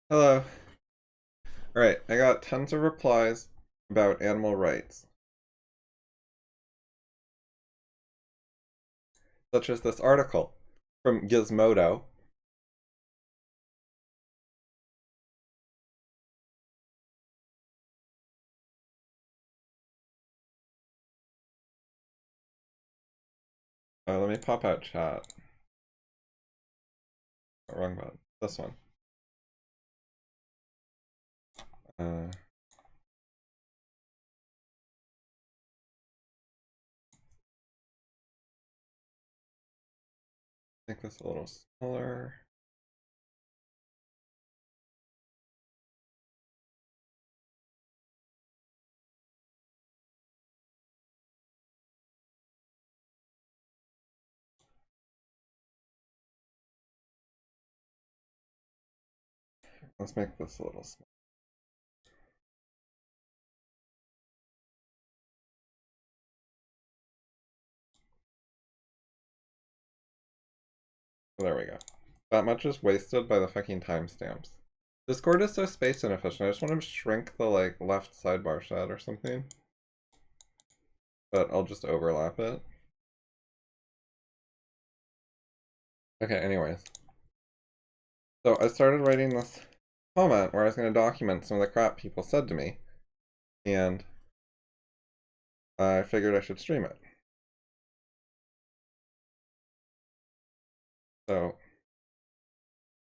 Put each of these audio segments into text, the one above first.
Hello. Alright, I got tons of replies about animal rights, such as this article from Gizmodo. Let me pop out chat. Oh, wrong button. This one. Uh, Make this a little smaller. Let's make this a little smaller. There we go. That much is wasted by the fucking timestamps. Discord is so space inefficient. I just want to shrink the left sidebar shot or something. But I'll just overlap it. Okay, anyways. So I started writing this comment where I was going to document some of the crap people said to me. And I figured I should stream it. So,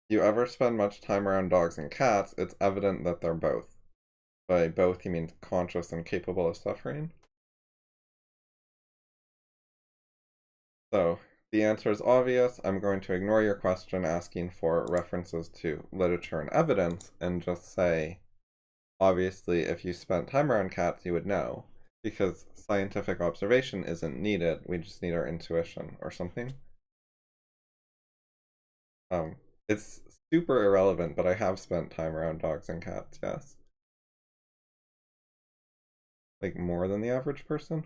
you ever spend much time around dogs and cats, it's evident that they're both. By both, he means conscious and capable of suffering. So, the answer is obvious. I'm going to ignore your question asking for references to literature and evidence and just say, obviously, if you spent time around cats, you would know. Because scientific observation isn't needed, we just need our intuition or something. It's super irrelevant, but I have spent time around dogs and cats, yes. Like more than the average person.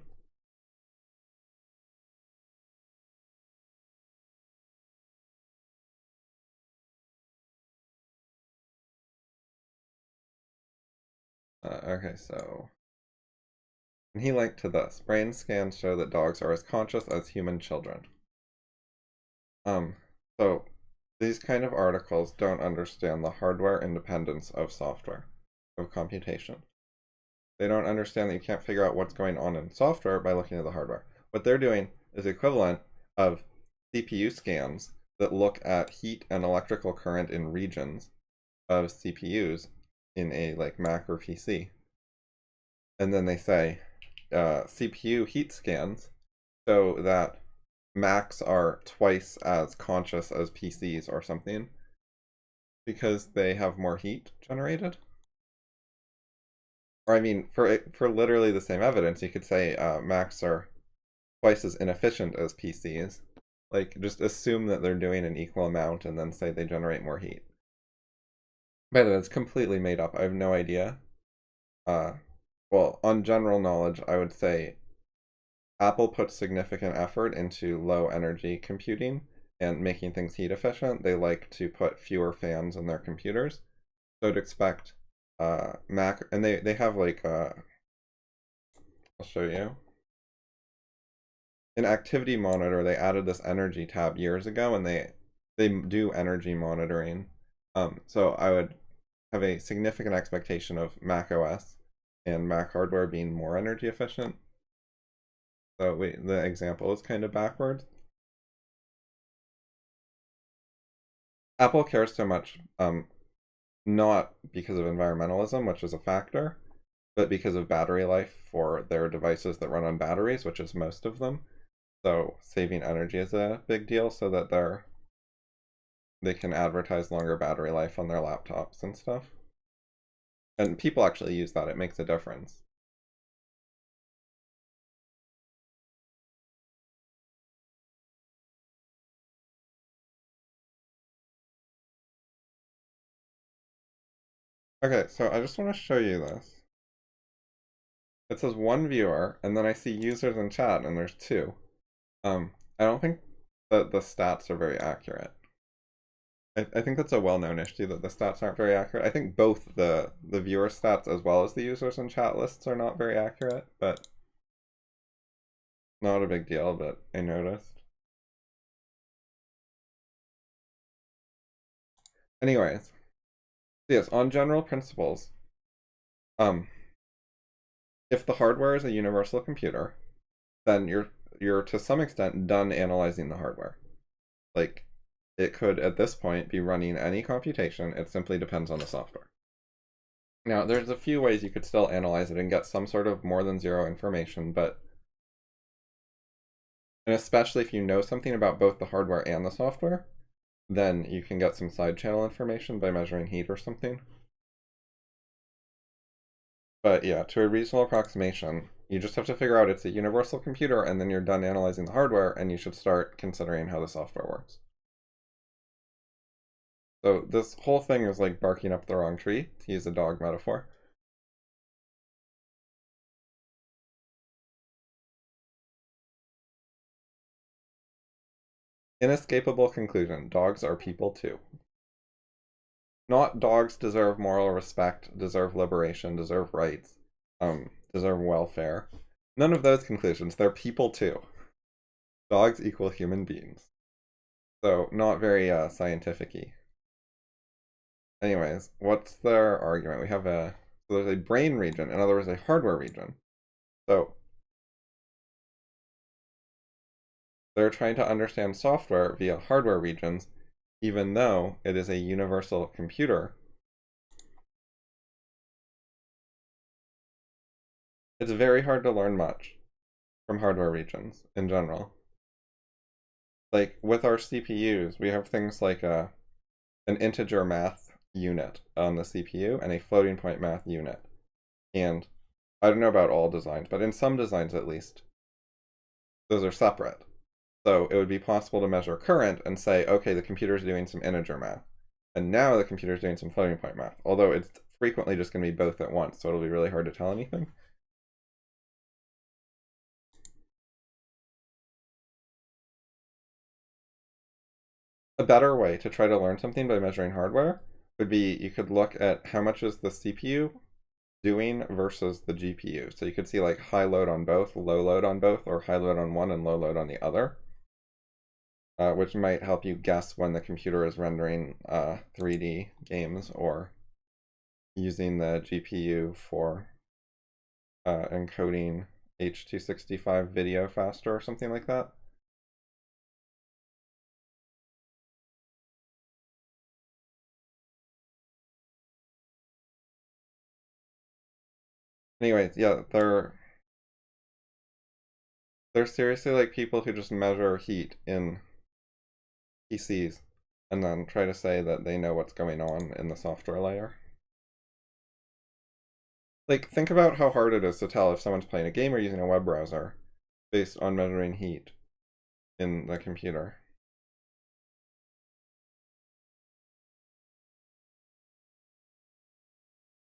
Okay, so and he linked to this. Brain scans show that dogs are as conscious as human children. So these kind of articles don't understand the hardware independence of software, of computation. They don't understand that you can't figure out what's going on in software by looking at the hardware. What they're doing is the equivalent of CPU scans that look at heat and electrical current in regions of CPUs in a Mac or PC. And then they say CPU heat scans so that Macs are twice as conscious as PCs or something because they have more heat generated. Or I mean, for literally the same evidence, you could say Macs are twice as inefficient as PCs. Like, just assume that they're doing an equal amount and then say they generate more heat. By the way, it's completely made up. I have no idea. Well, on general knowledge, I would say Apple puts significant effort into low energy computing and making things heat efficient. They like to put fewer fans in their computers. So I'd expect Mac, and they have I'll show you. In Activity Monitor, they added this energy tab years ago, and they do energy monitoring. So I would have a significant expectation of Mac OS and Mac hardware being more energy efficient. So the example is kind of backwards. Apple cares so much, not because of environmentalism, which is a factor, but because of battery life for their devices that run on batteries, which is most of them. So saving energy is a big deal so that they can advertise longer battery life on their laptops and stuff. And people actually use that. It makes a difference. Okay, so I just want to show you this. It says one viewer, and then I see users in chat, and there's two. I don't think that the stats are very accurate. I think that's a well-known issue that the stats aren't very accurate. I think both the viewer stats as well as the users and chat lists are not very accurate, but not a big deal, but I noticed. Anyways, yes, on general principles, if the hardware is a universal computer, then you're to some extent done analyzing the hardware. Like, it could at this point be running any computation, it simply depends on the software. Now, there's a few ways you could still analyze it and get some sort of more than zero information, but and especially if you know something about both the hardware and the software, then you can get some side channel information by measuring heat or something. But yeah, to a reasonable approximation, you just have to figure out it's a universal computer, and then you're done analyzing the hardware, and you should start considering how the software works. So this whole thing is like barking up the wrong tree, to use a dog metaphor. Inescapable conclusion: dogs are people too. Not dogs deserve moral respect, deserve liberation, deserve rights, deserve welfare. None of those conclusions. They're people too. Dogs equal human beings. So not very scientific-y. Anyways, what's their argument? We have so there's a brain region, in other words, a hardware region. So they're trying to understand software via hardware regions, even though it is a universal computer. It's very hard to learn much from hardware regions in general. Like with our CPUs, we have things like an integer math unit on the CPU and a floating point math unit. And I don't know about all designs, but in some designs at least, those are separate. So it would be possible to measure current and say, okay, the computer is doing some integer math. And now the computer is doing some floating point math. Although it's frequently just going to be both at once, so it'll be really hard to tell anything. A better way to try to learn something by measuring hardware would be you could look at how much is the CPU doing versus the GPU. So you could see like high load on both, low load on both, or high load on one and low load on the other, which might help you guess when the computer is rendering 3D games or using the GPU for encoding H.265 video faster or something like that. Anyways, yeah, they're seriously like people who just measure heat in PCs and then try to say that they know what's going on in the software layer. Like, think about how hard it is to tell if someone's playing a game or using a web browser based on measuring heat in the computer.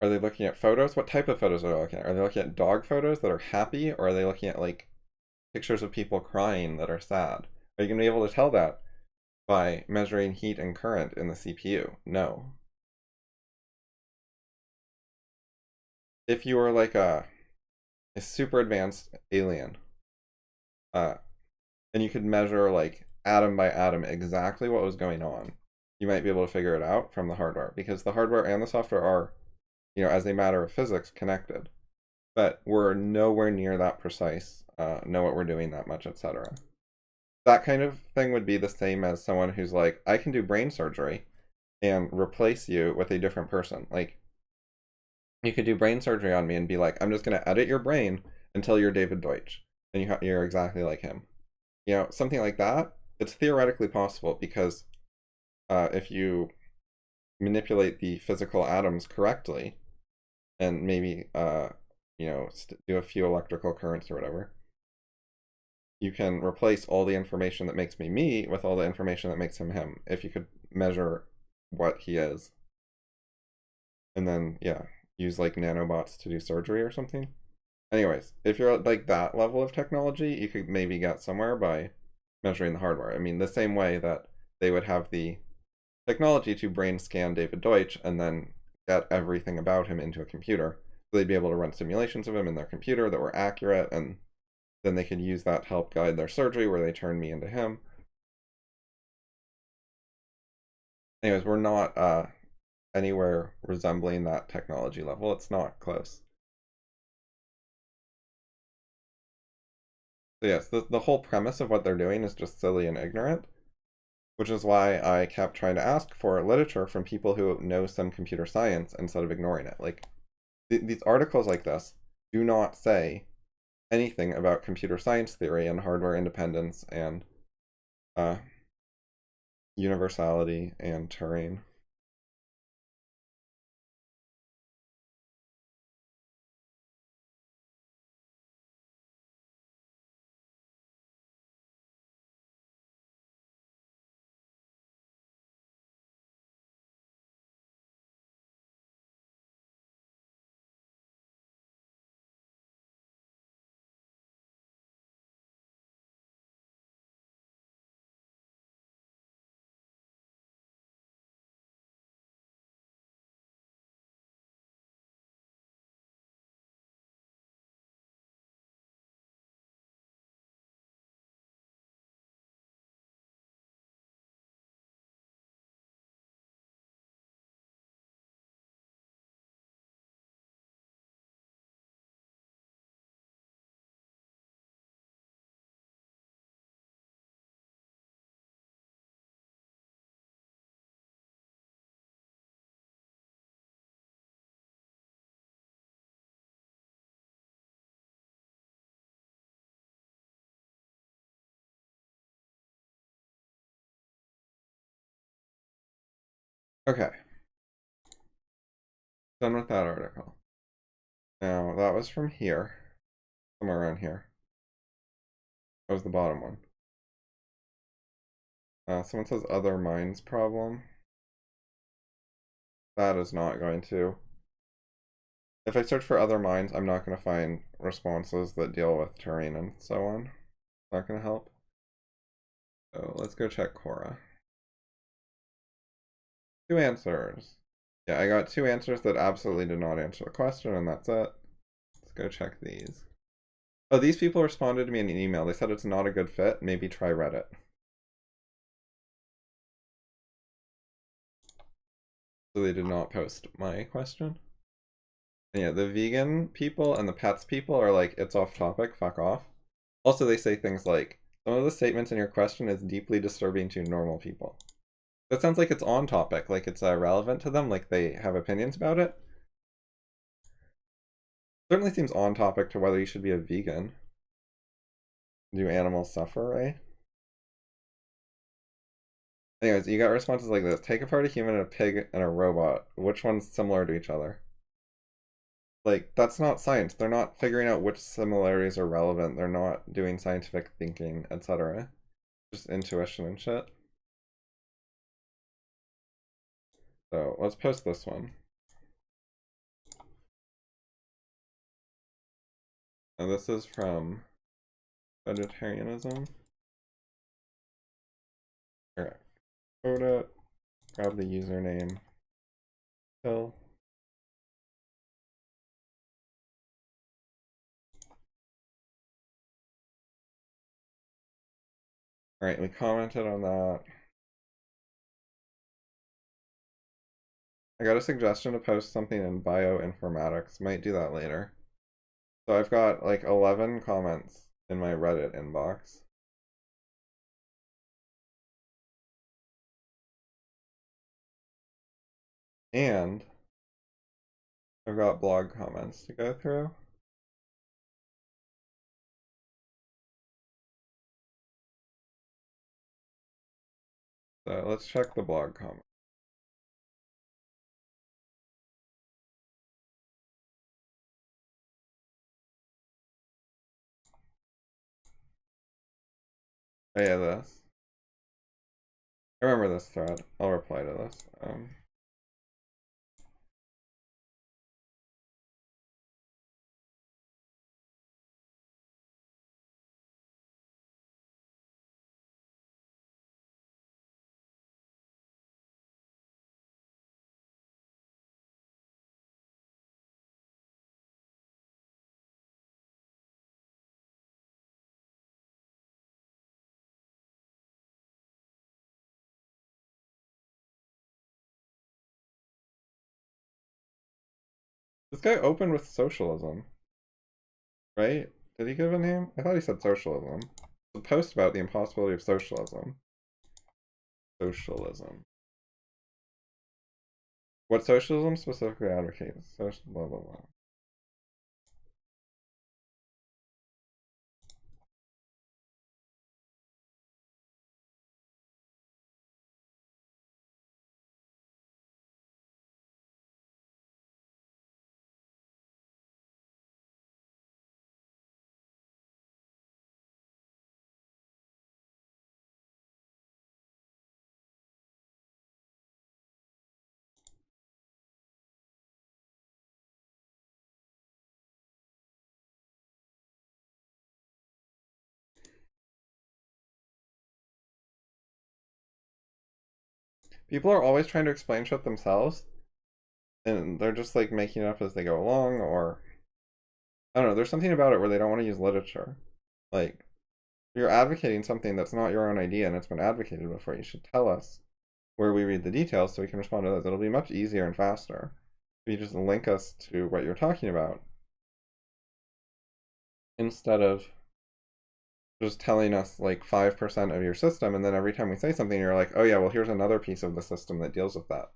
Are they looking at photos? What type of photos are they looking at? Are they looking at dog photos that are happy, or are they looking at like pictures of people crying that are sad? Are you going to be able to tell that by measuring heat and current in the CPU? No. If you were like a super advanced alien, and you could measure like atom by atom exactly what was going on, you might be able to figure it out from the hardware, because the hardware and the software are, as a matter of physics, connected. But we're nowhere near that precise, know what we're doing that much, etc. That kind of thing would be the same as someone who's like, I can do brain surgery and replace you with a different person. Like, you could do brain surgery on me and be like, I'm just going to edit your brain until you're David Deutsch, and you're exactly like him. Something like that. It's theoretically possible because if you manipulate the physical atoms correctly, and maybe do a few electrical currents or whatever, you can replace all the information that makes me me with all the information that makes him him, if you could measure what he is. And then, yeah, use like nanobots to do surgery or something. Anyways, if you're at like that level of technology, you could maybe get somewhere by measuring the hardware. I mean, the same way that they would have the technology to brain scan David Deutsch and then get everything about him into a computer. So they'd be able to run simulations of him in their computer that were accurate, and then they could use that to help guide their surgery where they turn me into him. Anyways, we're not anywhere resembling that technology level. It's not close. So yes, the whole premise of what they're doing is just silly and ignorant, which is why I kept trying to ask for literature from people who know some computer science instead of ignoring it. Like, these articles like this do not say anything about computer science theory and hardware independence and universality and Turing. Okay, done with that article. Now, that was from here, somewhere around here. That was the bottom one. Someone says other minds problem. That is not going to. If I search for other minds, I'm not going to find responses that deal with Turing and so on. Not going to help. So let's go check Quora. 2 answers. Yeah, I got 2 answers that absolutely did not answer the question, and that's it. Let's go check these. Oh, these people responded to me in an email. They said it's not a good fit. Maybe try Reddit. So they did not post my question. And yeah, the vegan people and the pets people are like, it's off topic, fuck off. Also, they say things like, some of the statements in your question is deeply disturbing to normal people. That sounds like it's on topic, like it's relevant to them, like they have opinions about it. Certainly seems on topic to whether you should be a vegan. Do animals suffer, right? Anyways, you got responses like this. Take apart a human and a pig and a robot. Which one's similar to each other? Like, that's not science. They're not figuring out which similarities are relevant. They're not doing scientific thinking, etc. Just intuition and shit. So let's post this one. And this is from vegetarianism. Alright. Code it. Grab the username. Fill. Alright, we commented on that. I got a suggestion to post something in bioinformatics. Might do that later. So I've got like 11 comments in my Reddit inbox. And I've got blog comments to go through. So let's check the blog comments. Oh yeah, this. I remember this thread. I'll reply to this. This guy opened with socialism, right? Did he give a name? I thought he said socialism. The post about the impossibility of socialism. Socialism. What socialism specifically advocates? Social blah blah blah. People are always trying to explain shit themselves, and they're just like making it up as they go along, or I don't know, there's something about it where they don't want to use literature. Like, you're advocating something that's not your own idea and it's been advocated before. You should tell us where we read the details so we can respond to those. It'll be much easier and faster if you just link us to what you're talking about instead of just telling us like 5% of your system, and then every time we say something, you're like, oh yeah, well, here's another piece of the system that deals with that.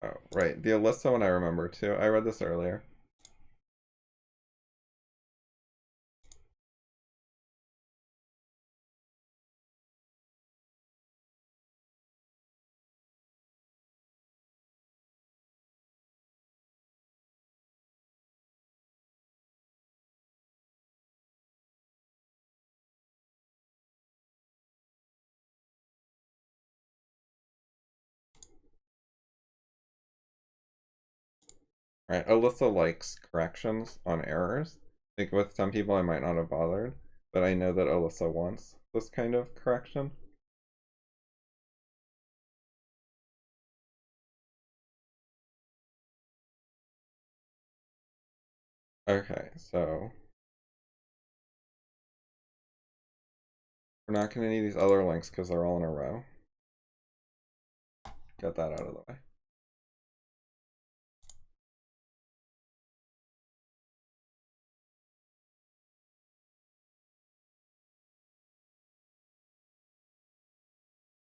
Oh, right. The Alyssa one I remember too. I read this earlier. Right. Alyssa likes corrections on errors. Like with some people I might not have bothered, but I know that Alyssa wants this kind of correction. Okay, so we're not going to need these other links because they're all in a row. Get that out of the way.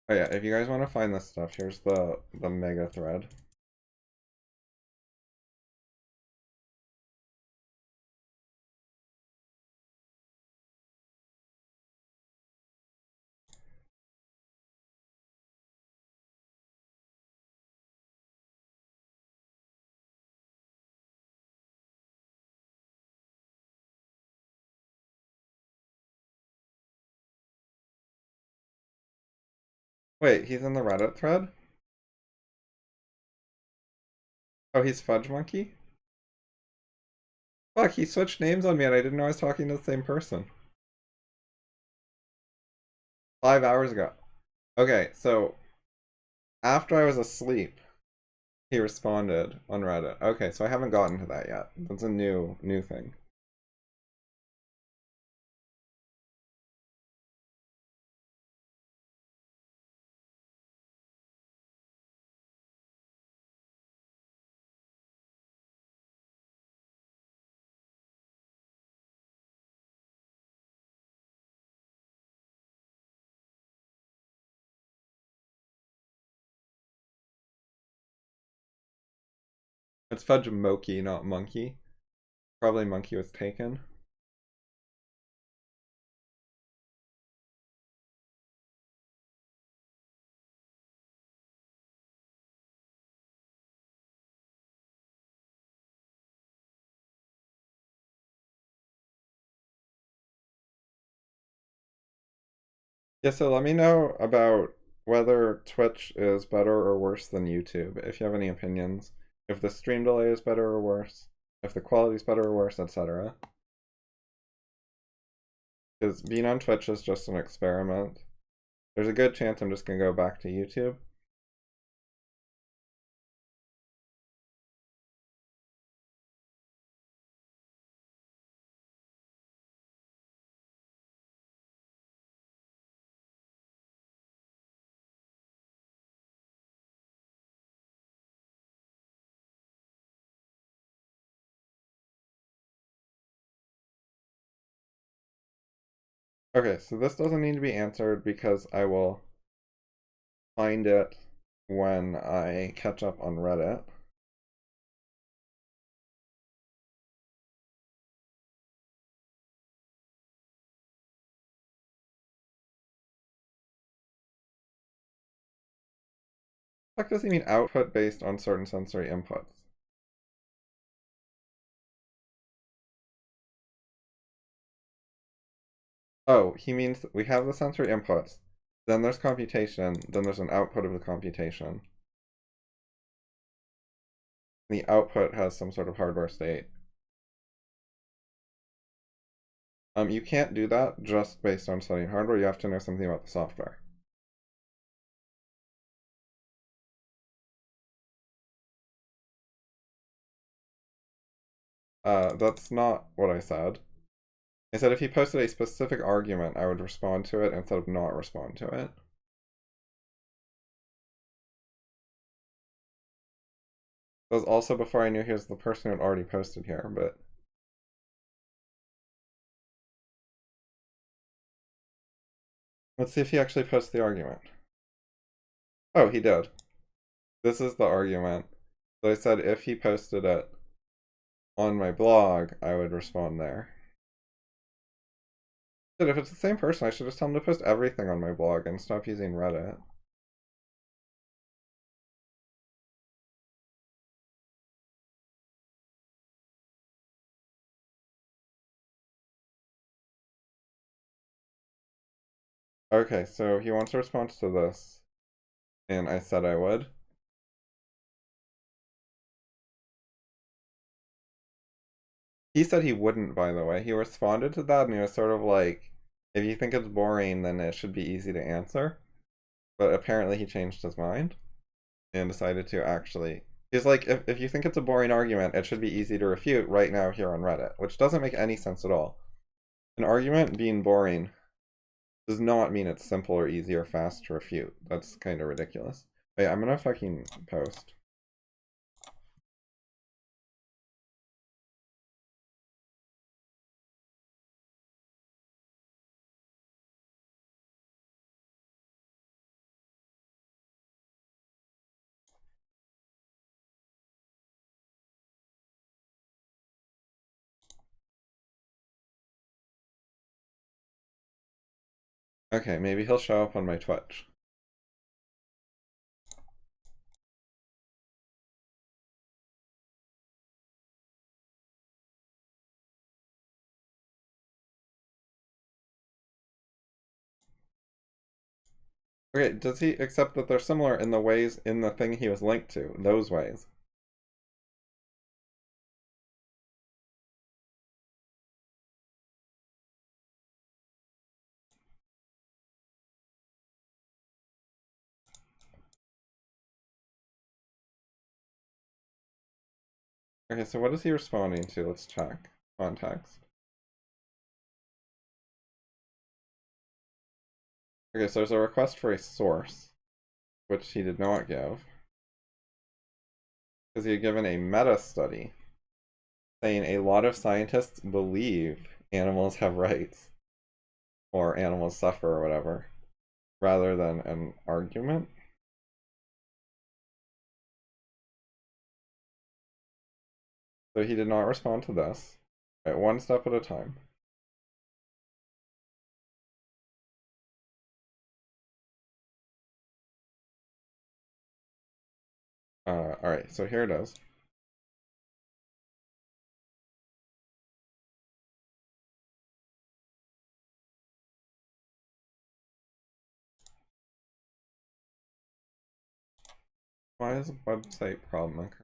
Oh yeah, if you guys want to find this stuff, here's the mega thread. Wait, he's in the Reddit thread? Oh, he's Fudge Monkey? Fuck, he switched names on me and I didn't know I was talking to the same person. 5 hours ago. Okay, so after I was asleep, he responded on Reddit. Okay, so I haven't gotten to that yet. That's a new thing. It's Fudge Moki, not Monkey. Probably Monkey was taken. Yeah, so let me know about whether Twitch is better or worse than YouTube, if you have any opinions. If the stream delay is better or worse, if the quality is better or worse, etc. Because being on Twitch is just an experiment. There's a good chance I'm just going to go back to YouTube. Okay, so this doesn't need to be answered because I will find it when I catch up on Reddit. What does he mean output based on certain sensory inputs? Oh, he means we have the sensory inputs, then there's computation, then there's an output of the computation. The output has some sort of hardware state. You can't do that just based on studying hardware. You have to know something about the software. That's not what I said. I said if he posted a specific argument, I would respond to it instead of not respond to it. That was also before I knew he was the person who had already posted here, but let's see if he actually posts the argument. Oh, he did. This is the argument. So I said if he posted it on my blog, I would respond there. But if it's the same person, I should just tell him to post everything on my blog and stop using Reddit. Okay, so he wants a response to this, and I said I would. He said he wouldn't, by the way. He responded to that, and he was sort of like, if you think it's boring, then it should be easy to answer. But apparently he changed his mind and decided to actually. He's like, if you think it's a boring argument, it should be easy to refute right now here on Reddit, which doesn't make any sense at all. An argument being boring does not mean it's simple or easy or fast to refute. That's kind of ridiculous. Wait, I'm gonna fucking post. Okay, maybe he'll show up on my Twitch. Okay, does he accept that they're similar in the ways in the thing he was linked to? Those ways. Okay, so what is he responding to? Let's check. Context. Okay, so there's a request for a source, which he did not give. Because he had given a meta study saying a lot of scientists believe animals have rights or animals suffer or whatever, rather than an argument. So he did not respond to this. Right, one step at a time. Alright, so here it is. Why is a website problem occurring?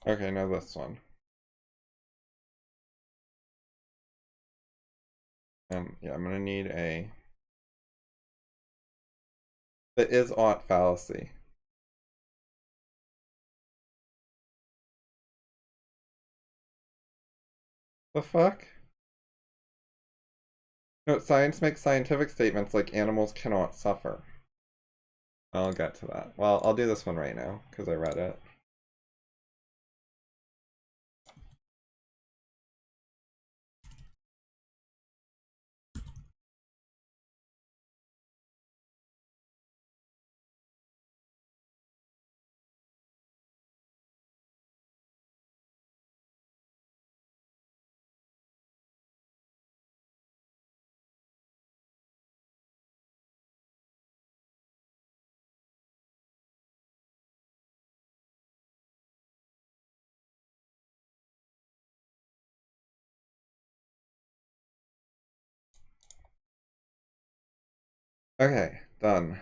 Okay, now this one. Yeah, I'm gonna need a... The is-ought fallacy. The fuck? No, science makes scientific statements like animals cannot suffer. I'll get to that. Well, I'll do this one right now, because I read it. Okay, done.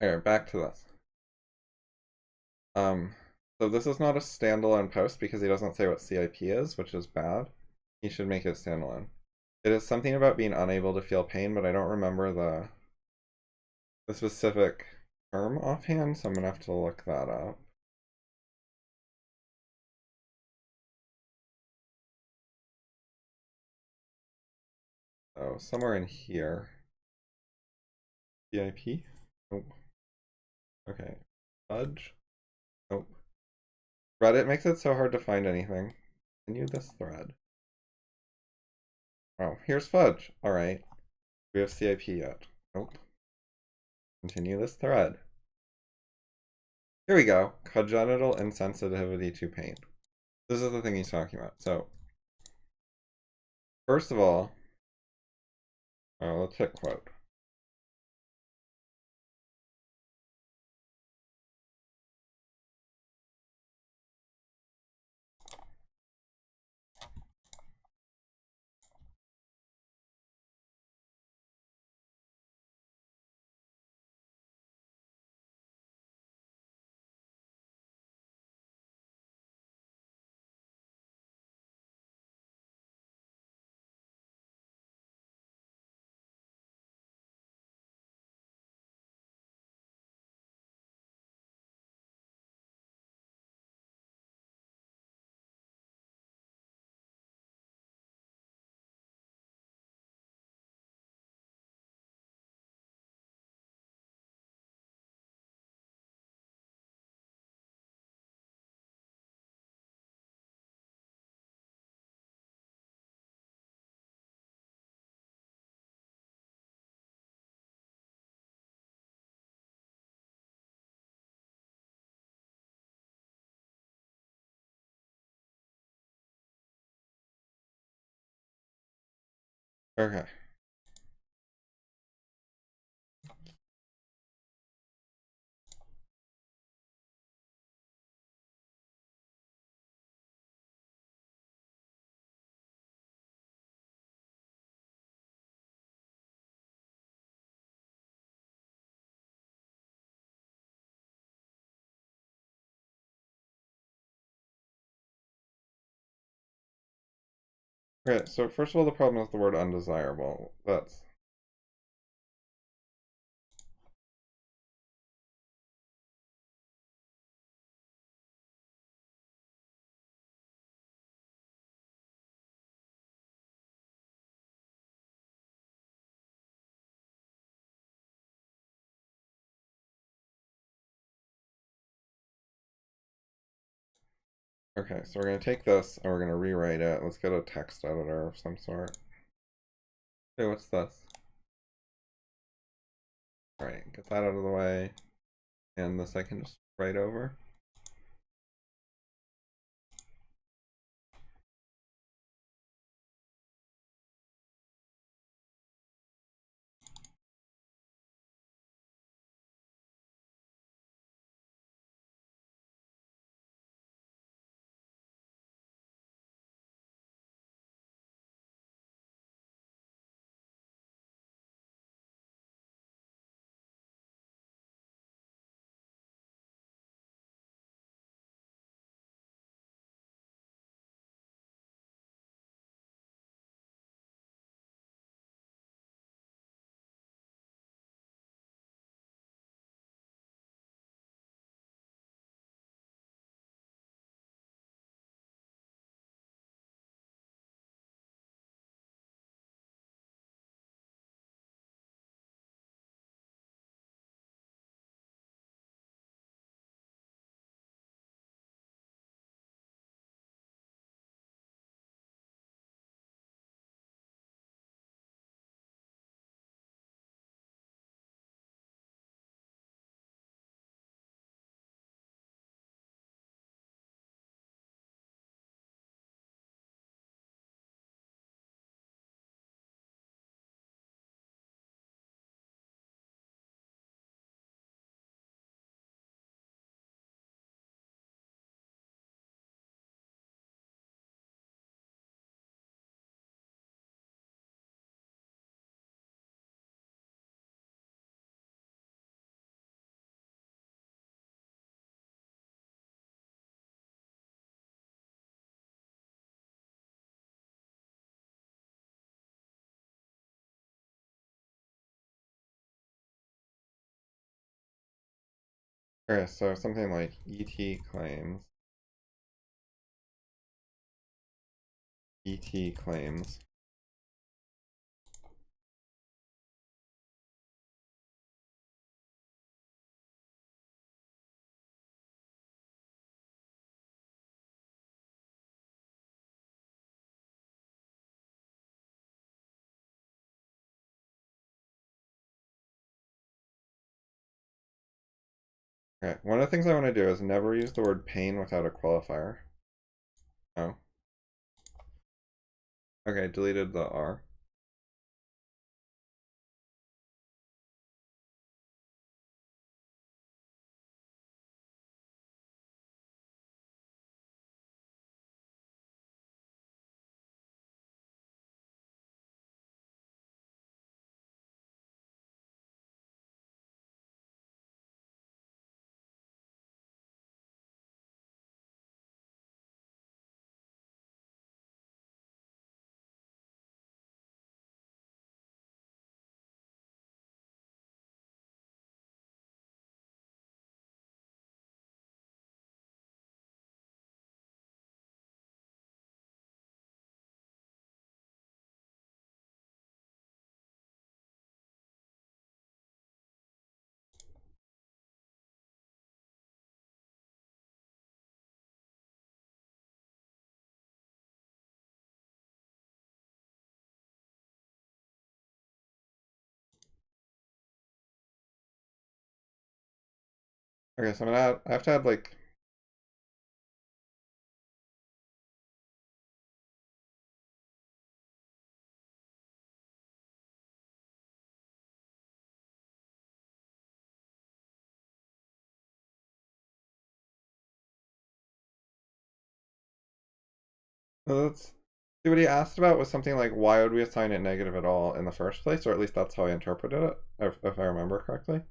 Alright, back to this. So this is not a standalone post because he doesn't say what CIP is, which is bad. He should make it standalone. It is something about being unable to feel pain, but I don't remember the specific term offhand, so I'm gonna have to look that up. Oh, somewhere in here. CIP? Nope. Okay. Fudge? Nope. Reddit makes it so hard to find anything. Continue this thread. Oh, here's Fudge. Alright. We have CIP yet. Nope. Continue this thread. Here we go. Congenital insensitivity to pain. This is the thing he's talking about. So, first of all, let's hit quote. Okay. Okay, so first of all, the problem is the word undesirable. That's... Okay, so we're going to take this and we're going to rewrite it. Let's get a text editor of some sort. Okay, what's this? Alright, get that out of the way. And this I can just write over. Okay, so something like ET claims. Okay, one of the things I want to do is never use the word pain without a qualifier. Oh. Okay, deleted the R. Okay, so I'm gonna I have to add like let's see what he asked about was something like why would we assign it negative at all in the first place, or at least that's how I interpreted it, if I remember correctly.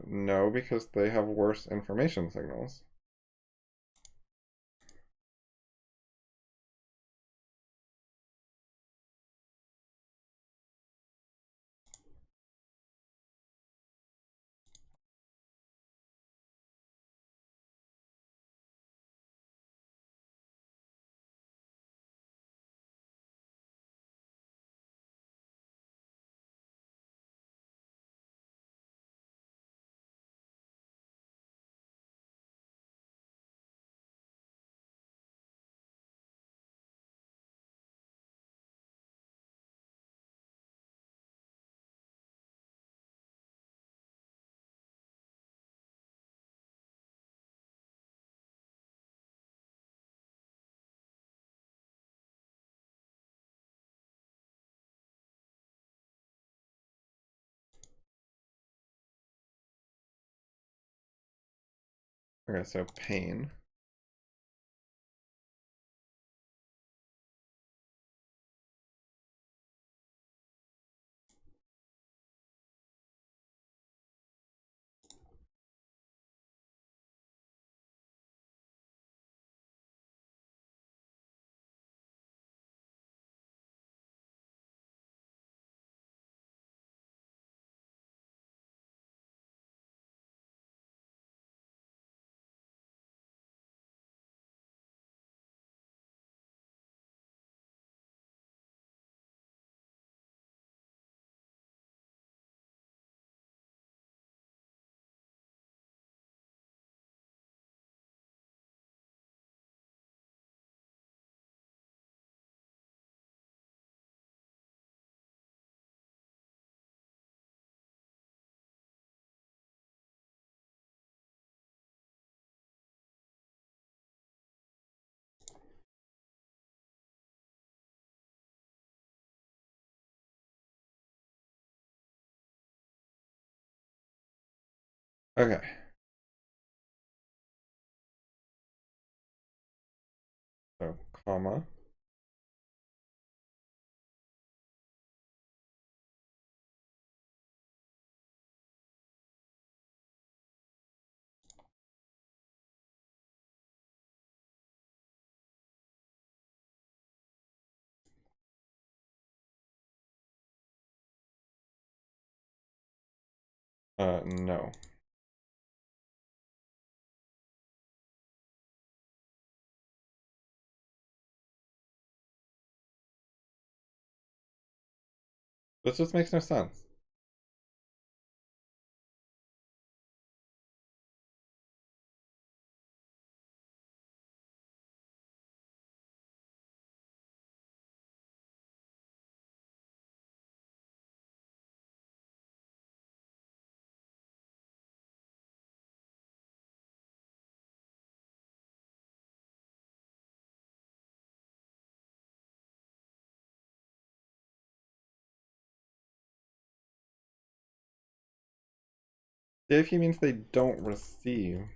No, because they have worse information signals. Okay, so pain. Okay. So, comma. No. This just makes no sense. If means they don't receive.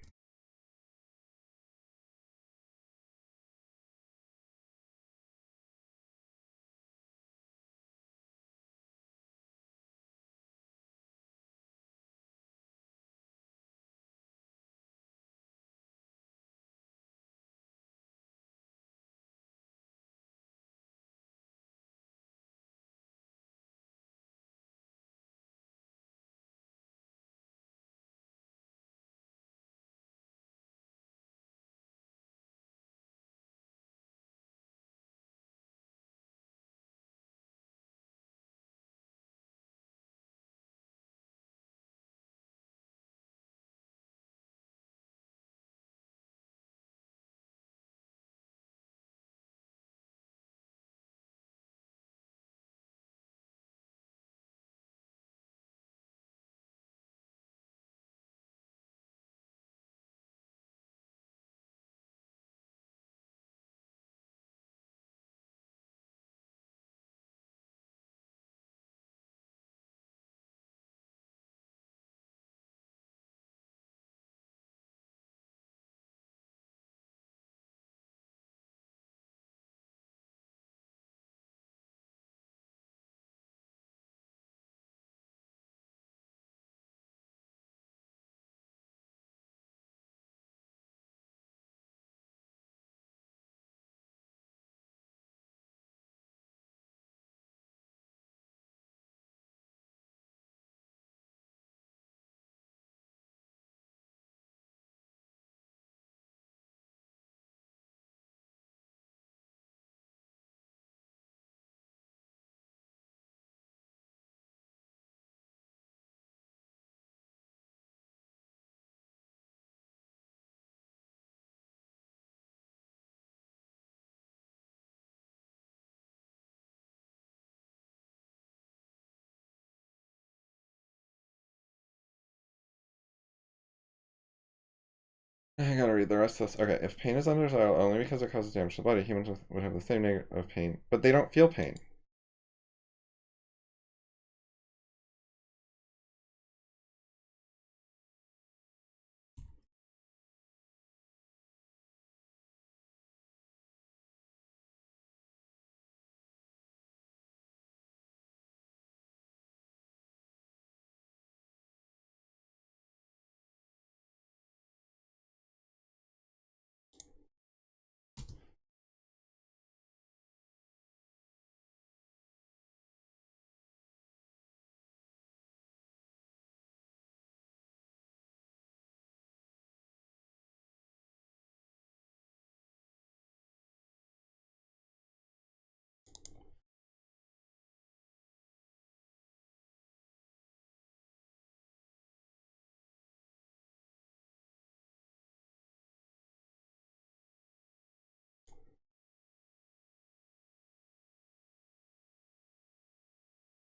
I gotta read the rest of this. Okay, if pain is undesirable only because it causes damage to the body, humans would have the same negative of pain, but they don't feel pain.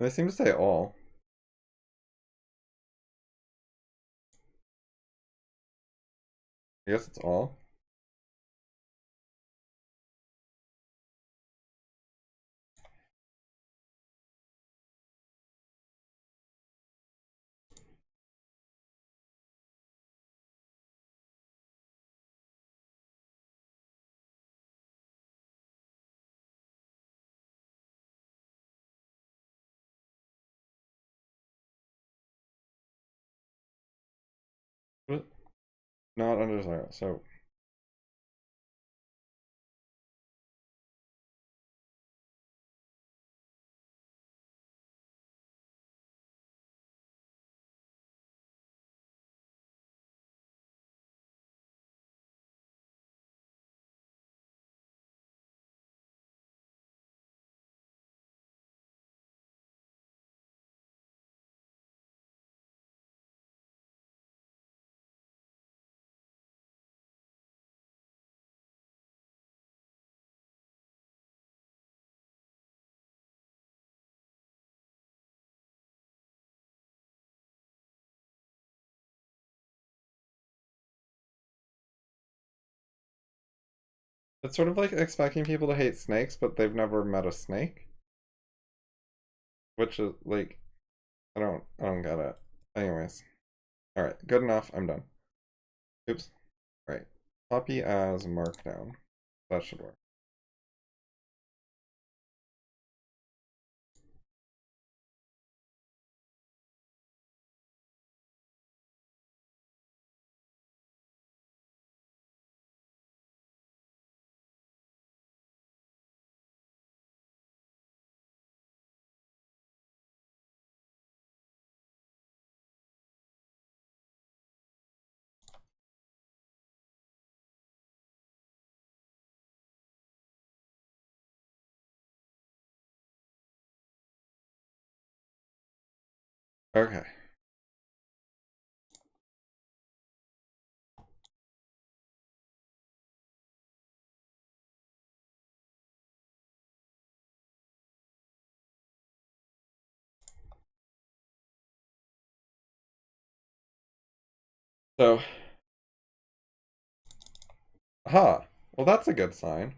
They seem to say all. I guess it's all. Not undesirable. It's sort of like expecting people to hate snakes, but they've never met a snake. Which is like, I don't get it. Anyways. Alright, good enough. I'm done. Oops. Right. Copy as markdown. That should work. Okay. So, aha. Well, that's a good sign.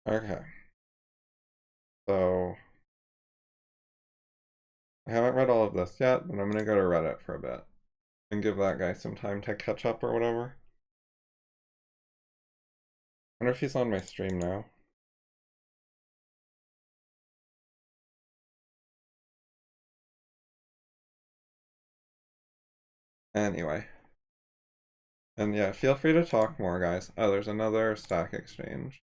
Okay. So I haven't read all of this yet, but I'm gonna go to Reddit for a bit and give that guy some time to catch up or whatever. I wonder if he's on my stream now. Anyway. And yeah, feel free to talk more, guys. Oh, there's another stack exchange.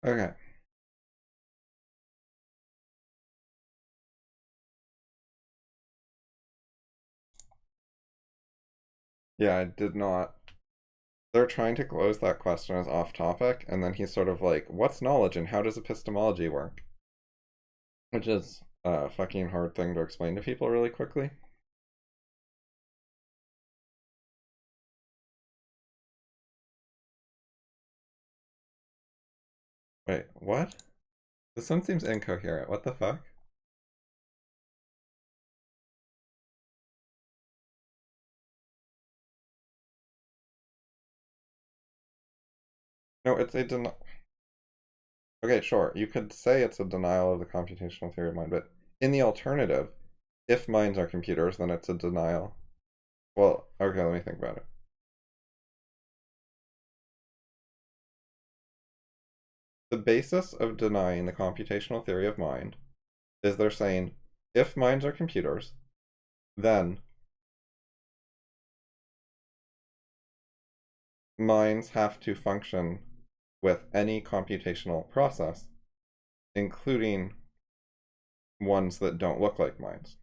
Okay. Yeah, I did not. They're trying to close that question as off topic, and then he's sort of like, what's knowledge and how does epistemology work? Which is a fucking hard thing to explain to people really quickly. Wait, what? This one seems incoherent. What the fuck? No, it's a Okay, sure. You could say it's a denial of the computational theory of mind, but in the alternative, if minds are computers, then it's a denial. Well, okay, let me think about it. The basis of denying the computational theory of mind is they're saying if minds are computers, then minds have to function with any computational process, including ones that don't look like minds.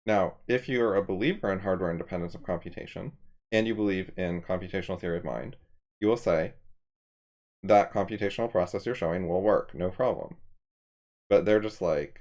Now, if you're a believer in hardware independence of computation, and you believe in computational theory of mind, you will say that computational process you're showing will work, no problem. But they're just like,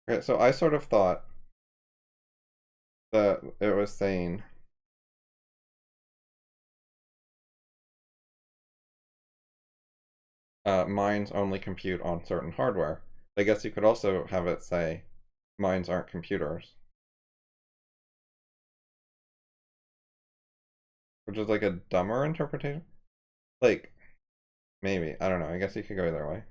okay, so I sort of thought that it was saying minds only compute on certain hardware. I guess you could also have it say minds aren't computers, which is like a dumber interpretation. Like, maybe. I don't know. I guess you could go either way.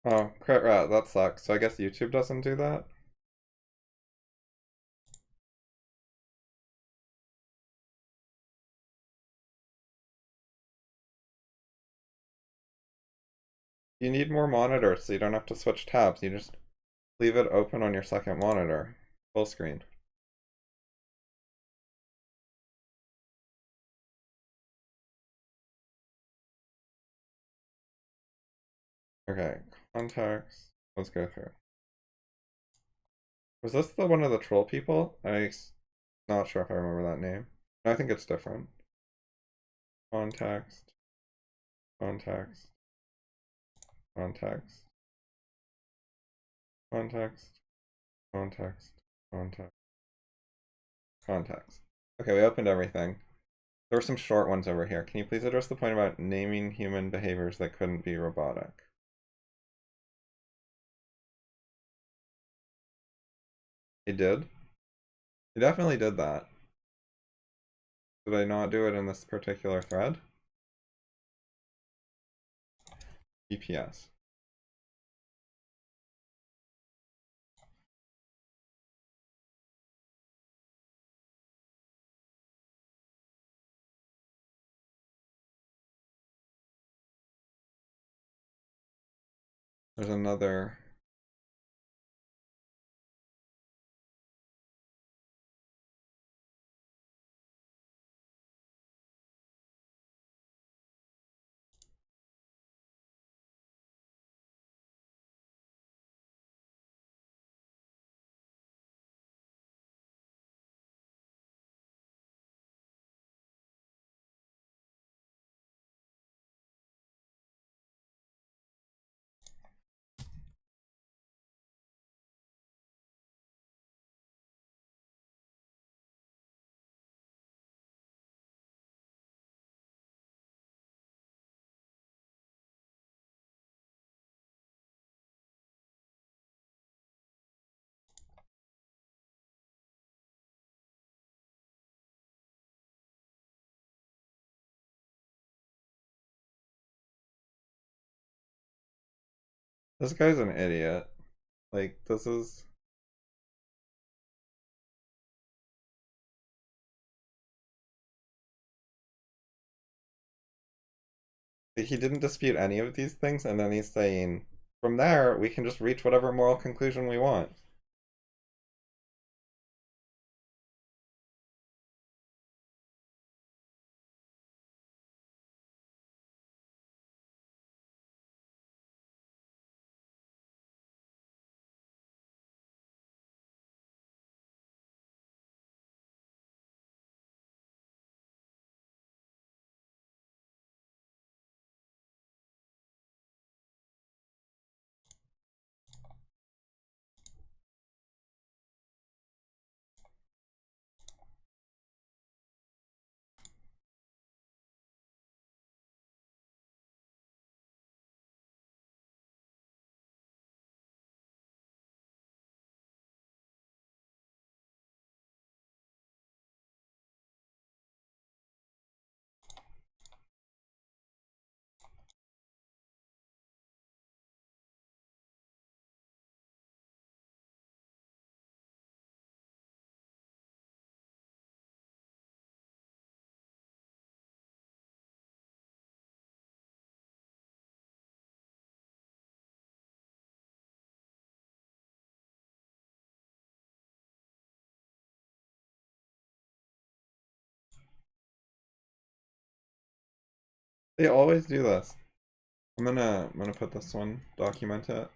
Oh, crit rat, that sucks. So I guess YouTube doesn't do that? You need more monitors so you don't have to switch tabs. You just leave it open on your second monitor. Full screen. Okay, contacts. Let's go through. Was this the one of the troll people? I'm not sure if I remember that name. I think it's different. Context. Context. Context. Context. Context. Context. Context. Okay, we opened everything. There were some short ones over here. Can you please address the point about naming human behaviors that couldn't be robotic? He did? He definitely did that. Did I not do it in this particular thread? EPS. There's another. This guy's an idiot. Like, this is. He didn't dispute any of these things, and then he's saying, from there, we can just reach whatever moral conclusion we want. They always do this. I'm gonna put this one, document it.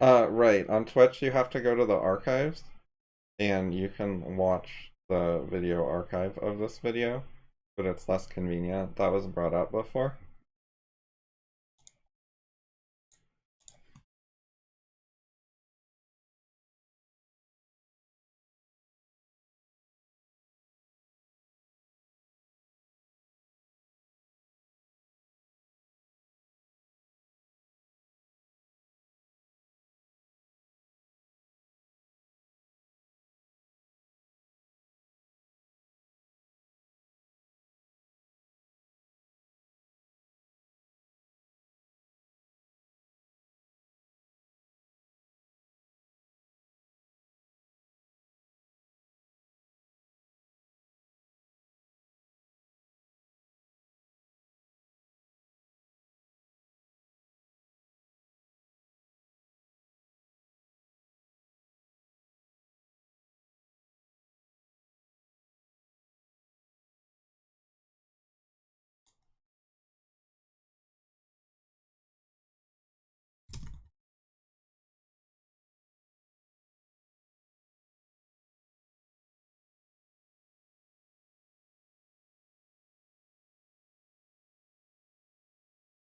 Right. On Twitch, you have to go to the archives, and you can watch the video archive of this video, but it's less convenient. That was brought up before.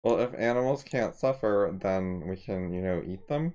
Well, if animals can't suffer, then we can, eat them.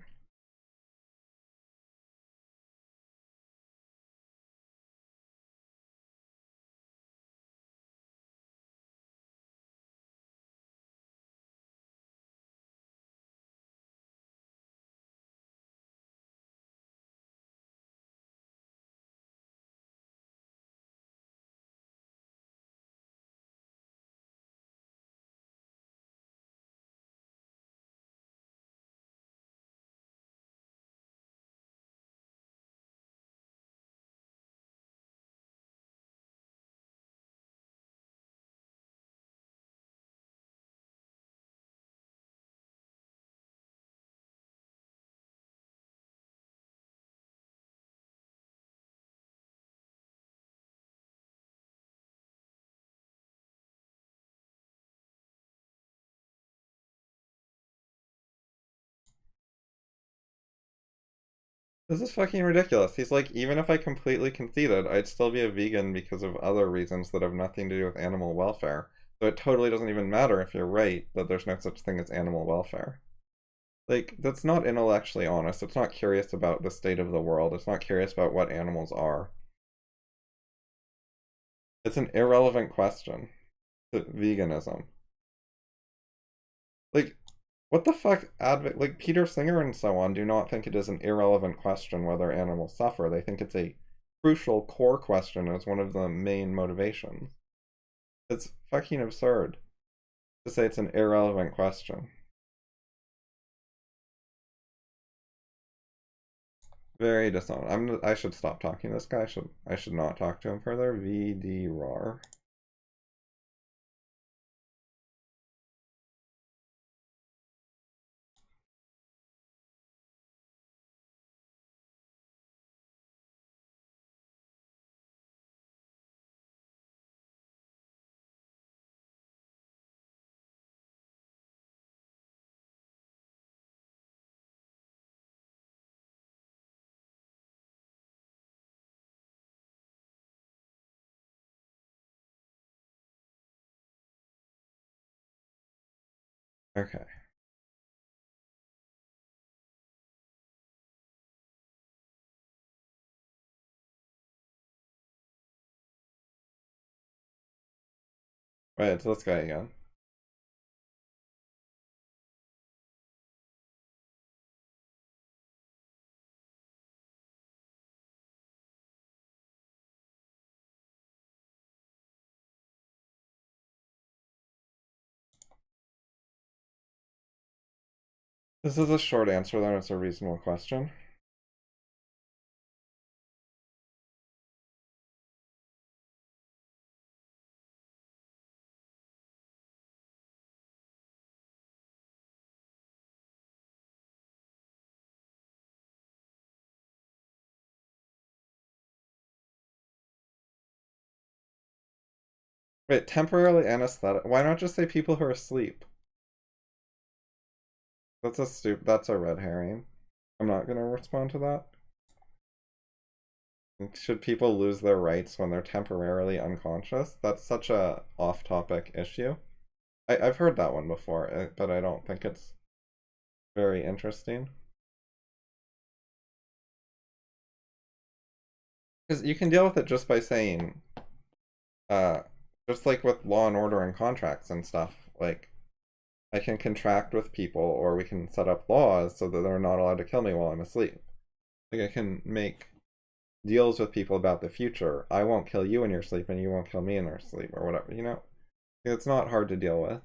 This is fucking ridiculous. He's like, even if I completely conceded, I'd still be a vegan because of other reasons that have nothing to do with animal welfare. So it totally doesn't even matter if you're right that there's no such thing as animal welfare. Like, that's not intellectually honest. It's not curious about the state of the world. It's not curious about what animals are. It's an irrelevant question to veganism. Like, what the fuck? Like, Peter Singer and so on do not think it is an irrelevant question whether animals suffer. They think it's a crucial core question as one of the main motivations. It's fucking absurd to say it's an irrelevant question. Very dishonest. I should stop talking to this guy. I should not talk to him further. VD RAR. Okay. Wait, it's this guy again. This is a short answer, then it's a reasonable question. Wait, temporarily anesthetic. Why not just say people who are asleep? That's a red herring. I'm not gonna respond to that. Should people lose their rights when they're temporarily unconscious? That's such a off-topic issue. I've heard that one before, but I don't think it's very interesting. Because you can deal with it just by saying, uh, just like with law and order and contracts and stuff, like, I can contract with people or we can set up laws so that they're not allowed to kill me while I'm asleep. Like, I can make deals with people about the future. I won't kill you in your sleep and you won't kill me in your sleep or whatever, you know? It's not hard to deal with.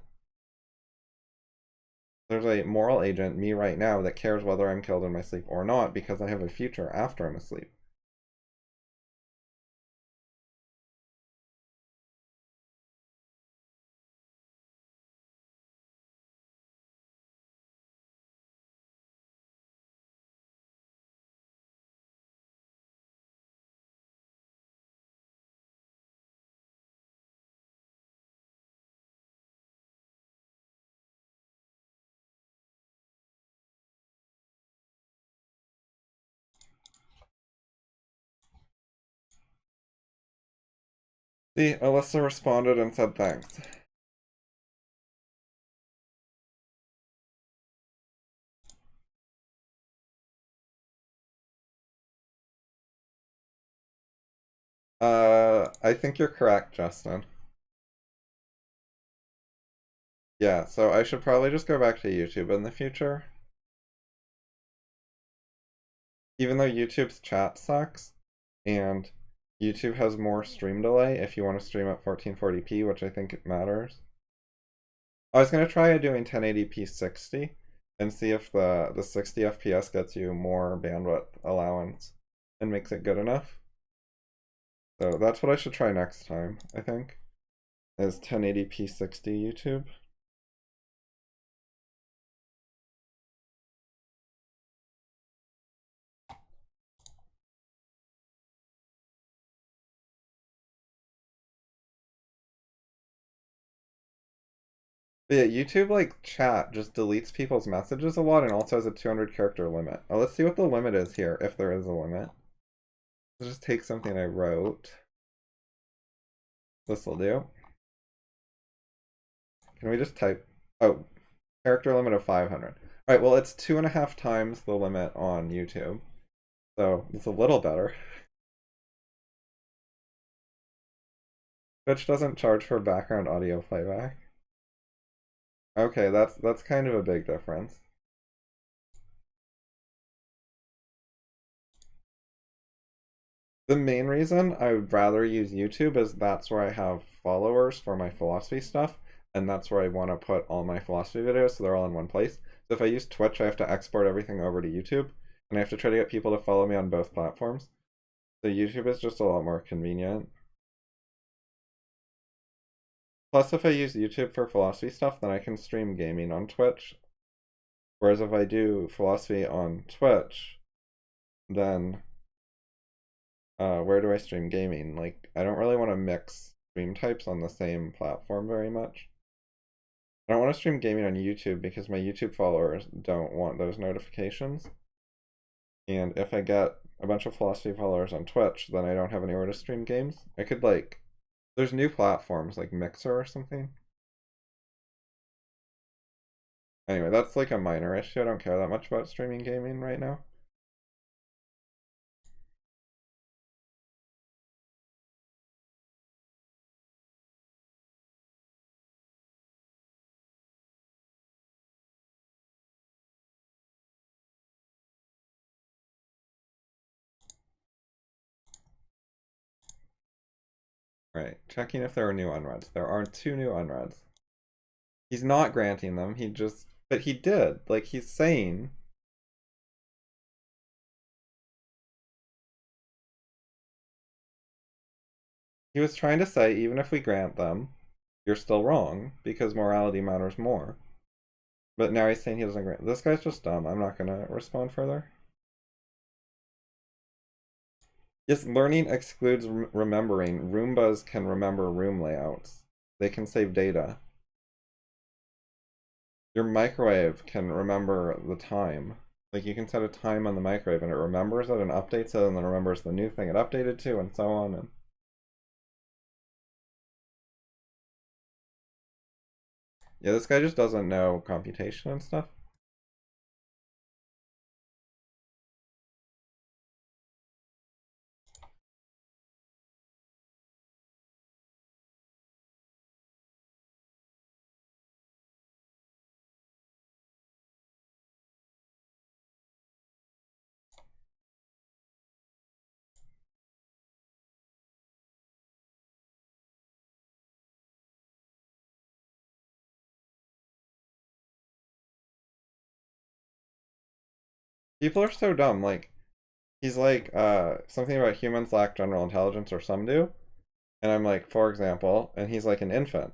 There's a moral agent, me right now, that cares whether I'm killed in my sleep or not because I have a future after I'm asleep. See, Alyssa responded and said thanks. I think you're correct, Justin. Yeah, so I should probably just go back to YouTube in the future. Even though YouTube's chat sucks, and YouTube has more stream delay if you want to stream at 1440p, which I think it matters. I was going to try doing 1080p 60 and see if the 60 FPS gets you more bandwidth allowance and makes it good enough. So that's what I should try next time, I think, is 1080p 60 YouTube. But yeah, YouTube like chat just deletes people's messages a lot and also has a 200 character limit. Oh, let's see what the limit is here, if there is a limit. Let's just take something I wrote. This'll do. Can we just type? Oh, character limit of 500. Alright, well, it's 2.5 times the limit on YouTube. So it's a little better. Twitch doesn't charge for background audio playback. Okay, that's kind of a big difference. The main reason I would rather use YouTube is that's where I have followers for my philosophy stuff, and that's where I want to put all my philosophy videos so they're all in one place. So if I use Twitch, I have to export everything over to YouTube, and I have to try to get people to follow me on both platforms. So YouTube is just a lot more convenient. Plus, if I use YouTube for philosophy stuff, then I can stream gaming on Twitch. Whereas if I do philosophy on Twitch, then where do I stream gaming? Like, I don't really want to mix stream types on the same platform very much. I don't want to stream gaming on YouTube because my YouTube followers don't want those notifications. And if I get a bunch of philosophy followers on Twitch, then I don't have anywhere to stream games. I could like, there's new platforms like Mixer or something. Anyway, that's like a minor issue. I don't care that much about streaming gaming right now. Right, checking if there are new unreads. There are 2 new unreads. He's not granting them, but he did. Like, he's saying. He was trying to say, even if we grant them, you're still wrong, because morality matters more. But now he's saying he doesn't grant. This guy's just dumb. I'm not gonna respond further. Yes, learning excludes remembering. Roombas can remember room layouts. They can save data. Your microwave can remember the time. Like, you can set a time on the microwave and it remembers it and updates it and then remembers the new thing it updated to and so on. And yeah, this guy just doesn't know computation and stuff. People are so dumb. Like, he's like, something about humans lack general intelligence, or some do. And I'm like, for example, and he's like an infant.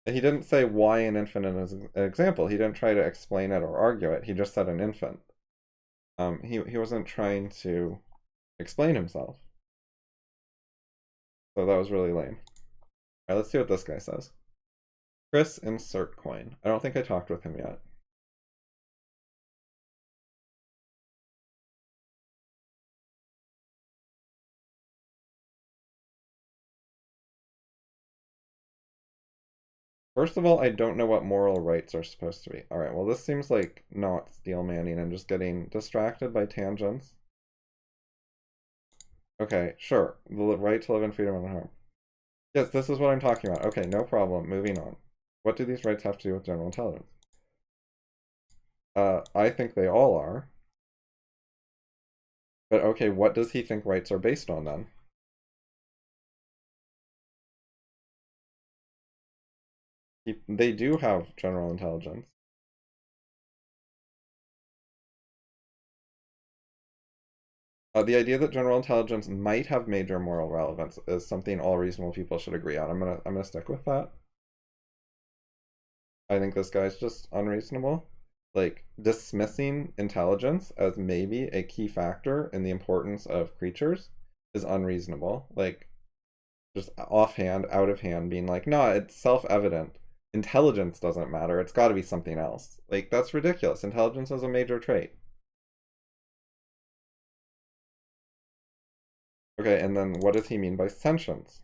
And he didn't say why an infant is an example. He didn't try to explain it or argue it. He just said an infant. He wasn't trying to explain himself. So that was really lame. Alright, let's see what this guy says. Chris insert coin. I don't think I talked with him yet. First of all, I don't know what moral rights are supposed to be. Alright, well this seems like not steel manning and just getting distracted by tangents. Okay, sure. The right to live in freedom and harm. Yes, this is what I'm talking about. Okay, no problem. Moving on. What do these rights have to do with general intelligence? I think they all are. But okay, what does he think rights are based on then? They do have general intelligence. The idea that general intelligence might have major moral relevance is something all reasonable people should agree on. I'm gonna stick with that. I think this guy's just unreasonable. Like, dismissing intelligence as maybe a key factor in the importance of creatures is unreasonable. Like, just offhand, out of hand, being like, no, it's self-evident intelligence doesn't matter. It's got to be something else. Like, that's ridiculous. Intelligence is a major trait. Okay, and then what does he mean by sentience?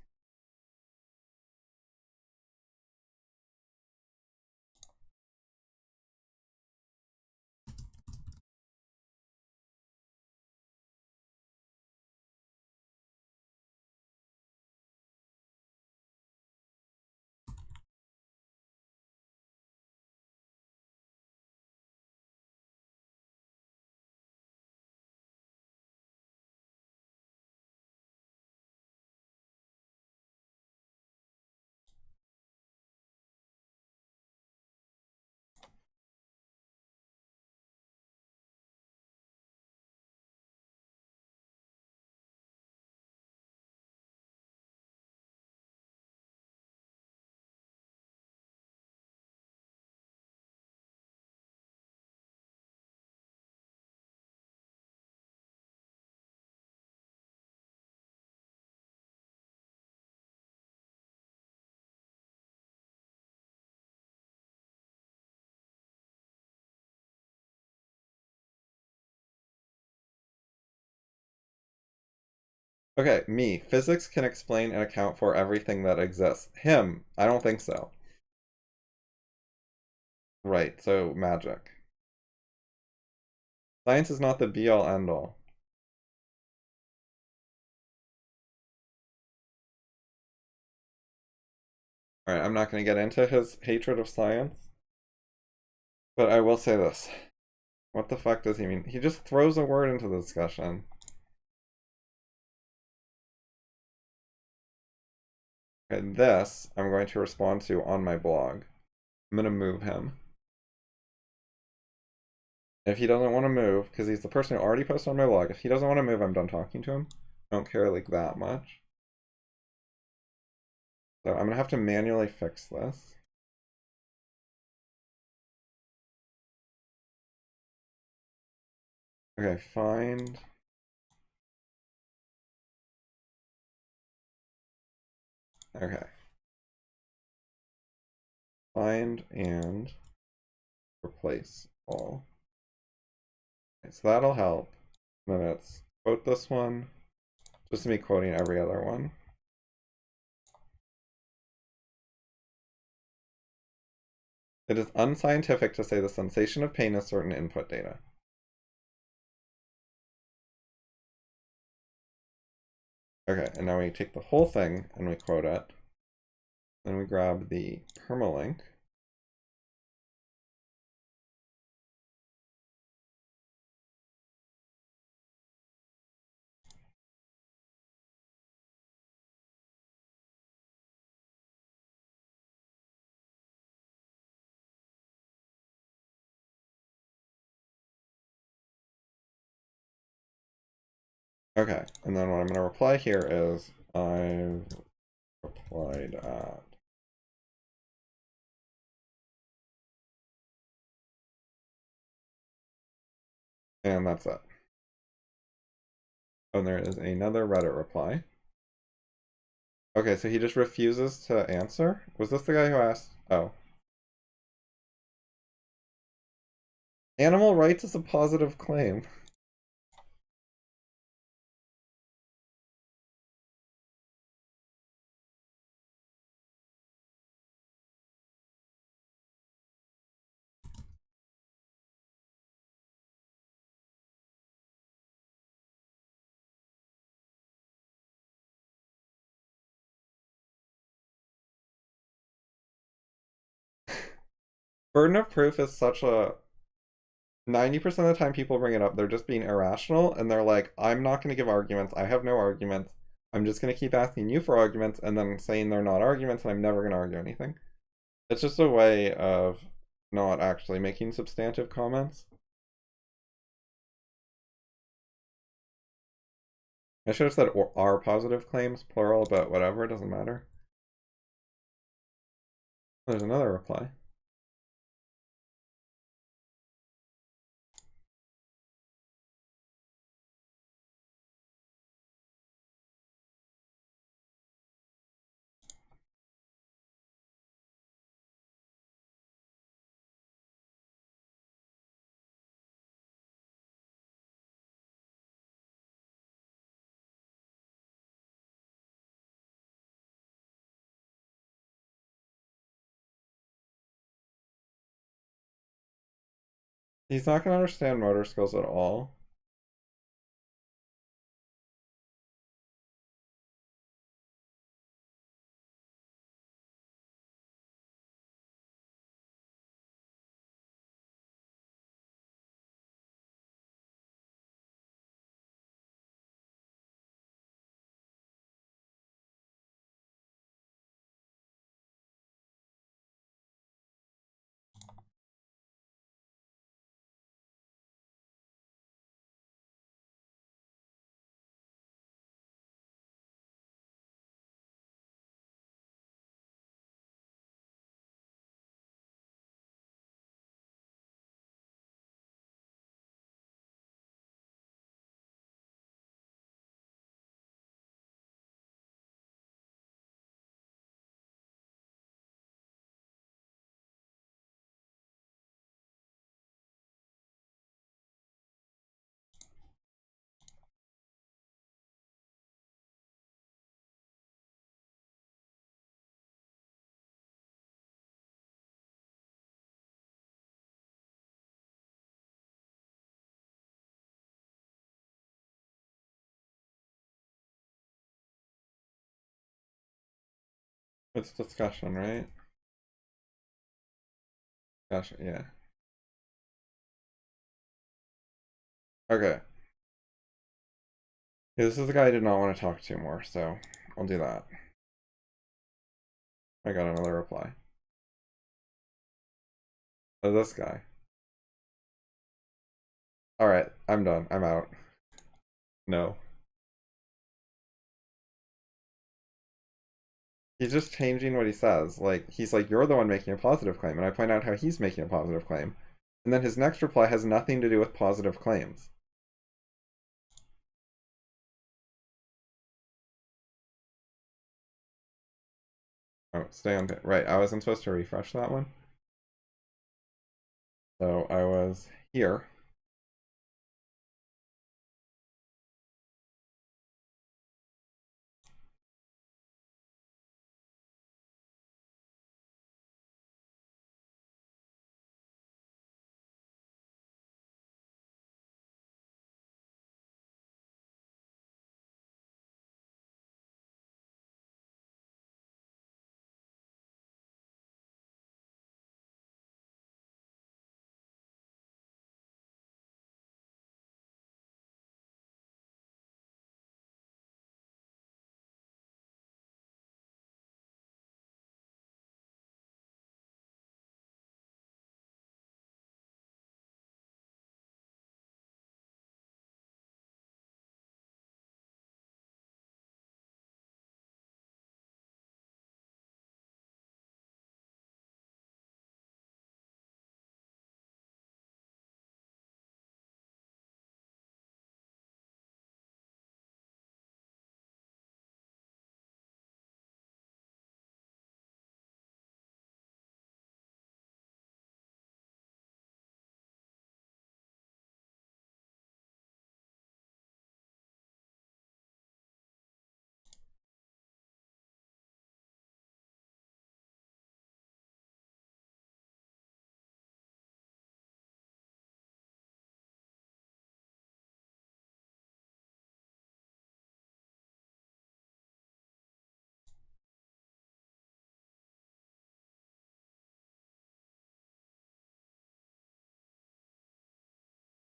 Okay, me. Physics can explain and account for everything that exists. Him. I don't think so. Right, so magic. Science is not the be-all, end-all. Alright, I'm not going to get into his hatred of science, but I will say this. What the fuck does he mean? He just throws a word into the discussion. Okay, this I'm going to respond to on my blog. I'm going to move him. If he doesn't want to move, because he's the person who already posted on my blog, if he doesn't want to move, I'm done talking to him. I don't care like that much. So I'm going to have to manually fix this. Okay, find. Okay. Find and replace all. Okay, so that'll help. Then it's quote this one, just me quoting every other one. It is unscientific to say the sensation of pain is certain input data. Okay, and now we take the whole thing and we quote it. Then we grab the permalink. Okay, and then what I'm going to reply here is I've replied at. And that's it. Oh, and there is another Reddit reply. Okay, so he just refuses to answer? Was this the guy who asked? Oh. Animal rights is a positive claim. Burden of proof is such a 90% of the time people bring it up, they're just being irrational and they're like, I'm not going to give arguments. I have no arguments. I'm just going to keep asking you for arguments and then saying they're not arguments and I'm never going to argue anything. It's just a way of not actually making substantive comments. I should have said are positive claims, plural, but whatever, it doesn't matter. There's another reply. He's not going to understand motor skills at all. It's discussion, right? Discussion, yeah. Okay. This is the guy I did not want to talk to more, so I'll do that. I got another reply. Oh, this guy. Alright, I'm done. I'm out. No. He's just changing what he says. Like, he's like, you're the one making a positive claim, and I point out how he's making a positive claim. And then his next reply has nothing to do with positive claims. Oh, stay on pit. Right, I wasn't supposed to refresh that one. So I was here.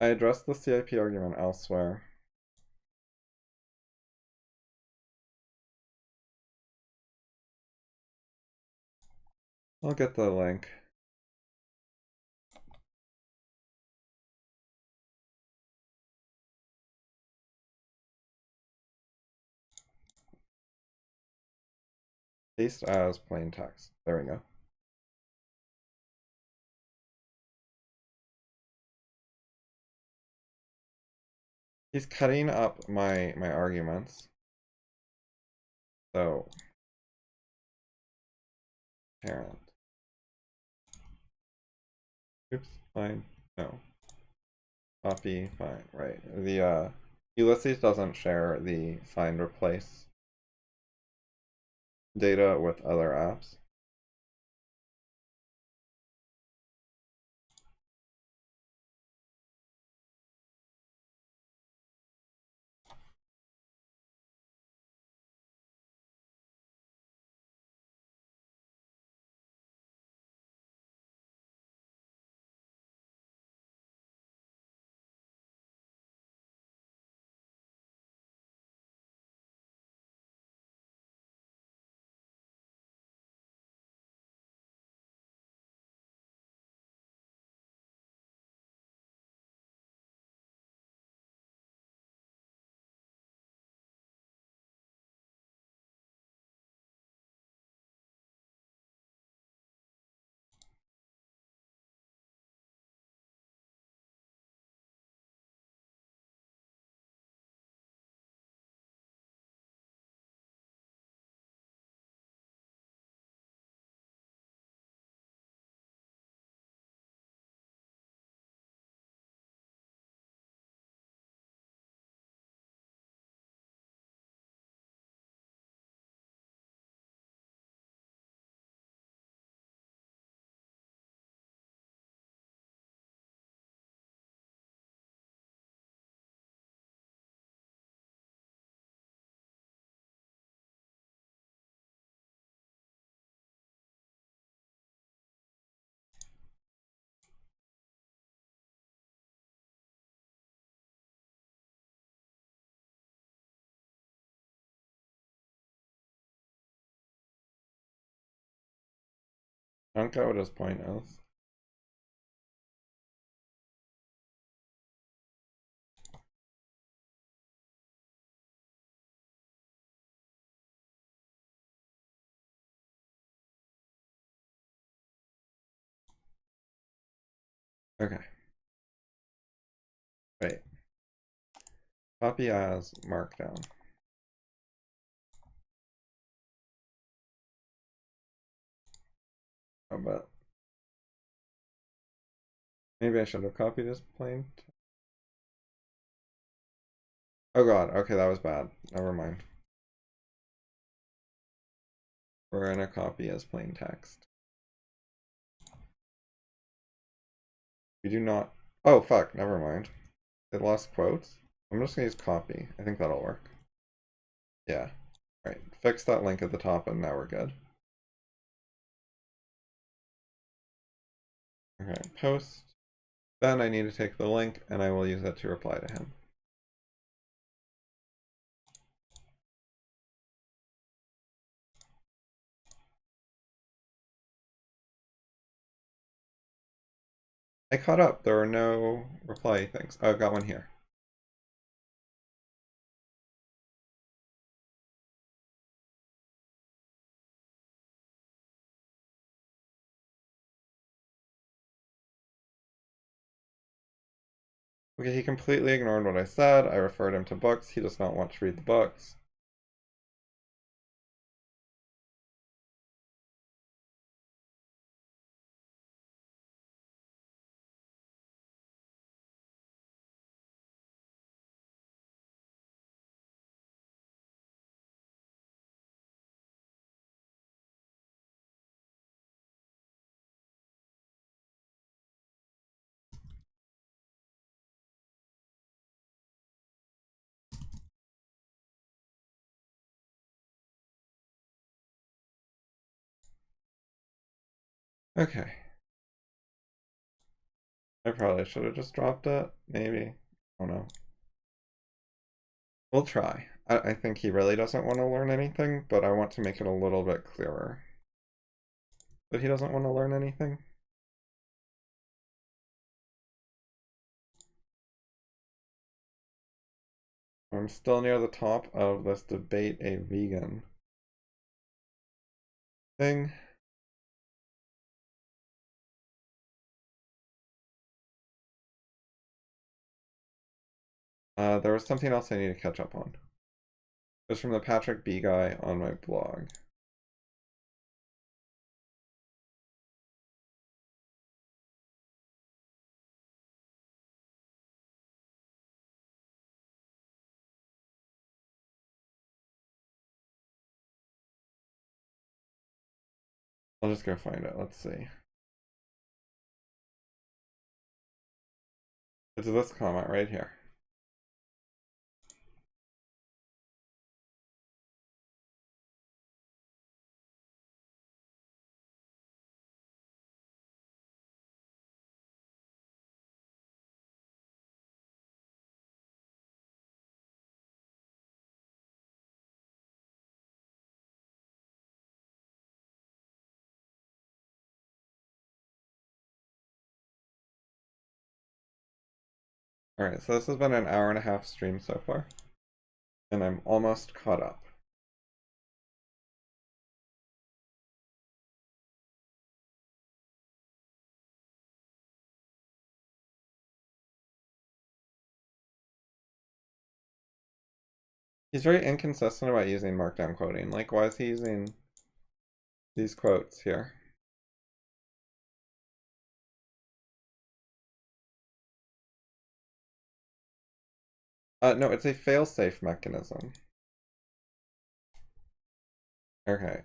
I addressed the CIP argument elsewhere. I'll get the link. Paste as plain text. There we go. He's cutting up my arguments. So parent. Oops, fine. No. Copy, fine, right. The Ulysses doesn't share the find replace data with other apps. I don't get what his point is. Okay. Wait. Copy as markdown. How about? Maybe I should have copied as plain. Oh god, okay, that was bad. Never mind. We're gonna copy as plain text. We do not. Oh fuck, never mind. It lost quotes. I'm just gonna use copy. I think that'll work. Yeah. Right. Fix that link at the top and now we're good. Okay, post. Then I need to take the link and I will use it to reply to him. I caught up. There are no reply things. Oh, I've got one here. Okay, he completely ignored what I said. I referred him to books. He does not want to read the books. Okay. I probably should have just dropped it. Maybe. I don't know. We'll try. I think he really doesn't want to learn anything, but I want to make it a little bit clearer that he doesn't want to learn anything. I'm still near the top of this debate a vegan thing. There was something else I need to catch up on. It was from the Patrick B guy on my blog. I'll just go find it. Let's see. It's this comment right here. Alright, so this has been an hour and a half stream so far. And I'm almost caught up. He's very inconsistent about using markdown quoting. Like, why is he using these quotes here? No, it's a fail-safe mechanism. Okay.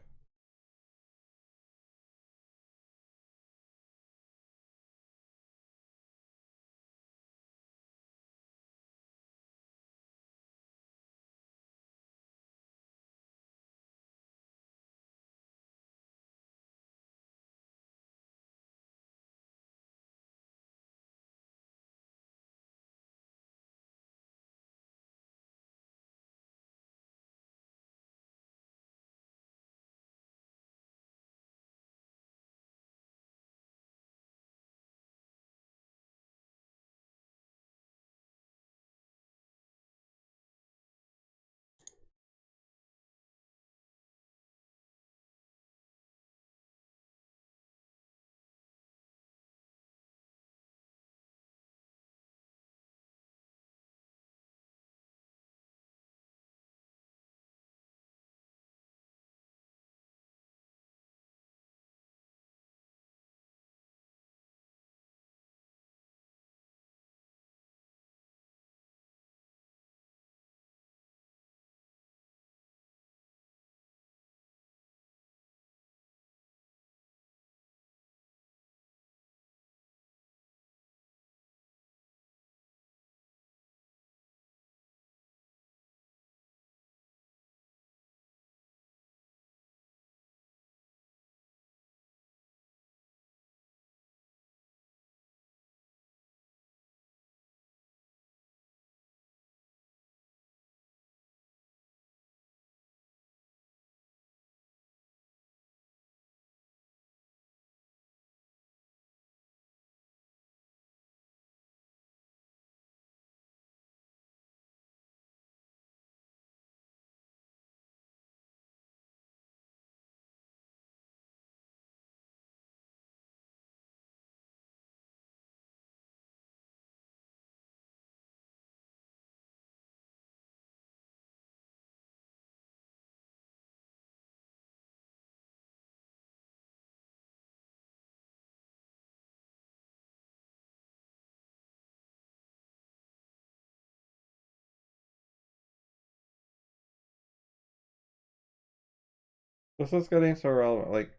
This is getting so relevant. Like,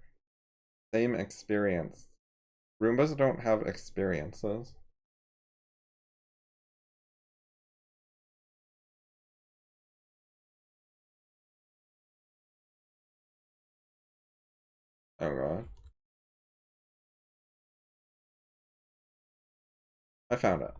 same experience. Roombas don't have experiences. Oh god. I found it.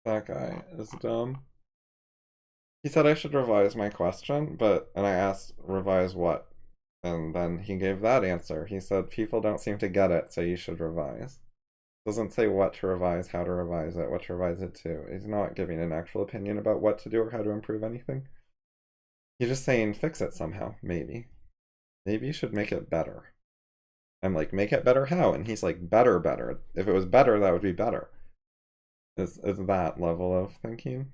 That guy is dumb. He said I should revise my question, and I asked, revise what? And then he gave that answer. He said, people don't seem to get it, so you should revise. Doesn't say what to revise, how to revise it, what to revise it to. He's not giving an actual opinion about what to do or how to improve anything. He's just saying fix it somehow, maybe. Maybe you should make it better. I'm like, make it better how? And he's like, better, better. If it was better, that would be better. Is that level of thinking?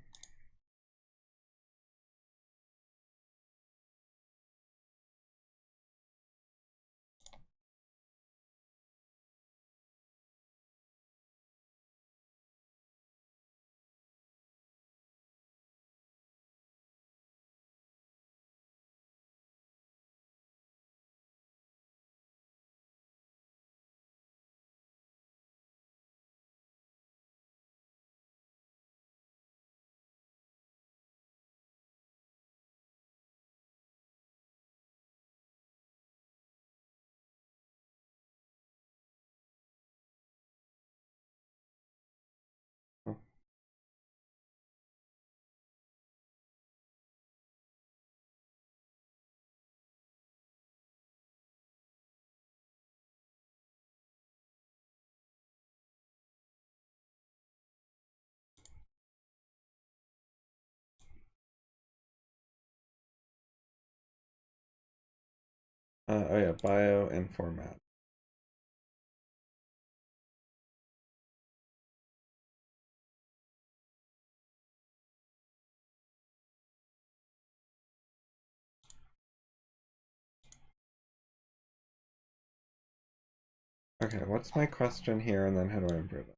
Oh yeah, bio and format. Okay, what's my question here, and then how do I improve it?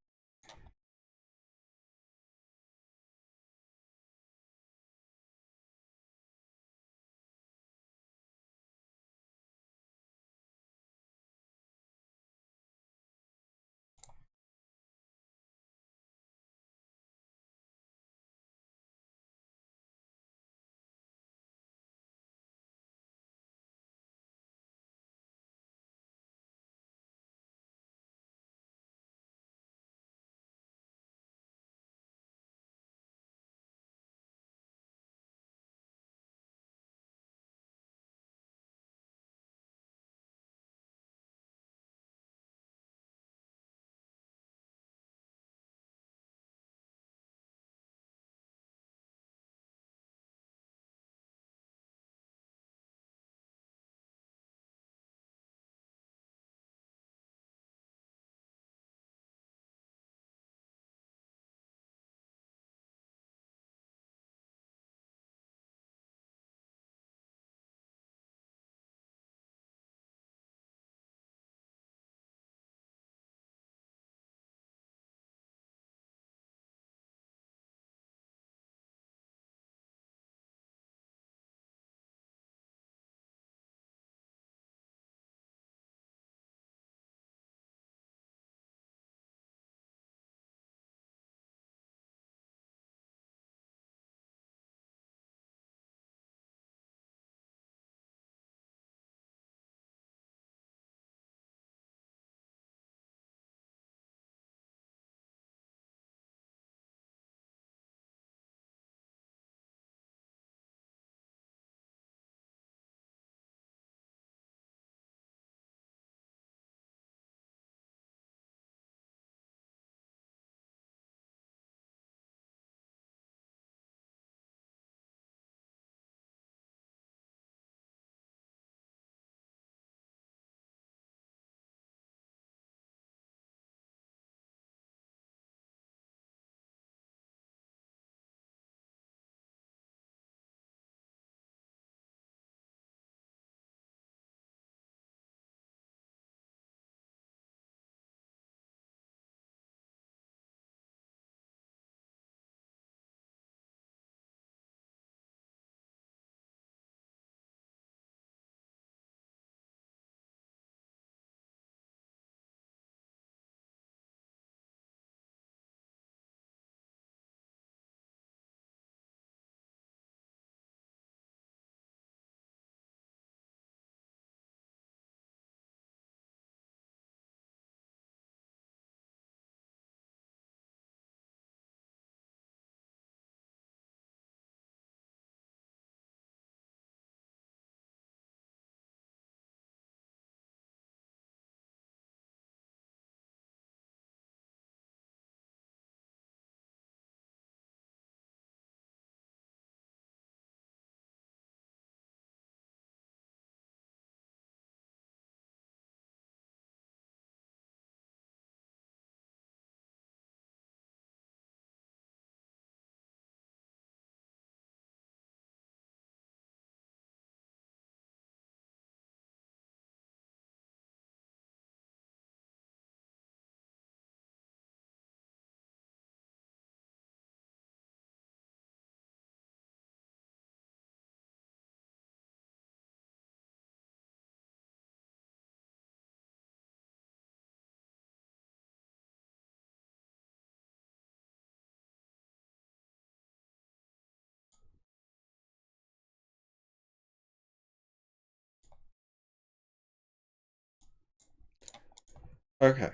Okay.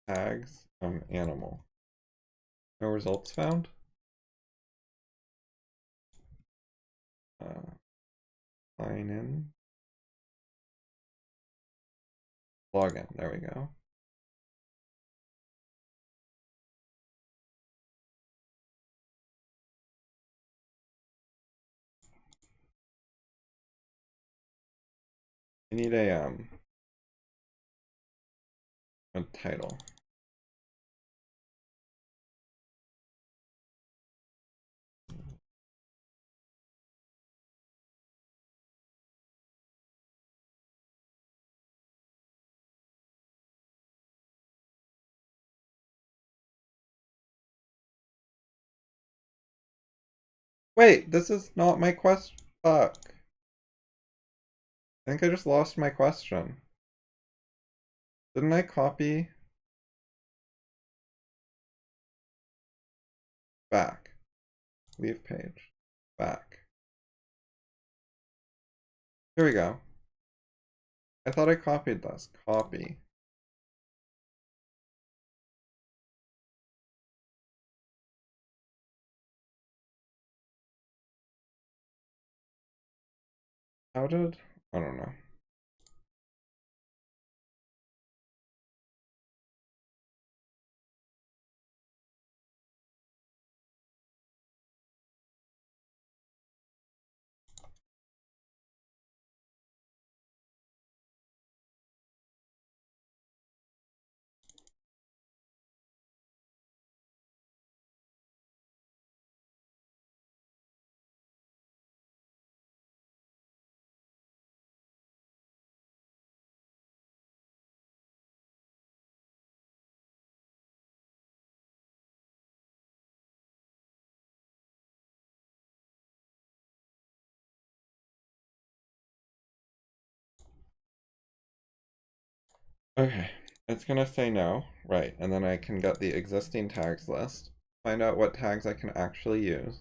Tags animal. No results found. Sign in. Login. There we go. I need a title. Wait, this is not my question. Fuck. I think I just lost my question. Didn't I copy? Back. Leave page. Back. Here we go. I thought I copied this. Copy. How did? I don't know. Okay, it's gonna say no, right, and then I can get the existing tags list, find out what tags I can actually use.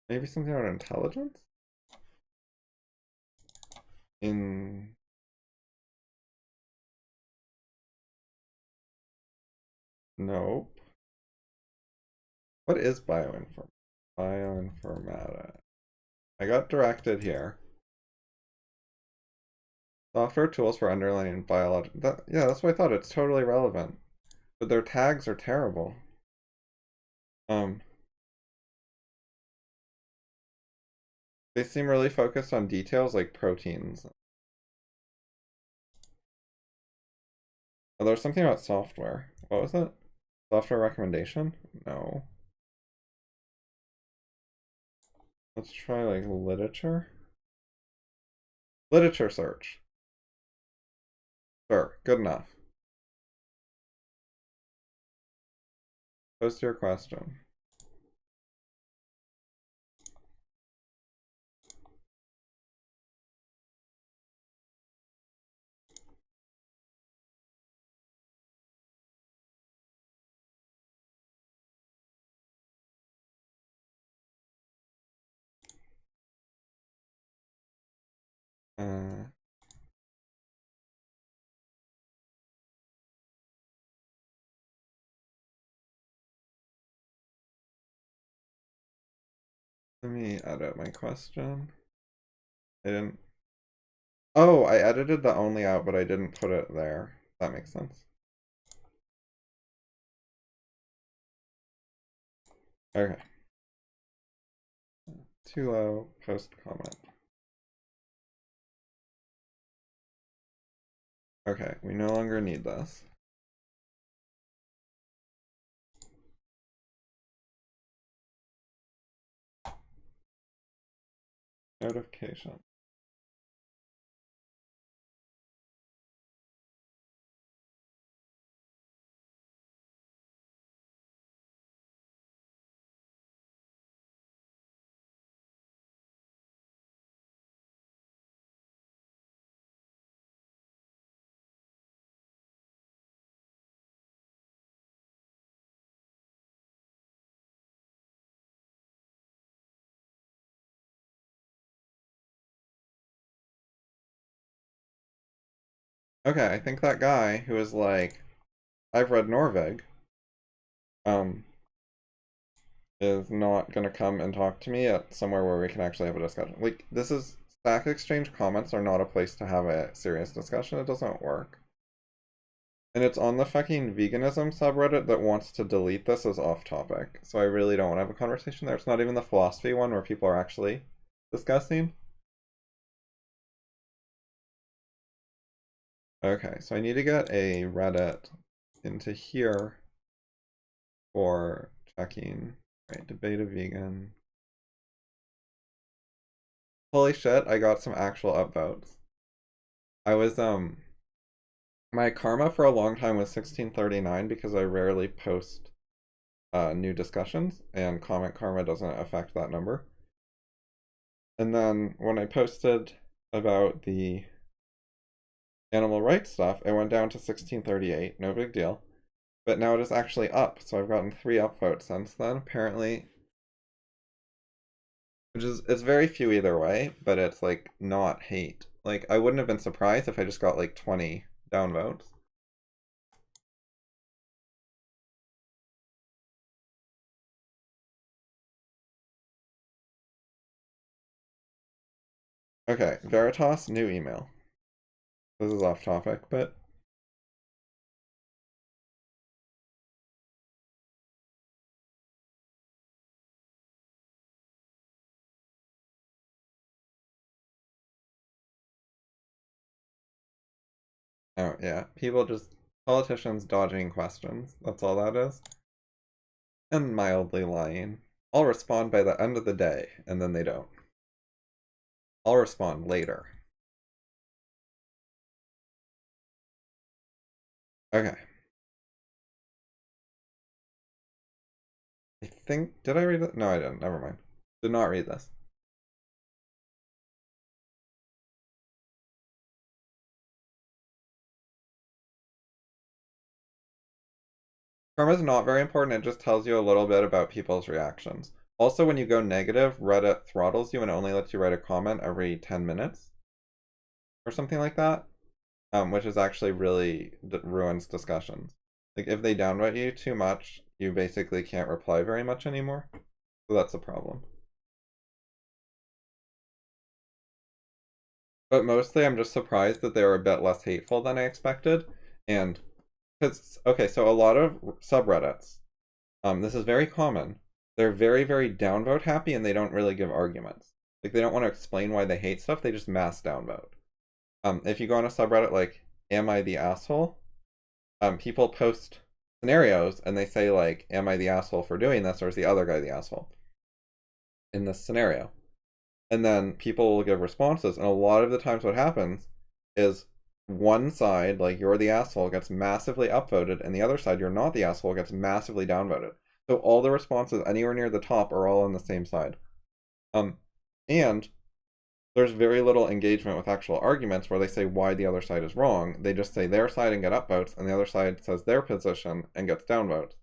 Maybe something about intelligence? In... Nope. What is bioinformatics? Bioinformatics. I got directed here. Software tools for underlying biological. Yeah, that's what I thought. It's totally relevant. But their tags are terrible. They seem really focused on details like proteins. Oh, there was something about software. What was it? Software recommendation? No. Let's try like literature. Literature search. Sure, good enough. Post your question. Let me edit my question. I didn't. Oh, I edited the only out, but I didn't put it there. That makes sense. Okay. Too low, post comment. Okay, we no longer need this. Notification. Okay, I think that guy who is like, I've read Norvig, is not gonna come and talk to me at somewhere where we can actually have a discussion. Like, this is Stack Exchange comments are not a place to have a serious discussion. It doesn't work. And it's on the fucking veganism subreddit that wants to delete this as off topic. So I really don't want to have a conversation there. It's not even the philosophy one where people are actually discussing. Okay, so I need to get a Reddit into here for checking. Right, debate a vegan. Holy shit, I got some actual upvotes. I was, my karma for a long time was 1639 because I rarely post new discussions, and comment karma doesn't affect that number. And then when I posted about the animal rights stuff, it went down to 1638, no big deal. But now it is actually up, so I've gotten 3 upvotes since then, apparently. Which is, it's very few either way, but it's like not hate. Like, I wouldn't have been surprised if I just got like 20 downvotes. Okay, Veritas, new email. This is off topic, but oh yeah, politicians dodging questions. That's all that is. And mildly lying. I'll respond by the end of the day, and then they don't. I'll respond later. Okay. I think, did I read it? No, I didn't. Never mind. Did not read this. Karma is not very important. It just tells you a little bit about people's reactions. Also, when you go negative, Reddit throttles you and only lets you write a comment every 10 minutes or something like that, which is actually really ruins discussions. Like, if they downvote you too much, you basically can't reply very much anymore. So that's a problem. But mostly I'm just surprised that they were a bit less hateful than I expected. And, because, okay, so a lot of subreddits, this is very common. They're very, very downvote happy and they don't really give arguments. Like, they don't want to explain why they hate stuff, they just mass downvote. If you go on a subreddit like, am I the asshole? People post scenarios and they say like, am I the asshole for doing this, or is the other guy the asshole in this scenario? And then people will give responses, and a lot of the times what happens is one side, like you're the asshole, gets massively upvoted, and the other side, you're not the asshole, gets massively downvoted. So all the responses anywhere near the top are all on the same side. And there's very little engagement with actual arguments where they say why the other side is wrong. They just say their side and get upvotes, and the other side says their position and gets downvotes,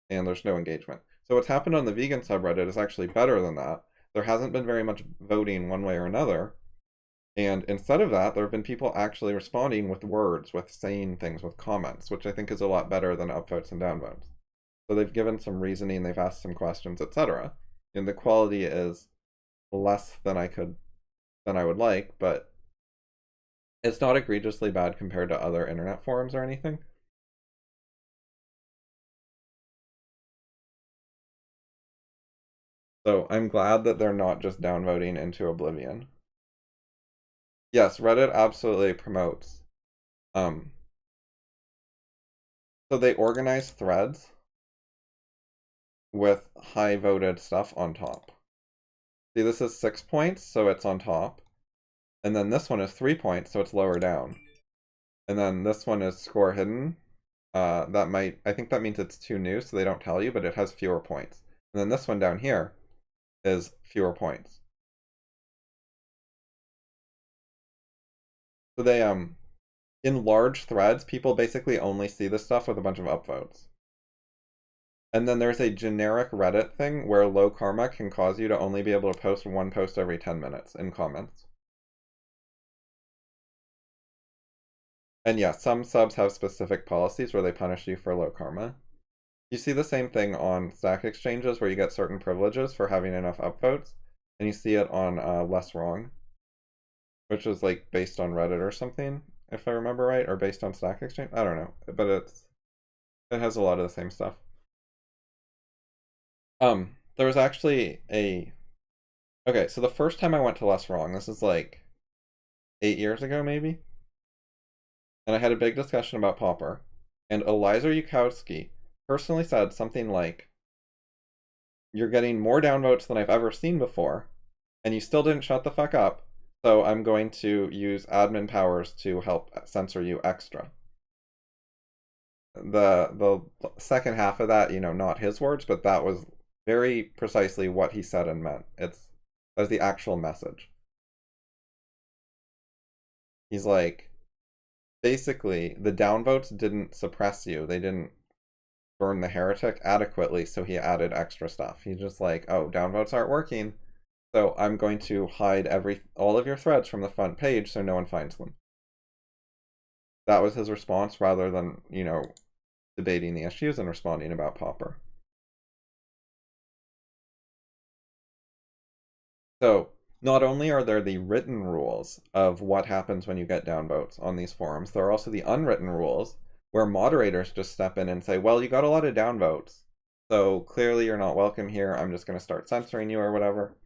and there's no engagement. So what's happened on the vegan subreddit is actually better than that. There hasn't been very much voting one way or another, and instead of that, there have been people actually responding with words, with saying things, with comments, which I think is a lot better than upvotes and downvotes. So they've given some reasoning, they've asked some questions, etc. And the quality is less than I would like, but it's not egregiously bad compared to other internet forums or anything. So I'm glad that they're not just downvoting into oblivion. Yes, Reddit absolutely promotes. So they organize threads with high voted stuff on top. See, this is 6 points, so it's on top. And then this one is 3 points, so it's lower down. And then this one is score hidden. I think that means it's too new, so they don't tell you, but it has fewer points. And then this one down here is fewer points. So they, in large threads, people basically only see this stuff with a bunch of upvotes. And then there's a generic Reddit thing where low karma can cause you to only be able to post one post every 10 minutes in comments. And yeah, some subs have specific policies where they punish you for low karma. You see the same thing on stack exchanges where you get certain privileges for having enough upvotes, and you see it on Less Wrong, which is like based on Reddit or something, if I remember right, or based on Stack Exchange. I don't know, but it has a lot of the same stuff. There was actually a okay. So the first time I went to Less Wrong, this is like 8 years ago, maybe, and I had a big discussion about Popper, and Eliza Yukowski personally said something like, "You're getting more downvotes than I've ever seen before, and you still didn't shut the fuck up. So I'm going to use admin powers to help censor you extra." The second half of that, not his words, but that was very precisely what he said and meant. That's the actual message. He's like, basically, the downvotes didn't suppress you. They didn't burn the heretic adequately, so he added extra stuff. He's just like, oh, downvotes aren't working, so I'm going to hide all of your threads from the front page so no one finds them. That was his response, rather than, debating the issues and responding about Popper. So, not only are there the written rules of what happens when you get downvotes on these forums, there are also the unwritten rules where moderators just step in and say, well, you got a lot of downvotes, so clearly you're not welcome here. I'm just going to start censoring you or whatever.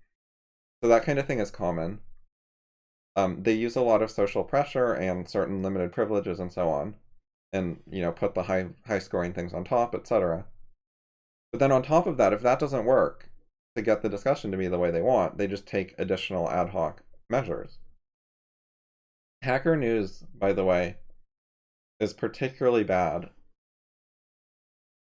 So that kind of thing is common. They use a lot of social pressure and certain limited privileges and so on, and put the high scoring things on top, etc. But then on top of that, if that doesn't work to get the discussion to be the way they want, they just take additional ad hoc measures. Hacker News, by the way, is particularly bad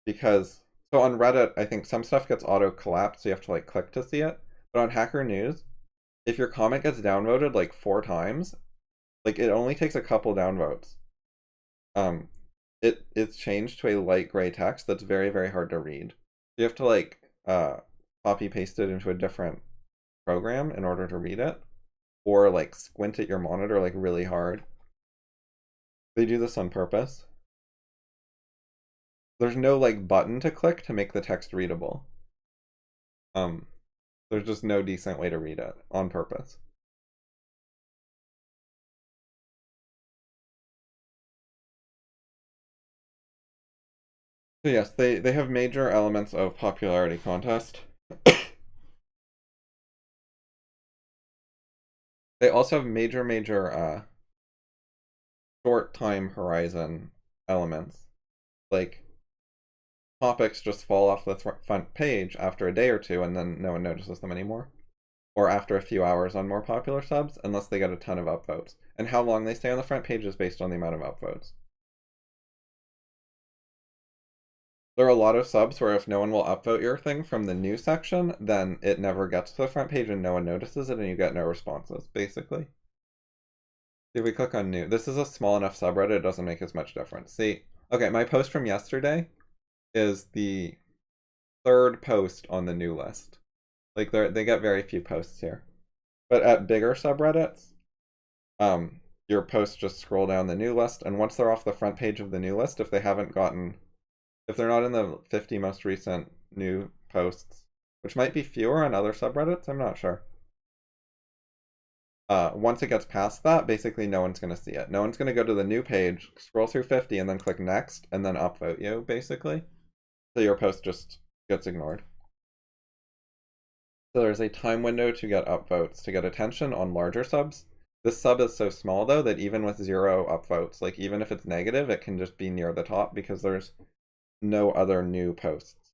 because, so on Reddit, I think some stuff gets auto collapsed, so you have to like click to see it. But on Hacker News, if your comment gets downvoted like 4 times, like it only takes a couple downvotes. It's changed to a light gray text that's very, very hard to read. You have to like copy paste it into a different program in order to read it, or like squint at your monitor like really hard. They do this on purpose. There's no like button to click to make the text readable. There's just no decent way to read it on purpose. So yes, they have major elements of popularity contest. They also have major short time horizon elements. Like topics just fall off the front page after a day or two, and then no one notices them anymore. Or after a few hours on more popular subs, unless they get a ton of upvotes. And how long they stay on the front page is based on the amount of upvotes. There are a lot of subs where if no one will upvote your thing from the new section, then it never gets to the front page and no one notices it and you get no responses, basically. If we click on new, this is a small enough subreddit, it doesn't make as much difference. See, okay, my post from yesterday is the 3rd post on the new list. Like they get very few posts here. But at bigger subreddits, your posts just scroll down the new list, and once they're off the front page of the new list, if they're not in the 50 most recent new posts, which might be fewer on other subreddits, I'm not sure. Once it gets past that, basically no one's going to see it. No one's going to go to the new page, scroll through 50, and then click next, and then upvote you, basically. So your post just gets ignored. So there's a time window to get upvotes, to get attention on larger subs. This sub is so small, though, that even with 0 upvotes, like even if it's negative, it can just be near the top because there's no other new posts.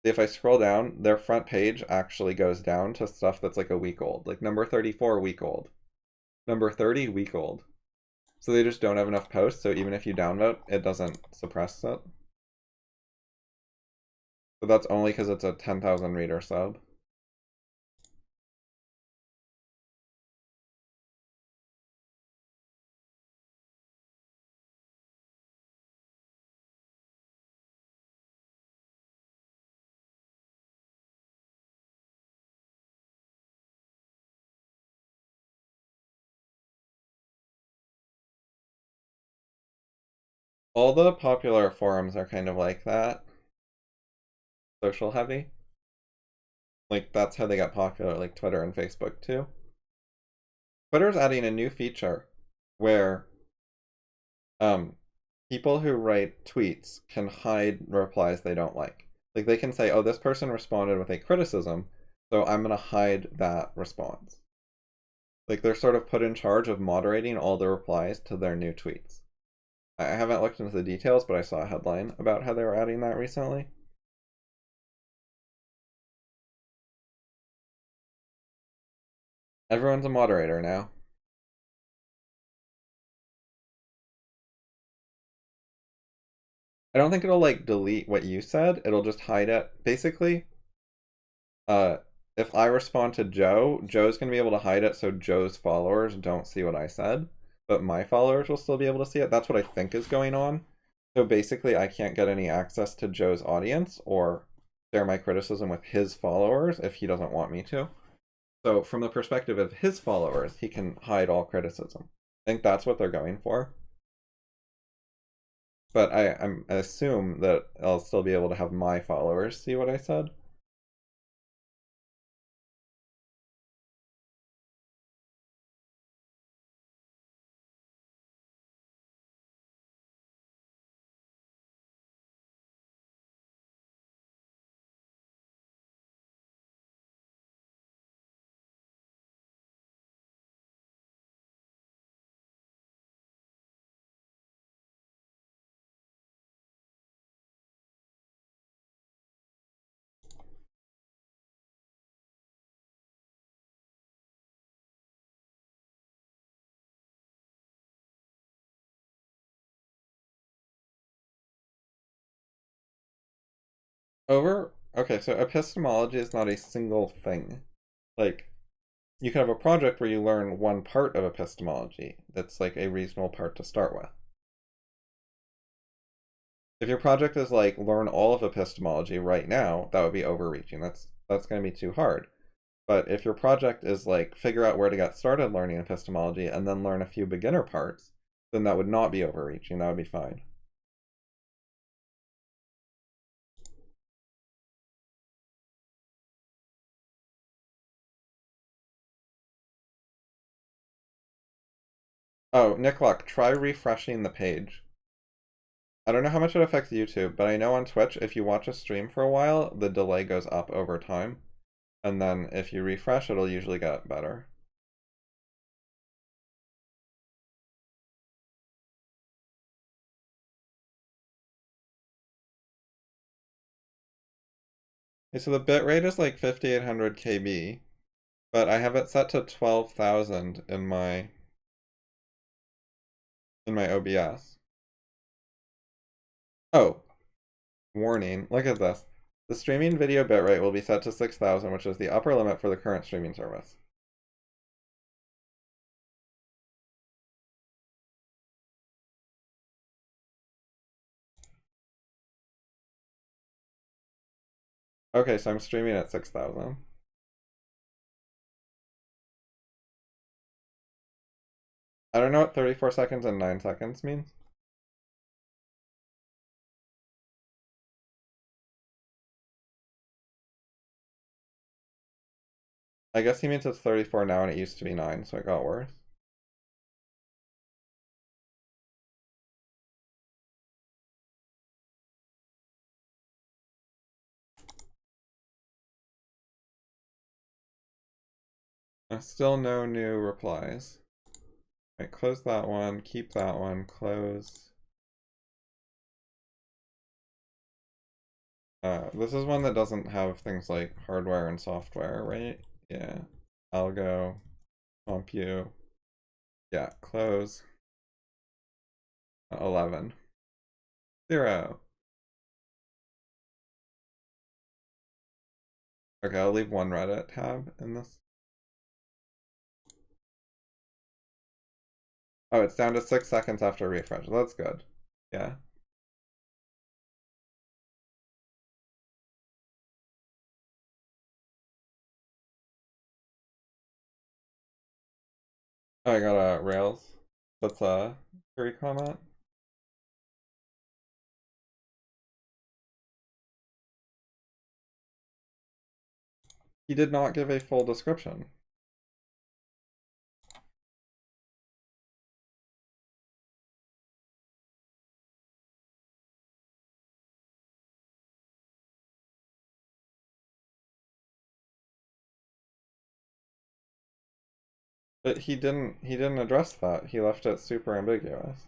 If I scroll down, their front page actually goes down to stuff that's like a week old, like number 34 week old, number 30 week old. So they just don't have enough posts, so even if you downvote, it doesn't suppress it. But that's only because it's a 10,000 reader sub. All the popular forums are kind of like that. Social heavy. Like, that's how they got popular, like Twitter and Facebook too. Twitter's adding a new feature where people who write tweets can hide replies they don't like. Like, they can say, oh, this person responded with a criticism, so I'm going to hide that response. Like, they're sort of put in charge of moderating all the replies to their new tweets. I haven't looked into the details, but I saw a headline about how they were adding that recently. Everyone's a moderator now. I don't think it'll, like, delete what you said. It'll just hide it. Basically, if I respond to Joe, Joe's going to be able to hide it so Joe's followers don't see what I said, but my followers will still be able to see it. That's what I think is going on. So basically, I can't get any access to Joe's audience or share my criticism with his followers if he doesn't want me to. So from the perspective of his followers, he can hide all criticism. I think that's what they're going for. But I assume that I'll still be able to have my followers see what I said. Okay, so epistemology is not a single thing. Like, you can have a project where you learn one part of epistemology that's like a reasonable part to start with. If your project is like learn all of epistemology right now, that would be overreaching. That's going to be too hard. But if your project is like figure out where to get started learning epistemology and then learn a few beginner parts, then that would not be overreaching. That would be fine. Oh, Nicklock, try refreshing the page. I don't know how much it affects YouTube, but I know on Twitch, if you watch a stream for a while, the delay goes up over time. And then if you refresh, it'll usually get better. Okay, so the bitrate is like 5800 KB, but I have it set to 12,000 in my OBS. Oh, warning, look at this. The streaming video bitrate will be set to 6,000, which is the upper limit for the current streaming service. Okay, so I'm streaming at 6,000. I don't know what 34 seconds and 9 seconds means. I guess he means it's 34 now and it used to be 9, so it got worse. Still no new replies. Right, close that one, keep that one, close. This is one that doesn't have things like hardware and software, right? Yeah. Algo, compute. Yeah, close. 11. 0. Okay, I'll leave one Reddit tab in this. Oh, it's down to 6 seconds after refresh. That's good. Yeah. Oh, I got a Rails. That's a curi comment. He did not give a full description. But he didn't address that. He left it super ambiguous.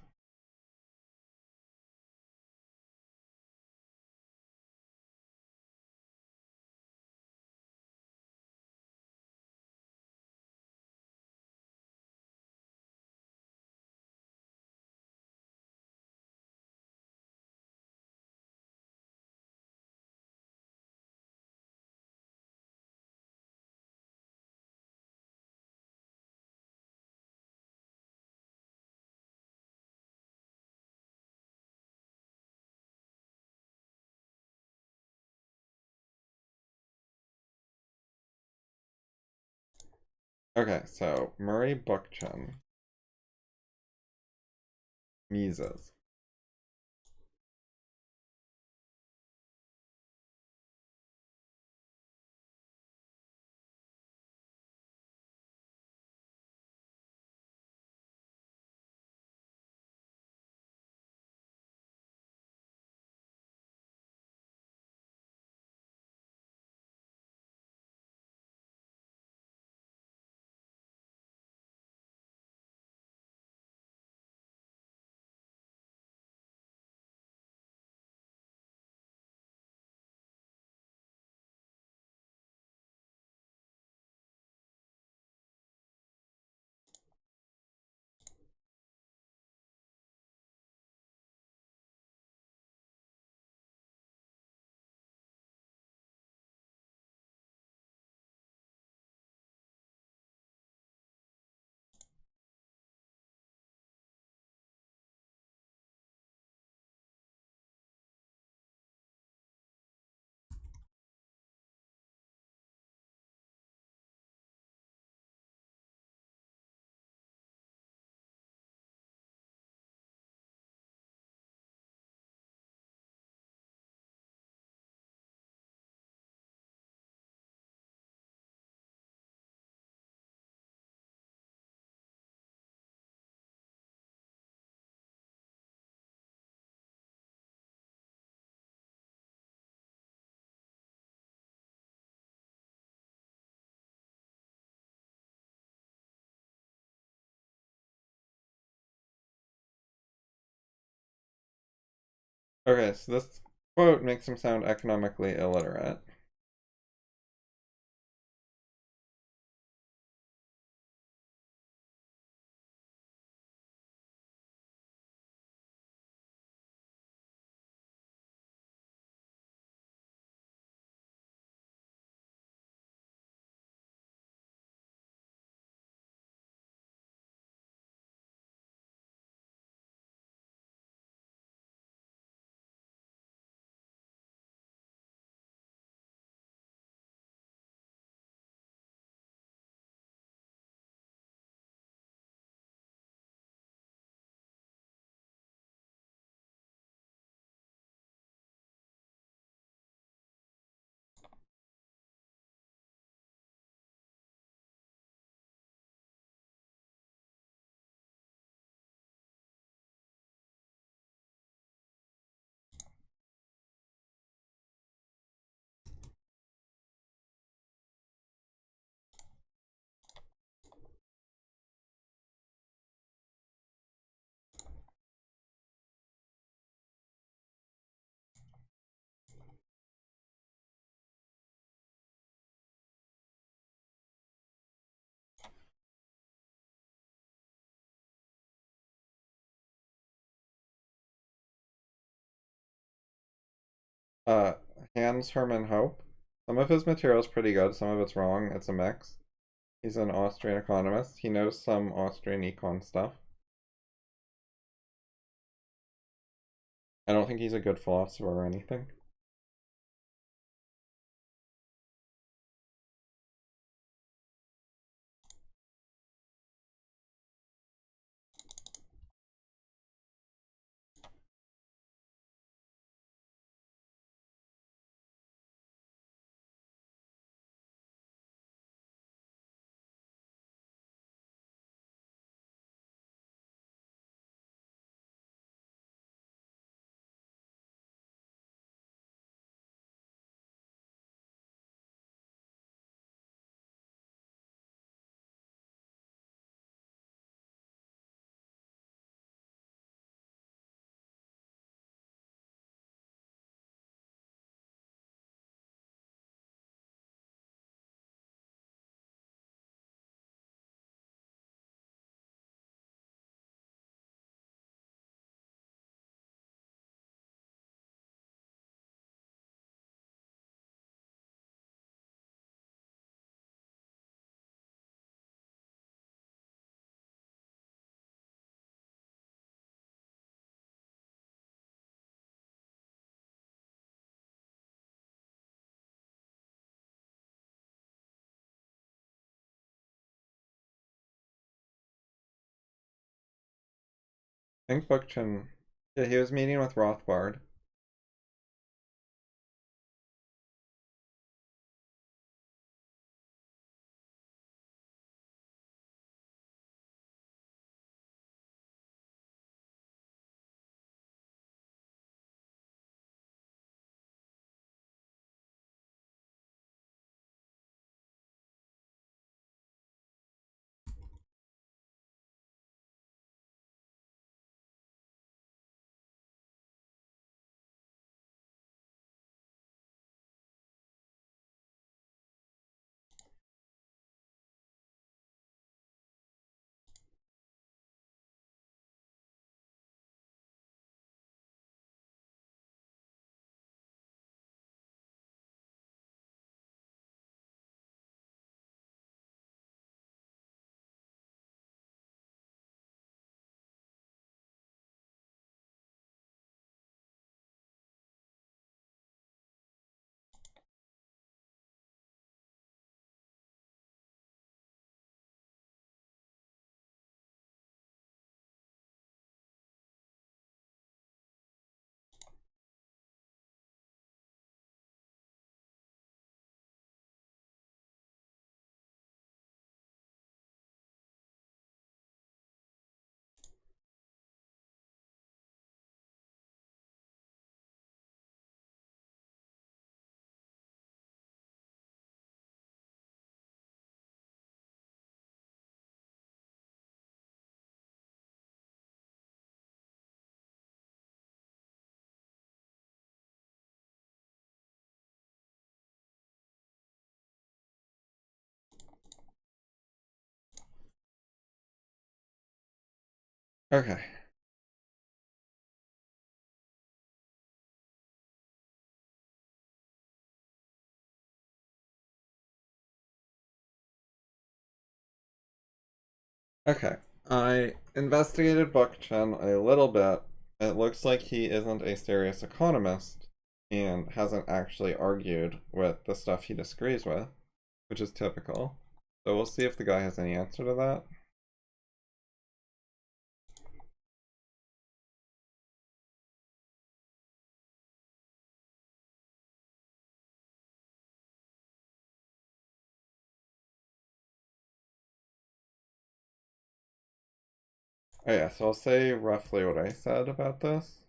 Okay, so Murray Bookchin. Mises. Okay, so this quote makes him sound economically illiterate. Uh, Hans Hermann Hope. Some of his material is pretty good, some of it's wrong. It's a mix. He's an Austrian economist. He knows some Austrian econ stuff. I don't think he's a good philosopher or anything. I think Bookchin, yeah, he was meeting with Rothbard. Okay. Okay. I investigated Bookchin a little bit. It looks like he isn't a serious economist and hasn't actually argued with the stuff he disagrees with, which is typical. So we'll see if the guy has any answer to that. Oh yeah, so I'll say roughly what I said about this.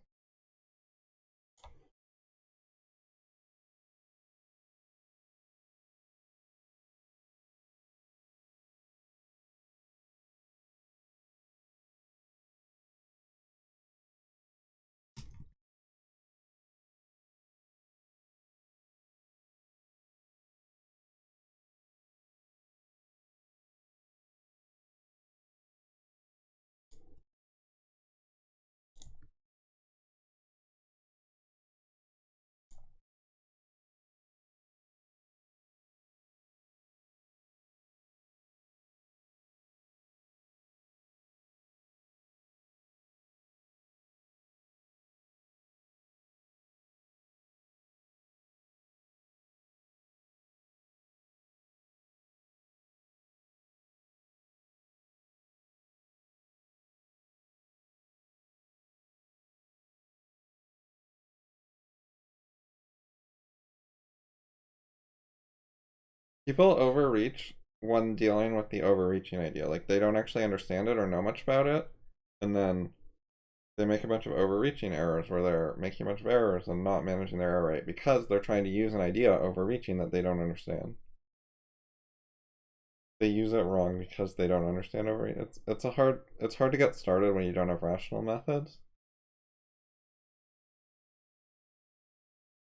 People overreach when dealing with the overreaching idea. Like they don't actually understand it or know much about it, and then they make a bunch of overreaching errors where they're making a bunch of errors and not managing their error rate because they're trying to use an idea overreaching that they don't understand. They use it wrong because they don't understand overreaching. It's hard to get started when you don't have rational methods.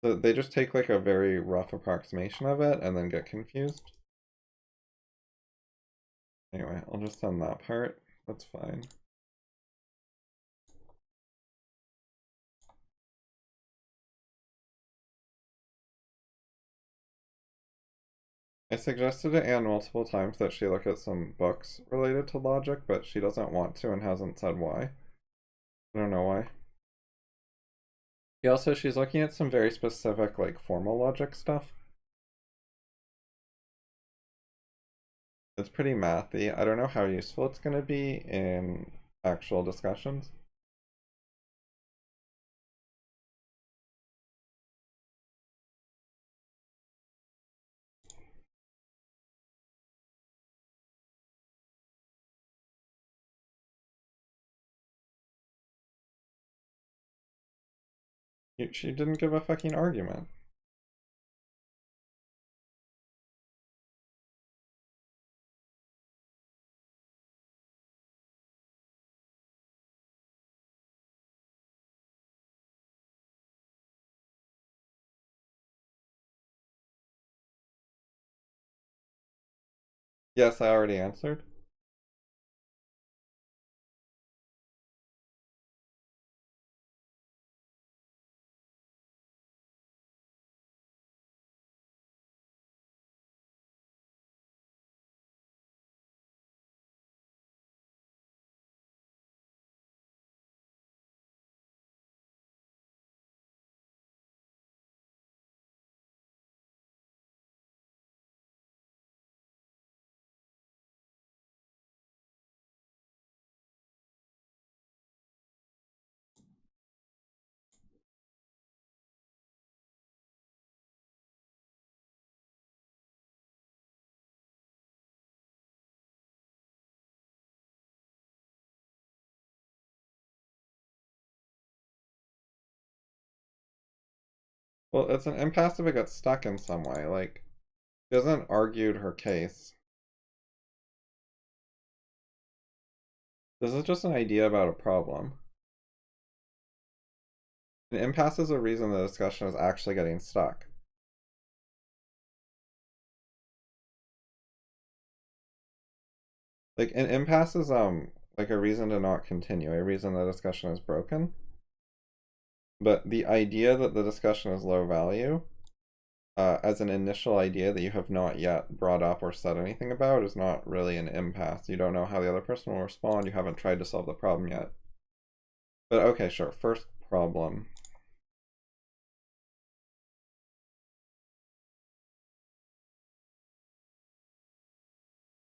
So they just take like a very rough approximation of it and then get confused. Anyway, I'll just send that part. That's fine. I suggested to Anne multiple times that she look at some books related to logic, but she doesn't want to and hasn't said why. I don't know why. Yeah, also, she's looking at some very specific, like, formal logic stuff. It's pretty mathy. I don't know how useful it's going to be in actual discussions. She didn't give a fucking argument. Yes, I already answered. Well, it's an impasse if it gets stuck in some way. Like, she hasn't argued her case. This is just an idea about a problem. An impasse is a reason the discussion is actually getting stuck. Like, an impasse is, like a reason to not continue, a reason the discussion is broken. But the idea that the discussion is low value, as an initial idea that you have not yet brought up or said anything about, is not really an impasse. You don't know how the other person will respond. You haven't tried to solve the problem yet. But okay, sure. First problem.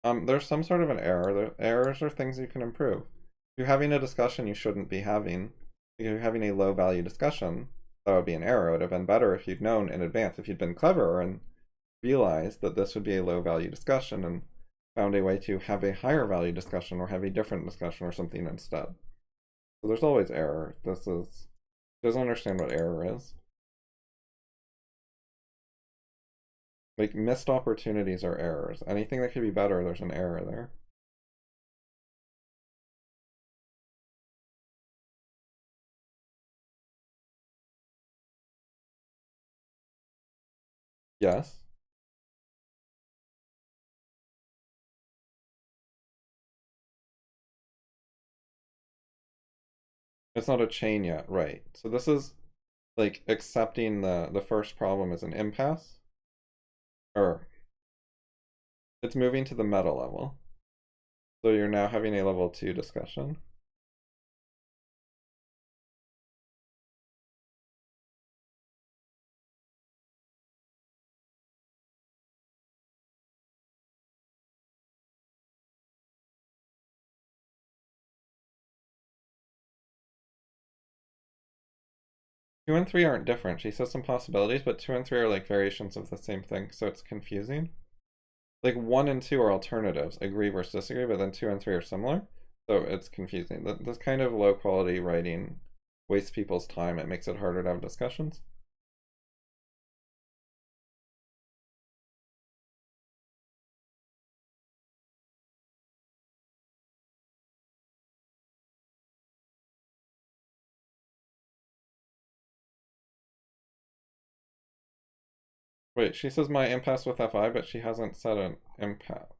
There's some sort of an error. Errors are things you can improve. If you're having a discussion you shouldn't be having, if you're having a low value discussion, that would be an error. It would have been better if you'd known in advance, if you'd been cleverer and realized that this would be a low value discussion and found a way to have a higher value discussion or have a different discussion or something instead. So there's always error. Doesn't understand what error is. Like, missed opportunities are errors. Anything that could be better, there's an error there. Yes. It's not a chain yet, right. So this is like accepting the first problem as an impasse. Or it's moving to the meta level. So you're now having a level 2 discussion. Two and three aren't different. She says some possibilities, but two and three are like variations of the same thing, so it's confusing. Like one and two are alternatives, agree versus disagree, but then two and three are similar, so it's confusing. This kind of low quality writing wastes people's time. It makes it harder to have discussions. Wait, she says my impasse with FI, but she hasn't said an impasse.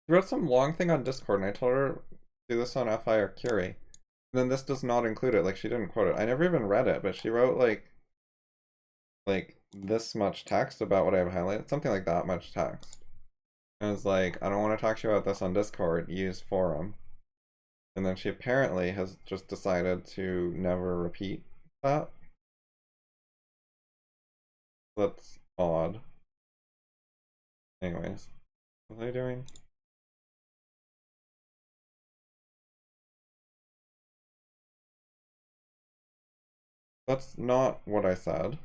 She wrote some long thing on Discord, and I told her to do this on FI or curi. And then this does not include it. Like, she didn't quote it. I never even read it, but she wrote like this much text about what I have highlighted, something like that much text. And I was like, I don't want to talk to you about this on Discord, use forum. And then she apparently has just decided to never repeat that. That's odd. Anyways, what was I doing? That's not what I said.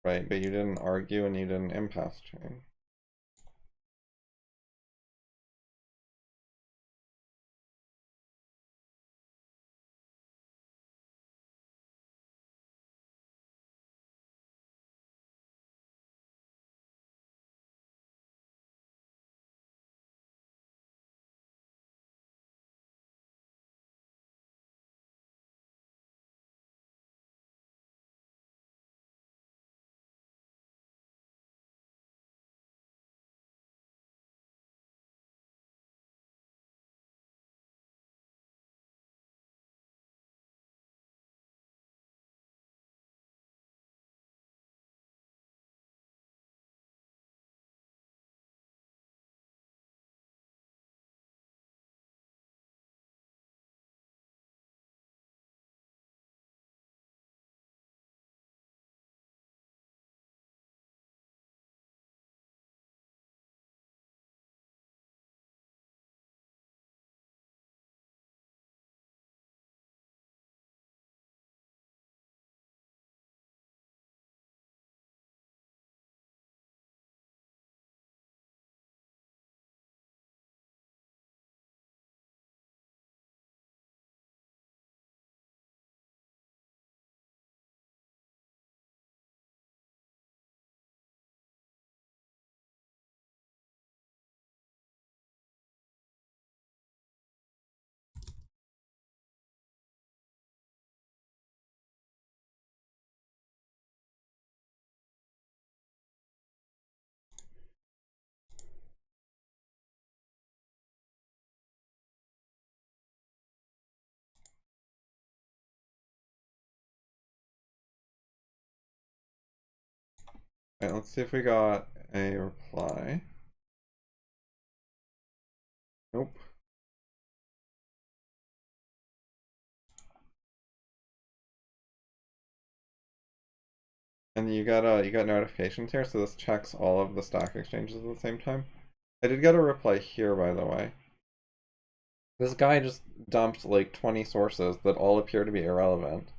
Right, but you didn't argue and you didn't impasse chain. Alright, let's see if we got a reply. Nope. And you got notifications here, so this checks all of the stock exchanges at the same time. I did get a reply here, by the way. This guy just dumped like 20 sources that all appear to be irrelevant.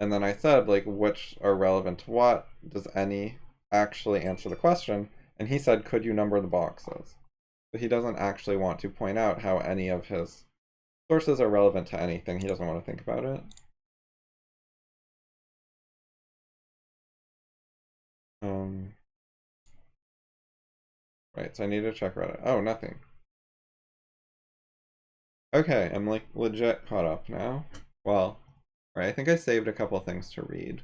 And then I said, like, which are relevant to what? Does any actually answer the question? And he said, could you number the boxes? But he doesn't actually want to point out how any of his sources are relevant to anything. He doesn't want to think about it. Right, so I need to check Reddit. Oh, nothing. Okay, I'm like legit caught up now. Well, right, I think I saved a couple things to read.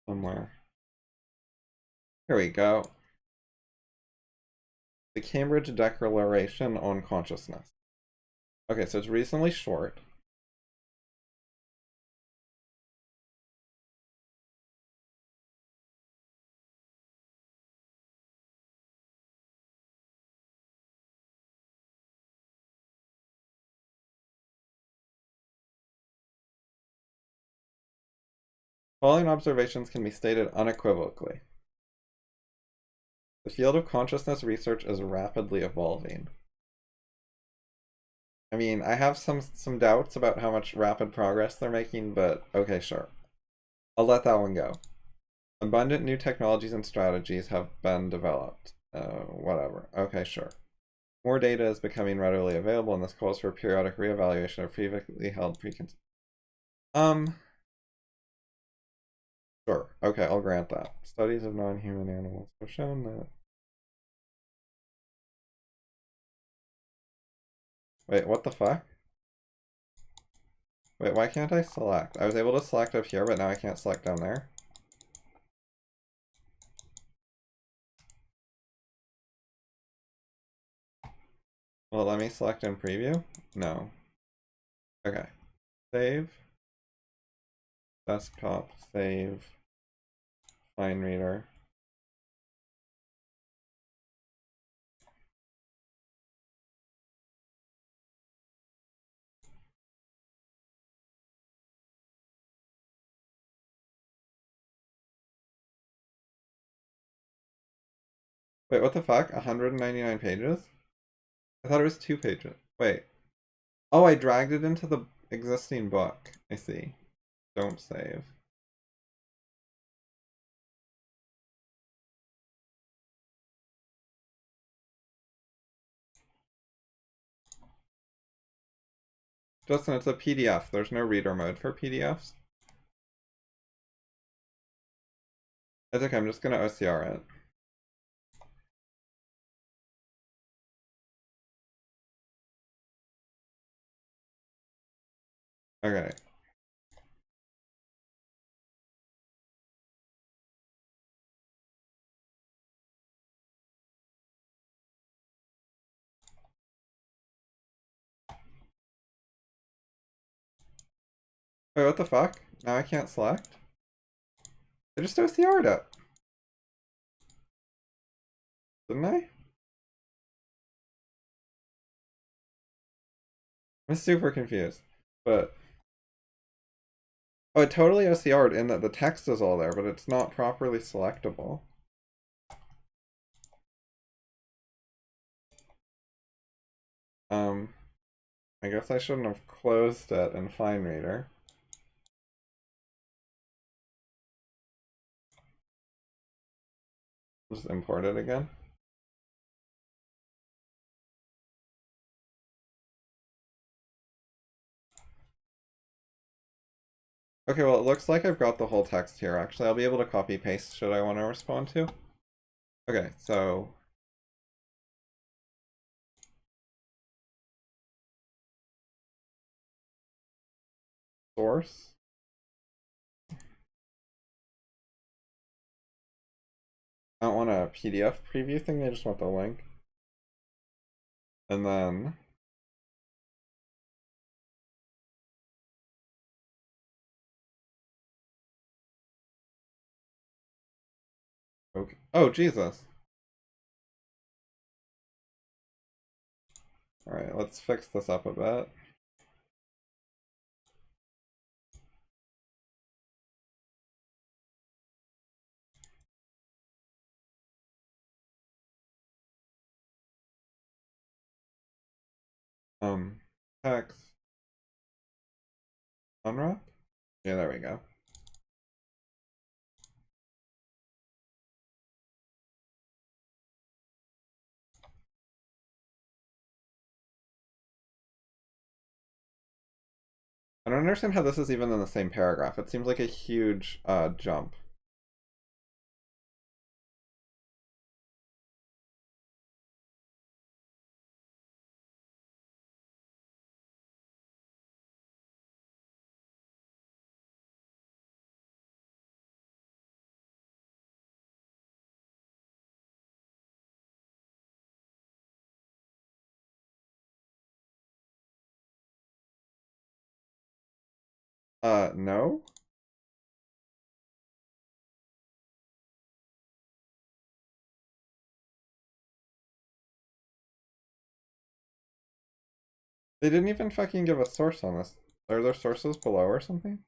Somewhere. Here we go. The Cambridge Declaration on Consciousness. Okay, so it's reasonably short. Following observations can be stated unequivocally. The field of consciousness research is rapidly evolving. I mean, I have some doubts about how much rapid progress they're making, but okay, sure. I'll let that one go. Abundant new technologies and strategies have been developed. Whatever. Okay, sure. More data is becoming readily available, and this calls for periodic reevaluation of previously held preconceptions. Sure. Okay, I'll grant that. Studies of non-human animals have shown that. Wait, what the fuck? Wait, why can't I select? I was able to select up here, but now I can't select down there. Well, let me select in preview? No. Okay. Save. Desktop, save. Fine reader. Wait, what the fuck? 199 pages? I thought it was 2 pages. Wait. Oh, I dragged it into the existing book. I see. Don't save. Justin, it's a PDF. There's no reader mode for PDFs. It's okay, I'm just gonna OCR it. Okay. Wait, what the fuck? Now I can't select? I just OCR'd it. Didn't I? I'm super confused. But oh, it totally OCR'd in that the text is all there, but it's not properly selectable. I guess I shouldn't have closed it in Fine Reader. Just import it again. Okay, well, it looks like I've got the whole text here. Actually, I'll be able to copy paste should I want to respond to. Okay, so source. I don't want a PDF preview thing, I just want the link. And then okay. Oh, Jesus. Alright, let's fix this up a bit. Text. Unwrap? Yeah, there we go. I don't understand how this is even in the same paragraph. It seems like a huge jump. No? They didn't even fucking give a source on this. Are there sources below or something?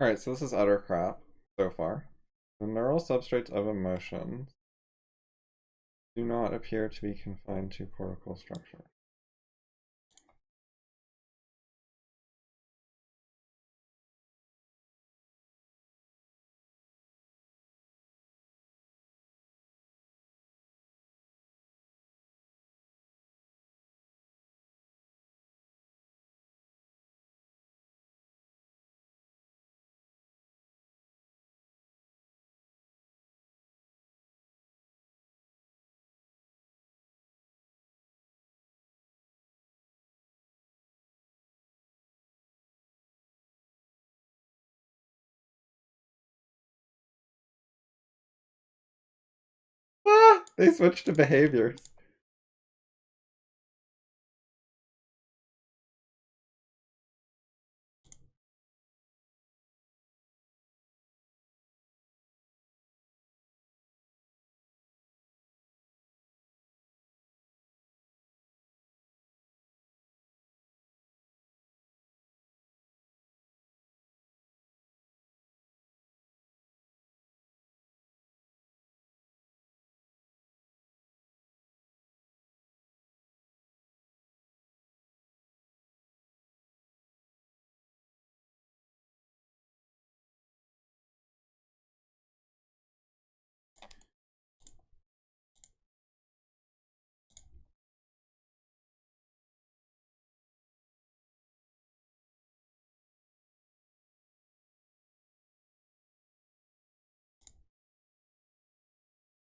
Alright, so this is utter crap so far. The neural substrates of emotions do not appear to be confined to cortical structure. Ah! They switched to behaviors.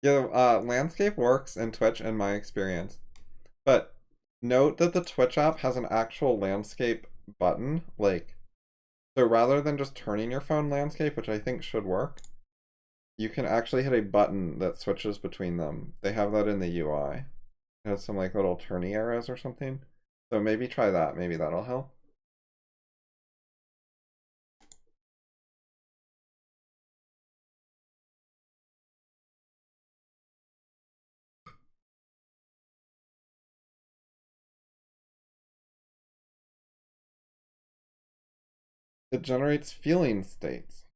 Yeah, landscape works in Twitch in my experience. But note that the Twitch app has an actual landscape button. Like, so rather than just turning your phone landscape, which I think should work, you can actually hit a button that switches between them. They have that in the UI. It has some like little turny arrows or something. So maybe try that. Maybe that'll help. It generates feeling states.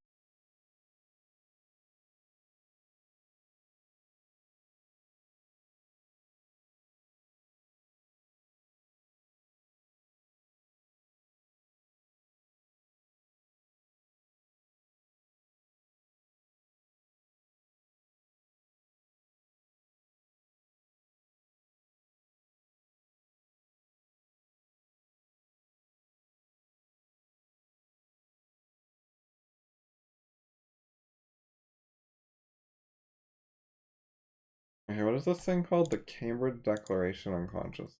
Okay, what is this thing called? The Cambridge Declaration on Consciousness.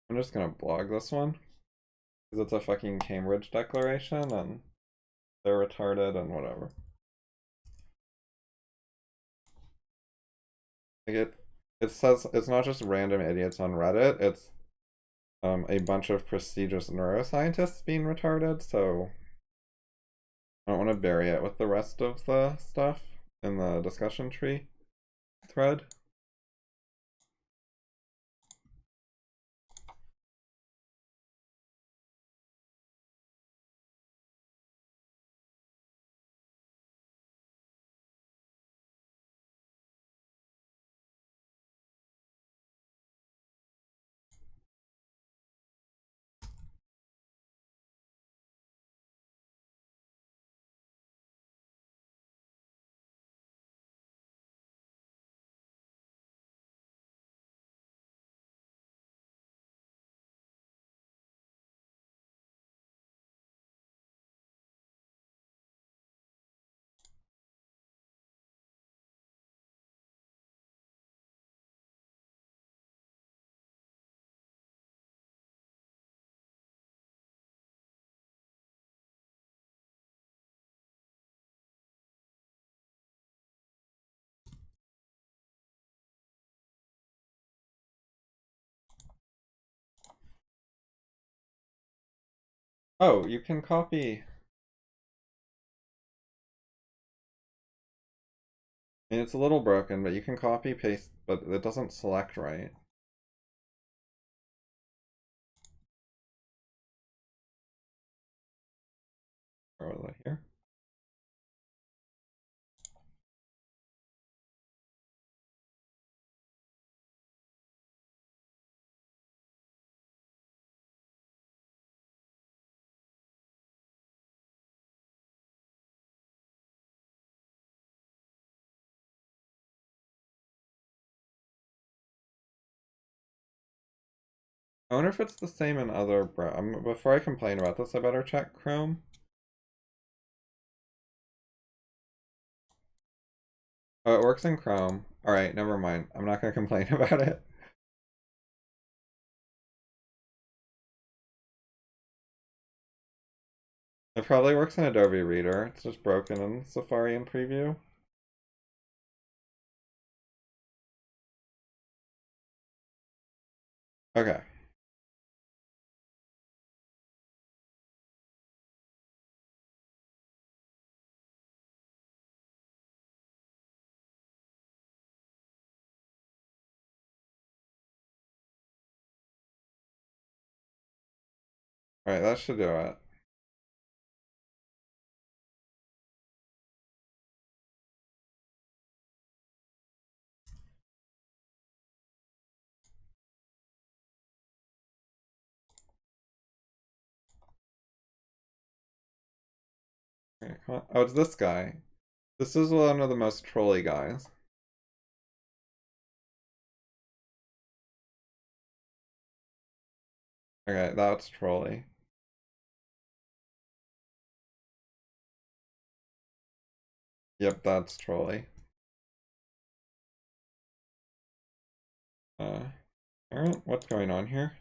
I'm just gonna blog this one. Because it's a fucking Cambridge Declaration and they're retarded and whatever. Like it says it's not just random idiots on Reddit, it's a bunch of prestigious neuroscientists being retarded, so I don't want to bury it with the rest of the stuff in the discussion tree thread. Oh, you can copy. I mean, it's a little broken, but you can copy paste, but it doesn't select right. Or was I here? I wonder if it's the same in other before I complain about this, I better check Chrome. Oh, it works in Chrome. Alright, never mind. I'm not gonna complain about it. It probably works in Adobe Reader. It's just broken in Safari and Preview. Okay. Alright, that should do it. Okay, come on. Oh, it's this guy. This is one of the most trolly guys. Okay, that's trolly. Yep, that's trolly. Alright, what's going on here?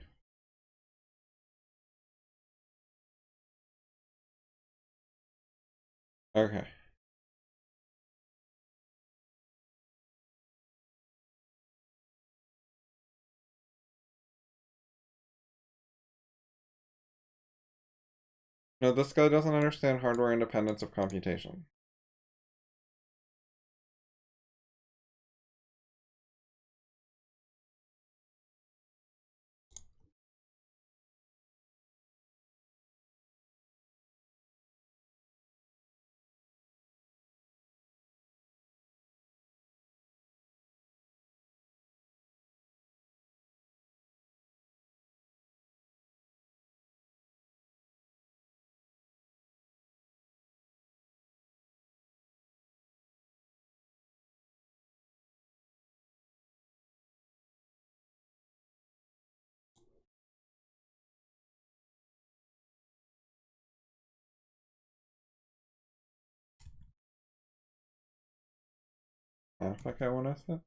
Okay. No, this guy doesn't understand hardware independence of computation. Oh, fuck, I want to say.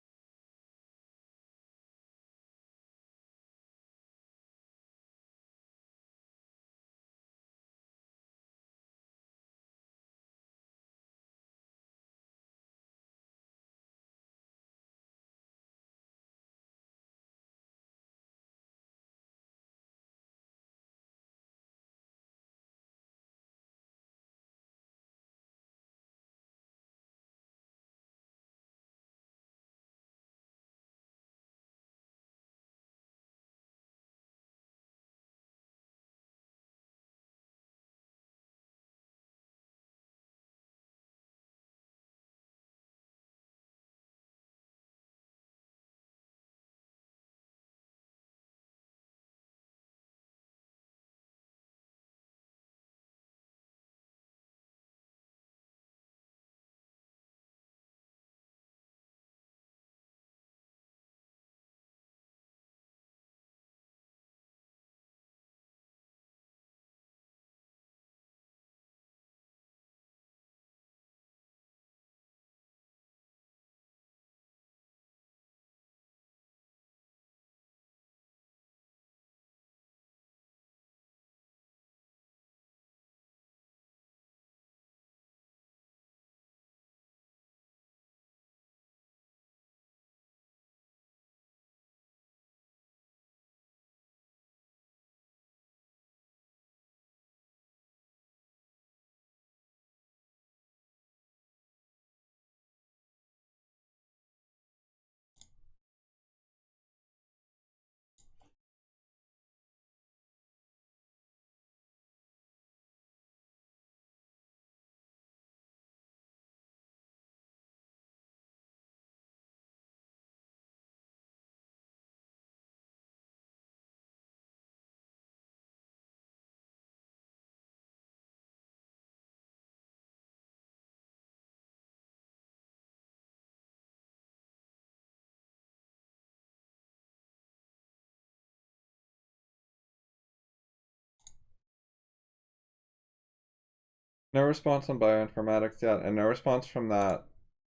No response on bioinformatics yet, and no response from that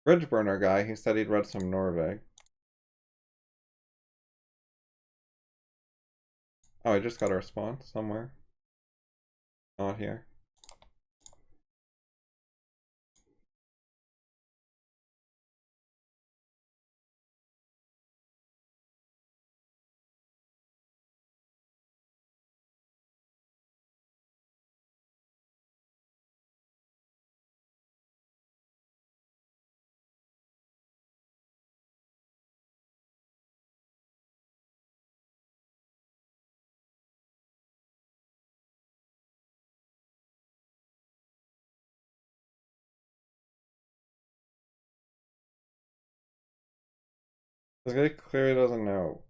bridge burner guy who said he'd read some Norvig. Oh, I just got a response somewhere. Not here. This guy clearly doesn't know.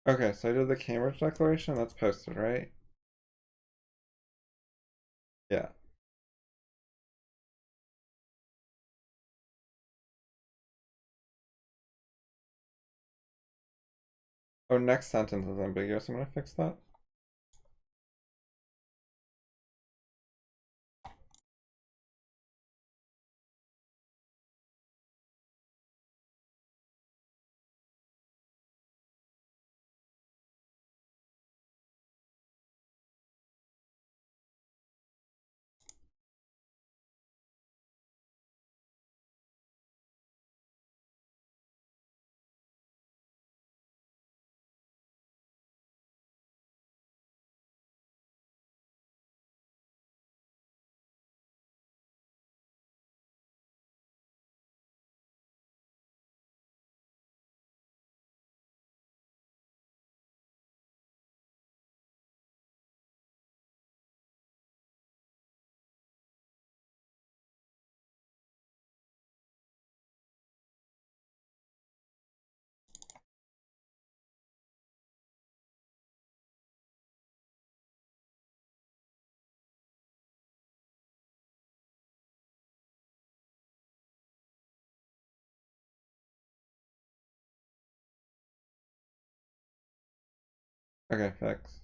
Okay, so I did the Cambridge Declaration. That's posted, right? Yeah. Oh, next sentence is ambiguous. I'm gonna fix that. Okay, fix.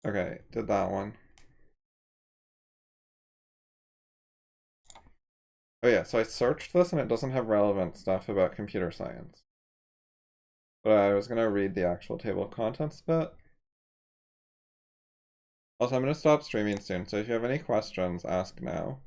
Okay, did that one. Oh yeah, so I searched this and it doesn't have relevant stuff about computer science. But I was gonna read the actual table of contents bit. Also, I'm gonna stop streaming soon, so if you have any questions, ask now.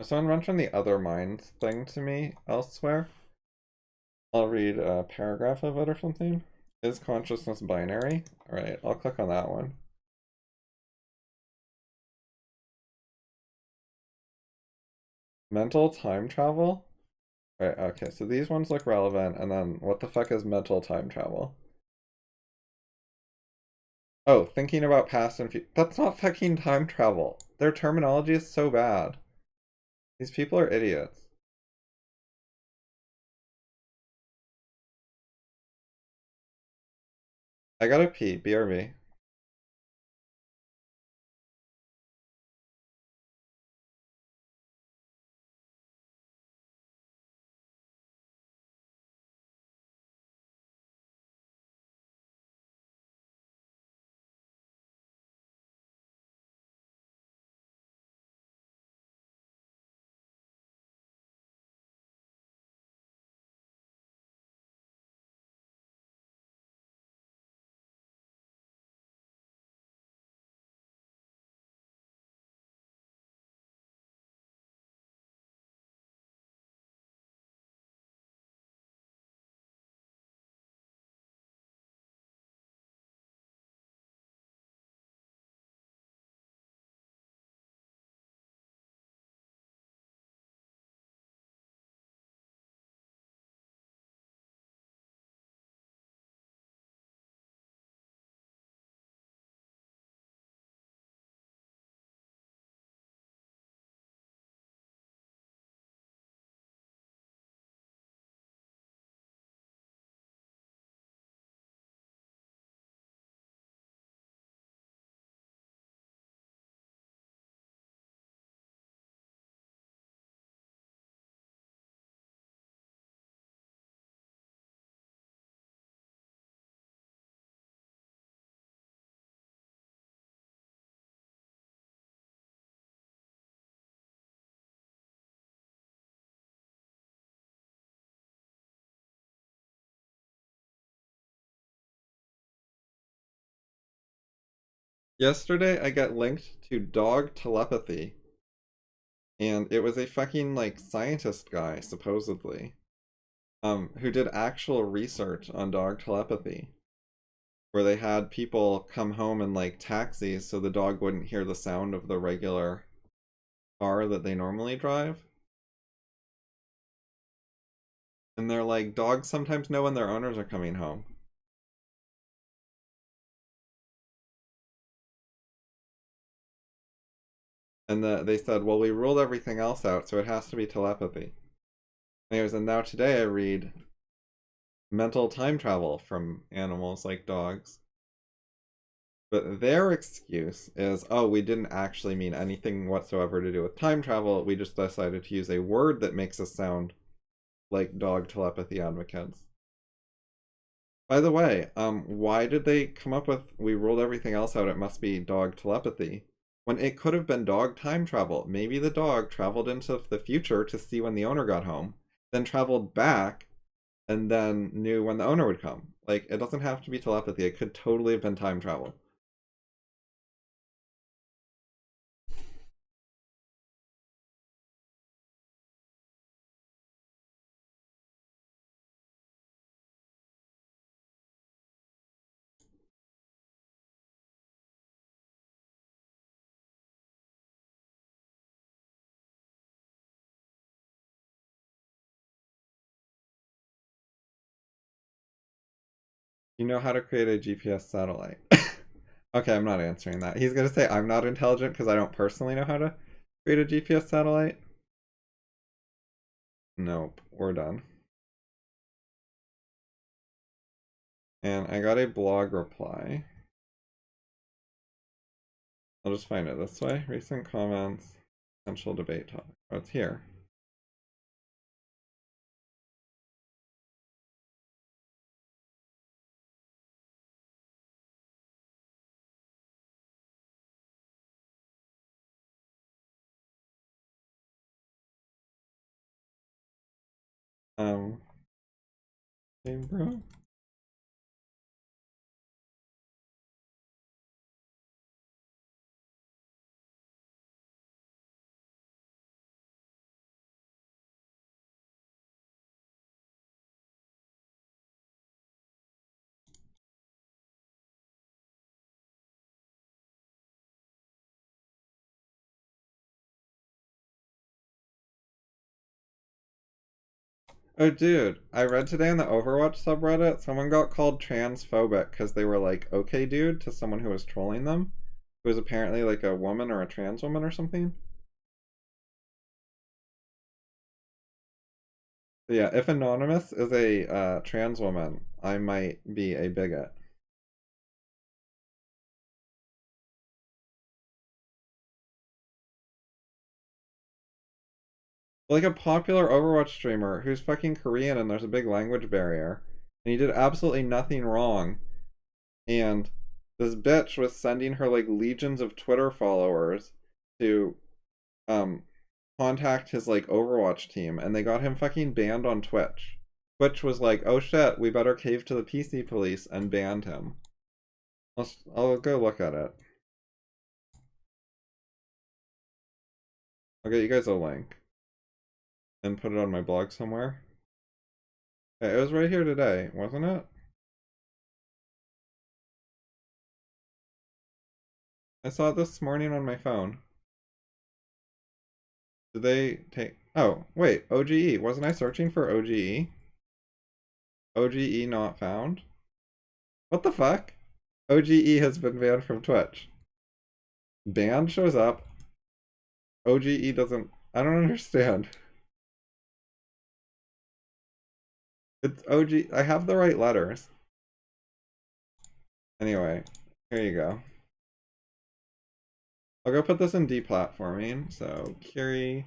Someone mentioned the other minds thing to me elsewhere. I'll read a paragraph of it or something. Is consciousness binary? Alright, I'll click on that one. Mental time travel? Right, okay, so these ones look relevant, and then what the fuck is mental time travel? Oh, thinking about past and future. That's not fucking time travel. Their terminology is so bad. These people are idiots. I gotta pee, BRB. Yesterday I got linked to dog telepathy, and it was a fucking like scientist guy, supposedly, who did actual research on dog telepathy, where they had people come home in like taxis so the dog wouldn't hear the sound of the regular car that they normally drive. And they're like, dogs sometimes know when their owners are coming home. And they said, well, we ruled everything else out, so it has to be telepathy. Anyways, and now today I read mental time travel from animals like dogs. But their excuse is, oh, we didn't actually mean anything whatsoever to do with time travel. We just decided to use a word that makes us sound like dog telepathy advocates. By the way, why did they come up with we ruled everything else out, it must be dog telepathy? When it could have been dog time travel. Maybe the dog traveled into the future to see when the owner got home, then traveled back and then knew when the owner would come. Like, it doesn't have to be telepathy. It could totally have been time travel. You know how to create a GPS satellite. Okay, I'm not answering that. He's gonna say I'm not intelligent because I don't personally know how to create a GPS satellite. Nope, we're done. And I got a blog reply. I'll just find it this way. Recent comments, potential debate topic. Oh, it's here. Hey, bro. Oh, dude, I read today in the Overwatch subreddit, someone got called transphobic because they were like, okay, dude, to someone who was trolling them, who was apparently like a woman or a trans woman or something. So yeah, if Anonymous is a trans woman, I might be a bigot. Like a popular Overwatch streamer who's fucking Korean and there's a big language barrier, and he did absolutely nothing wrong, and this bitch was sending her like legions of Twitter followers to um contact his like Overwatch team, and they got him fucking banned on Twitch. Twitch was like, oh shit, we better cave to the PC police, and banned him. I'll go look at it. I'll get you guys a link and put it on my blog somewhere. Yeah, it was right here today, wasn't it? I saw it this morning on my phone. Did they take... Oh, wait, OGE. Wasn't I searching for OGE? OGE not found? What the fuck? OGE has been banned from Twitch. Banned shows up. OGE doesn't... I don't understand. It's OG... I have the right letters. Anyway, here you go. I'll go put this in deplatforming. So, curi...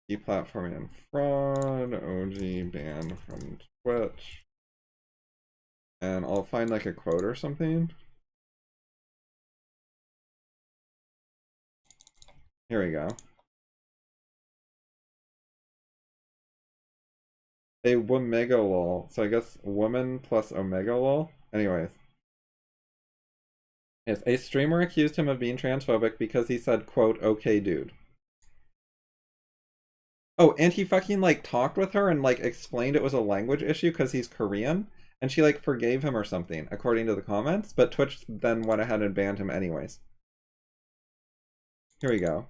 Deplatforming and fraud. OG banned from Twitch. And I'll find like a quote or something. Here we go. A womega lol. So I guess woman plus omega lol. Anyways. Yes, a streamer accused him of being transphobic because he said, quote, okay, dude. Oh, and he fucking like talked with her and like explained it was a language issue because he's Korean. And she like forgave him or something, according to the comments. But Twitch then went ahead and banned him anyways. Here we go.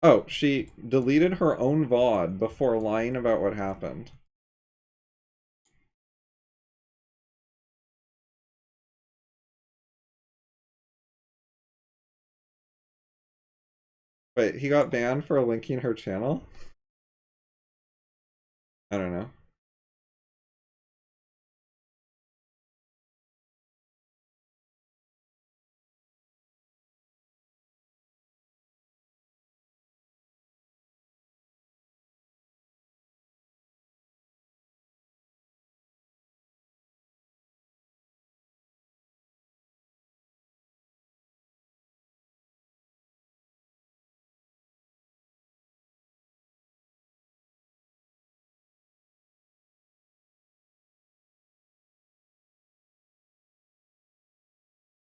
Oh, she deleted her own VOD before lying about what happened. Wait, he got banned for linking her channel? I don't know.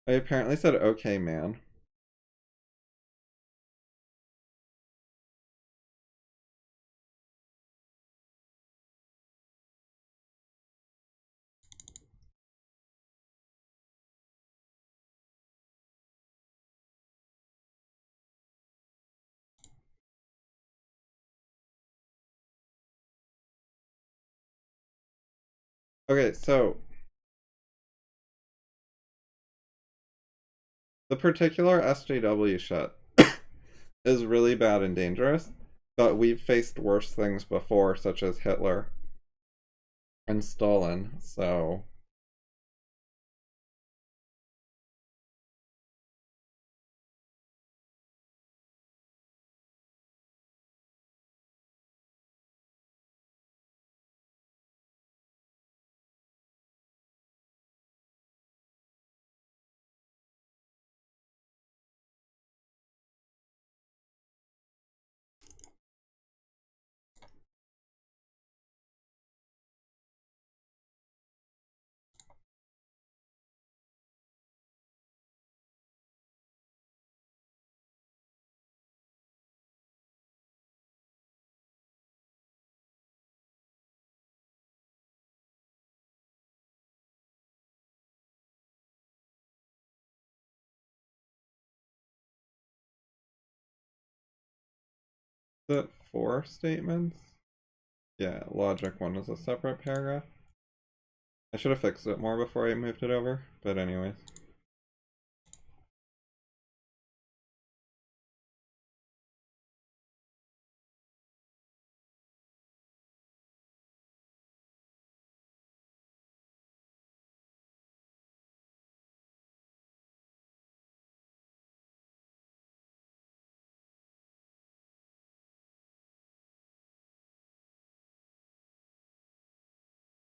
I apparently said okay, man. Okay, so the particular SJW shit is really bad and dangerous, but we've faced worse things before, such as Hitler and Stalin, so... Is it 4 statements? Yeah, logic 1 is a separate paragraph. I should have fixed it more before I moved it over, but anyways.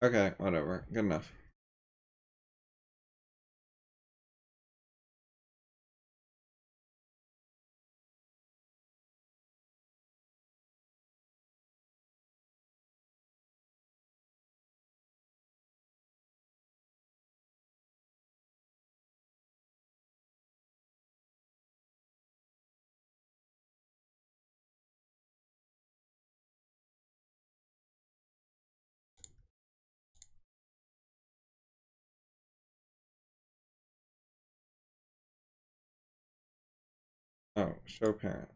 Okay, whatever. Good enough. Oh, show parent.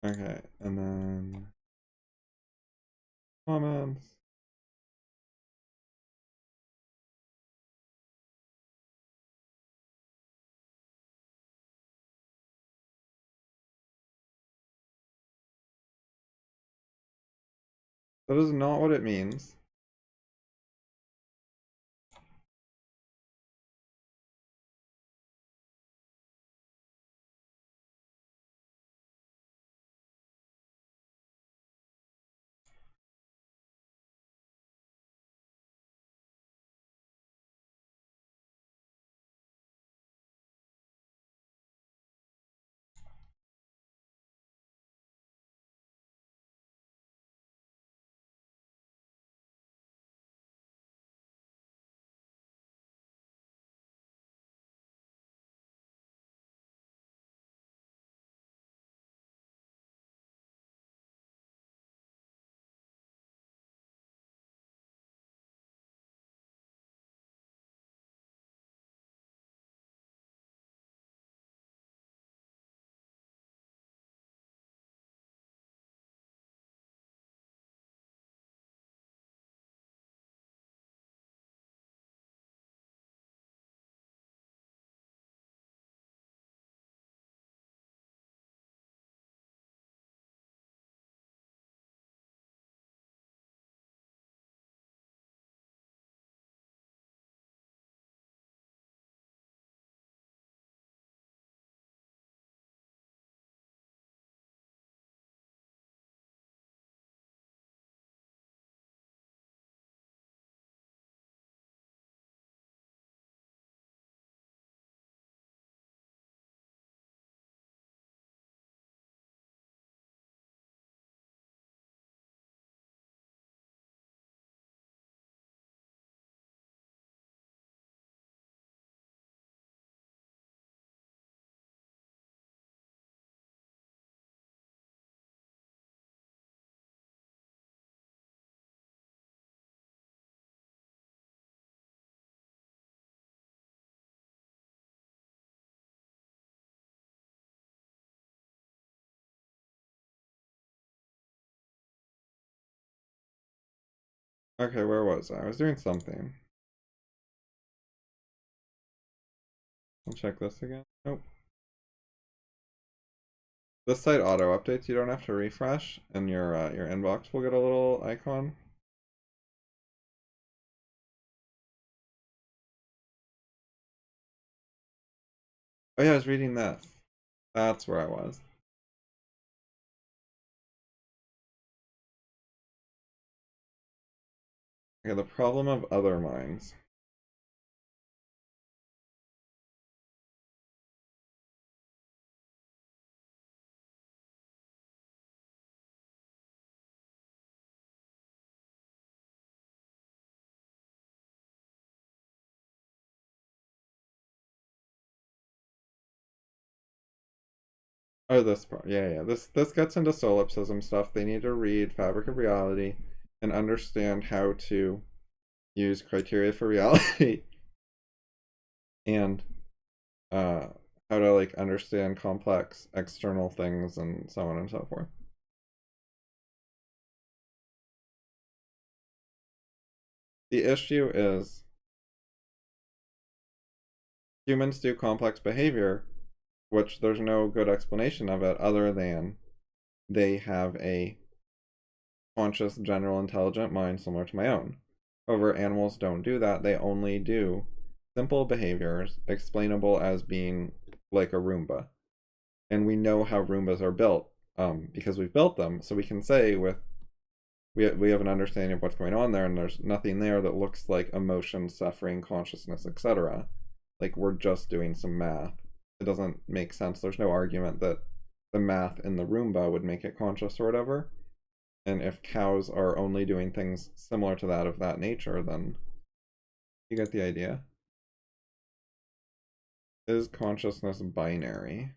Okay, and then comments. That is not what it means. Okay, where was I? I was doing something. I'll check this again. Nope. This site auto updates. You don't have to refresh, and your inbox will get a little icon. Oh yeah, I was reading this. That's where I was. Okay, the problem of other minds. Oh, this part. Yeah, yeah. This gets into solipsism stuff. They need to read Fabric of Reality and understand how to use criteria for reality and uh how to like understand complex external things and so on and so forth. The issue is humans do complex behavior, which there's no good explanation of it other than they have a conscious, general, intelligent mind similar to my own. However, animals don't do that. They only do simple behaviors explainable as being like a Roomba. And we know how Roombas are built because we've built them. So we can say we have an understanding of what's going on there, and there's nothing there that looks like emotion, suffering, consciousness, etc. Like we're just doing some math. It doesn't make sense. There's no argument that the math in the Roomba would make it conscious or whatever. And if cows are only doing things similar to that of that nature, then you get the idea. Is consciousness binary?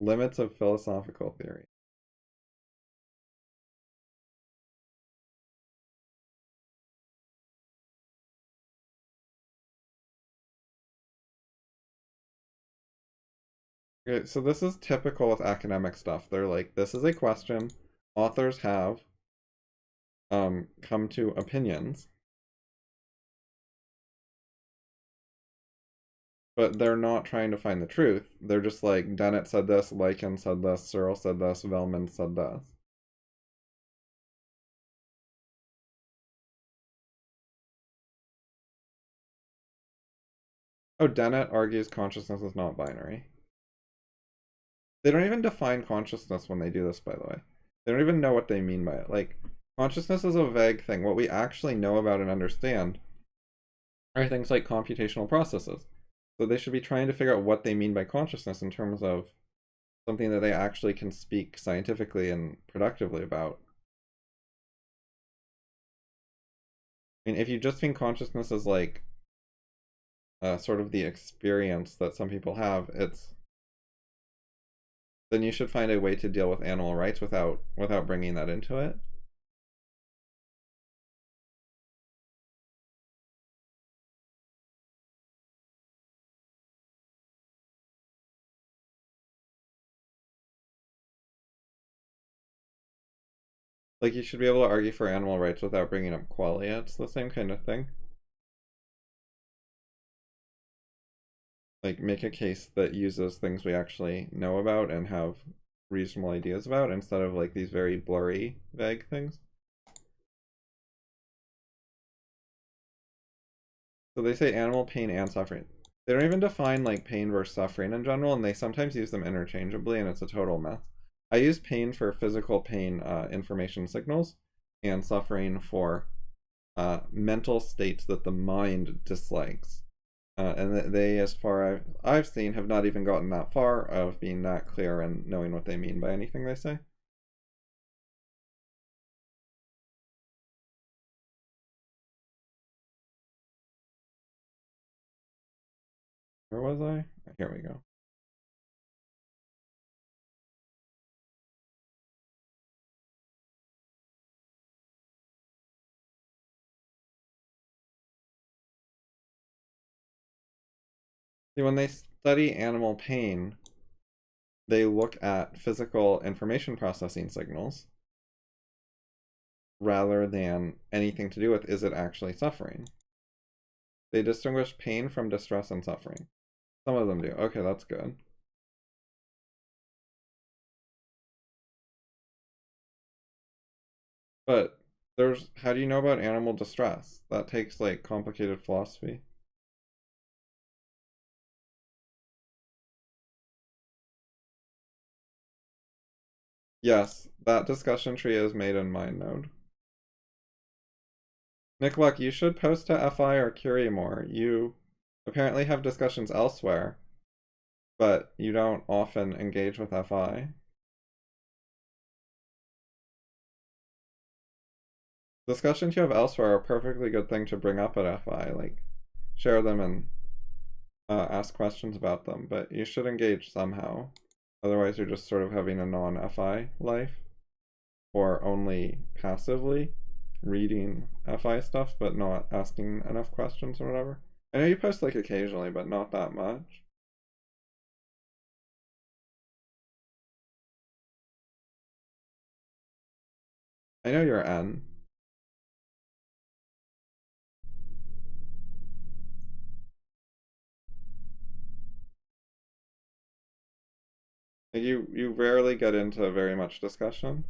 Limits of philosophical theory. Okay, so this is typical with academic stuff. They're like, this is a question. Authors have come to opinions, but they're not trying to find the truth. They're just like, Dennett said this, Lycan said this, Searle said this, Vellman said this. Oh, Dennett argues consciousness is not binary. They don't even define consciousness when they do this, by the way. They don't even know what they mean by it. Like, consciousness is a vague thing. What we actually know about and understand are things like computational processes. So they should be trying to figure out what they mean by consciousness in terms of something that they actually can speak scientifically and productively about. I mean, if you just think consciousness is like sort of the experience that some people have, it's then you should find a way to deal with animal rights without bringing that into it. Like you should be able to argue for animal rights without bringing up qualia. It's the same kind of thing. Like make a case that uses things we actually know about and have reasonable ideas about instead of like these very blurry, vague things. So they say animal pain and suffering. They don't even define like pain versus suffering in general, and they sometimes use them interchangeably, and it's a total mess. I use pain for physical pain information signals, and suffering for mental states that the mind dislikes. And they, as far as I've seen, have not even gotten that far of being that clear and knowing what they mean by anything they say. Where was I? Here we go. See, when they study animal pain, they look at physical information processing signals rather than anything to do with is it actually suffering. They distinguish pain from distress and suffering. Some of them do. Okay, that's good. But there's how do you know about animal distress? That takes like complicated philosophy. Yes, that discussion tree is made in mind node. Nick Luck, you should post to FI or Curi more. You apparently have discussions elsewhere, but you don't often engage with FI. Discussions you have elsewhere are a perfectly good thing to bring up at FI, like share them and ask questions about them, but you should engage somehow. Otherwise you're just sort of having a non-FI life, or only passively reading FI stuff but not asking enough questions or whatever. I know you post like occasionally, but not that much. I know you're N. Like you rarely get into very much discussion.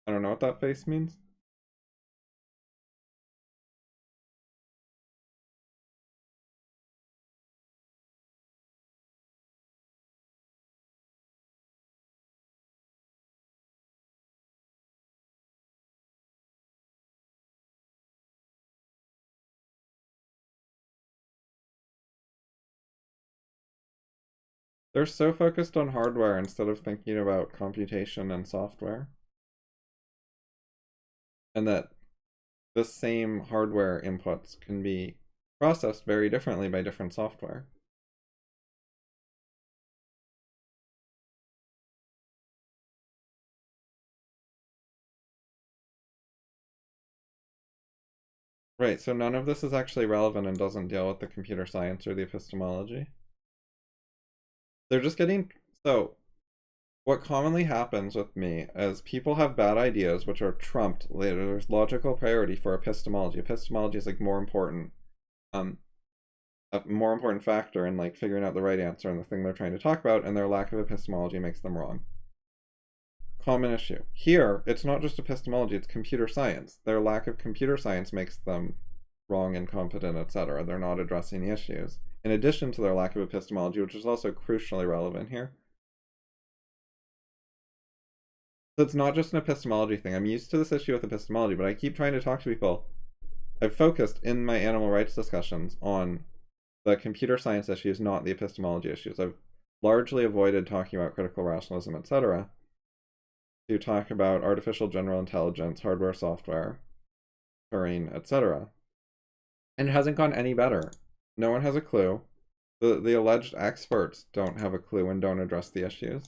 I don't know what that face means. They're so focused on hardware instead of thinking about computation and software. And that the same hardware inputs can be processed very differently by different software. Right, so none of this is actually relevant and doesn't deal with the computer science or the epistemology. They're just getting... So, what commonly happens with me is people have bad ideas which are trumped later. There's logical priority for epistemology. Epistemology is like more important, a more important factor in like figuring out the right answer and the thing they're trying to talk about, and their lack of epistemology makes them wrong. Common issue. Here, it's not just epistemology, it's computer science. Their lack of computer science makes them wrong, incompetent, etc. They're not addressing the issues. In addition to their lack of epistemology, which is also crucially relevant here. So it's not just an epistemology thing. I'm used to this issue with epistemology, but I keep trying to talk to people. I've focused in my animal rights discussions on the computer science issues, not the epistemology issues. I've largely avoided talking about critical rationalism, etc., to talk about artificial general intelligence, hardware, software, Turing, etc. And it hasn't gone any better. No one has a clue. The alleged experts don't have a clue and don't address the issues.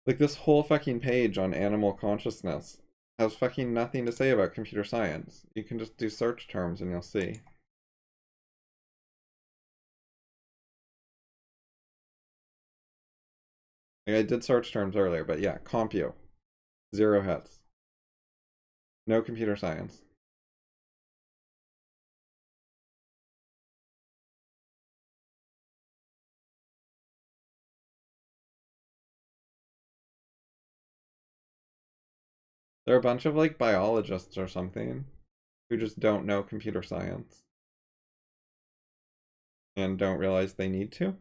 Like this whole fucking page on animal consciousness has fucking nothing to say about computer science. You can just do search terms and you'll see. Like I did search terms earlier, but yeah, compu. 0 hits. No computer science. They're a bunch of like biologists or something who just don't know computer science and don't realize they need to.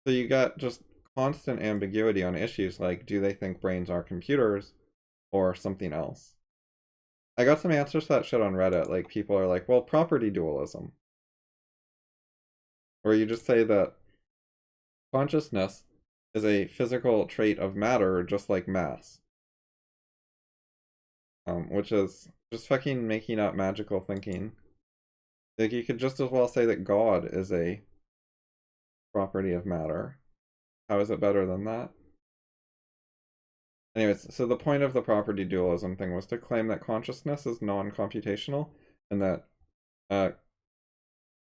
So you got just constant ambiguity on issues like, do they think brains are computers or something else? I got some answers to that shit on Reddit. Like people are like, well, property dualism. Where you just say that consciousness is a physical trait of matter just like mass. Which is just fucking making up magical thinking. Like you could just as well say that God is a property of matter. How is it better than that? Anyways, so the point of the property dualism thing was to claim that consciousness is non-computational and that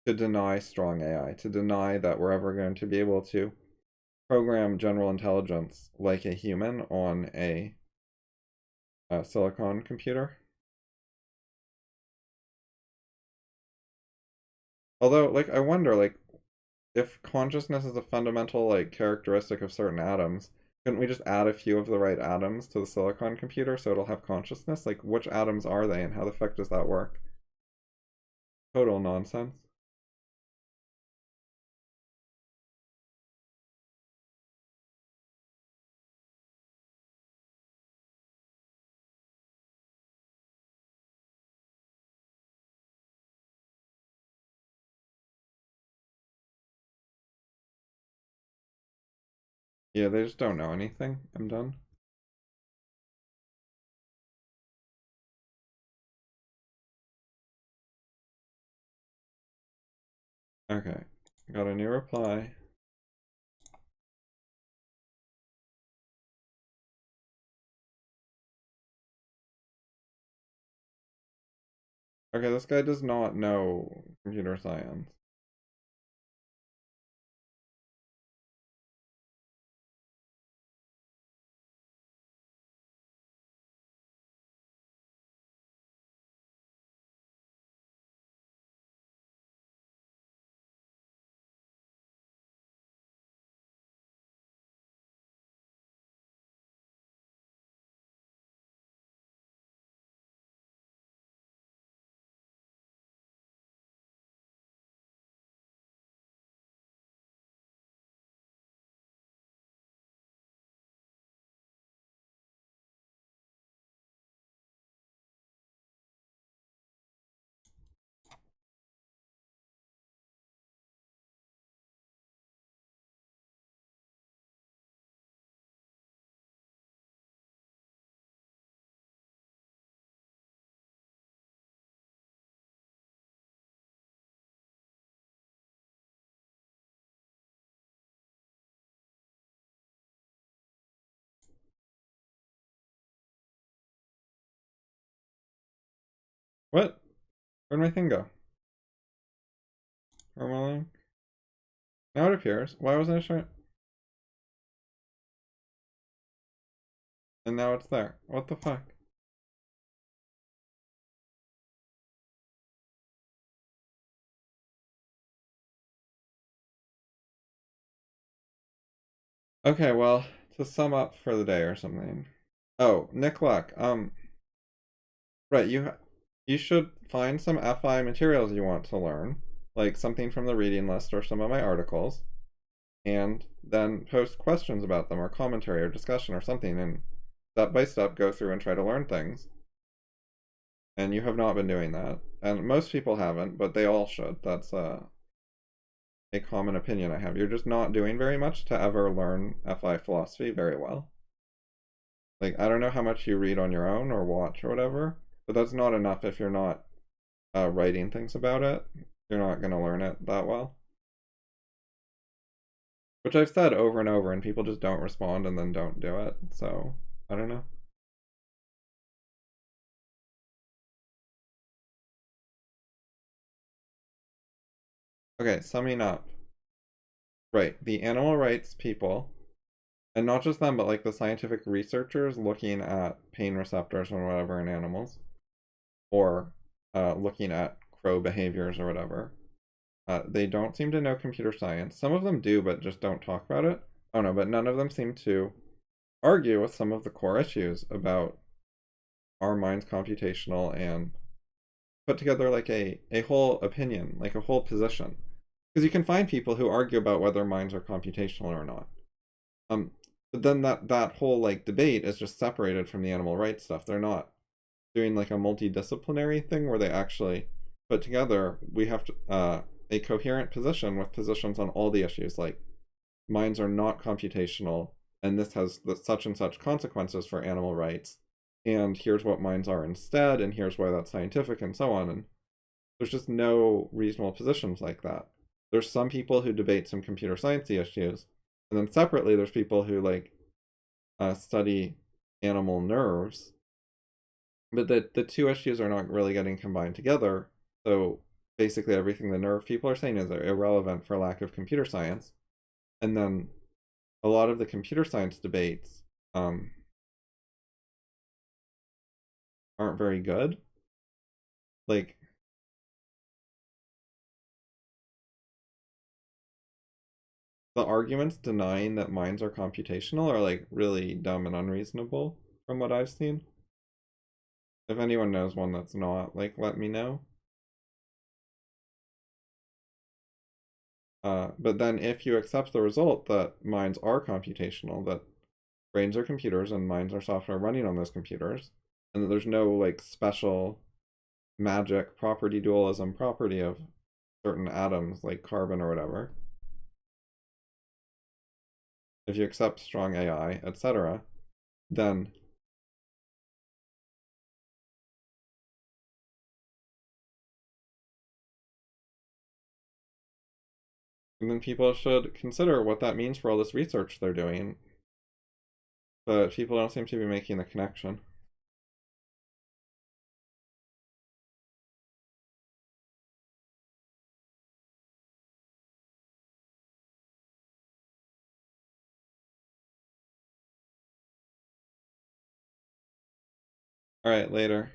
to deny strong AI, to deny that we're ever going to be able to program general intelligence like a human on a silicon computer. Although, like, I wonder, like, if consciousness is a fundamental, like, characteristic of certain atoms, couldn't we just add a few of the right atoms to the silicon computer so it'll have consciousness? Like, which atoms are they and how the fuck does that work? Total nonsense. Yeah, they just don't know anything. I'm done. Okay, got a new reply. Okay, this guy does not know computer science. What? Where'd my thing go? Now it appears. Why wasn't it showing? And now it's there. What the fuck? Okay, well, to sum up for the day or something. Oh, Nick Luck. Right, you should find some FI materials you want to learn, like something from the reading list or some of my articles, and then post questions about them or commentary or discussion or something, and step by step go through and try to learn things. And you have not been doing that, and most people haven't, but they all should. That's a common opinion I have. You're just not doing very much to ever learn FI philosophy very well. Like, I don't know how much you read on your own or watch or whatever, but that's not enough if you're not writing things about it. You're not going to learn it that well. Which I've said over and over, and people just don't respond and then don't do it. So, I don't know. Okay, summing up. Right, the animal rights people, and not just them, but like the scientific researchers looking at pain receptors and whatever in animals, or looking at crow behaviors or whatever. They don't seem to know computer science. Some of them do, but just don't talk about it. Oh no, but none of them seem to argue with some of the core issues about our mind's computational and put together like a whole opinion, like a whole position. Because you can find people who argue about whether minds are computational or not. Um, but then that whole like debate is just separated from the animal rights stuff. They're not doing like a multidisciplinary thing where they actually put together. We have to a coherent position with positions on all the issues. Like minds are not computational, and this has the such and such consequences for animal rights. And here's what minds are instead, and here's why that's scientific, and so on. And there's just no reasonable positions like that. There's some people who debate some computer sciencey issues, and then separately there's people who like study animal nerves, but the two issues are not really getting combined together. So basically everything the nerve people are saying is irrelevant for lack of computer science. And then a lot of the computer science debates aren't very good. Like the arguments denying that minds are computational are like really dumb and unreasonable from what I've seen. If anyone knows one that's not, like let me know. But then if you accept the result that minds are computational, that brains are computers and minds are software running on those computers, and that there's no like special magic property dualism property of certain atoms like carbon or whatever. if you accept strong AI, etc., then people should consider what that means for all this research they're doing. But people don't seem to be making the connection. All right, later.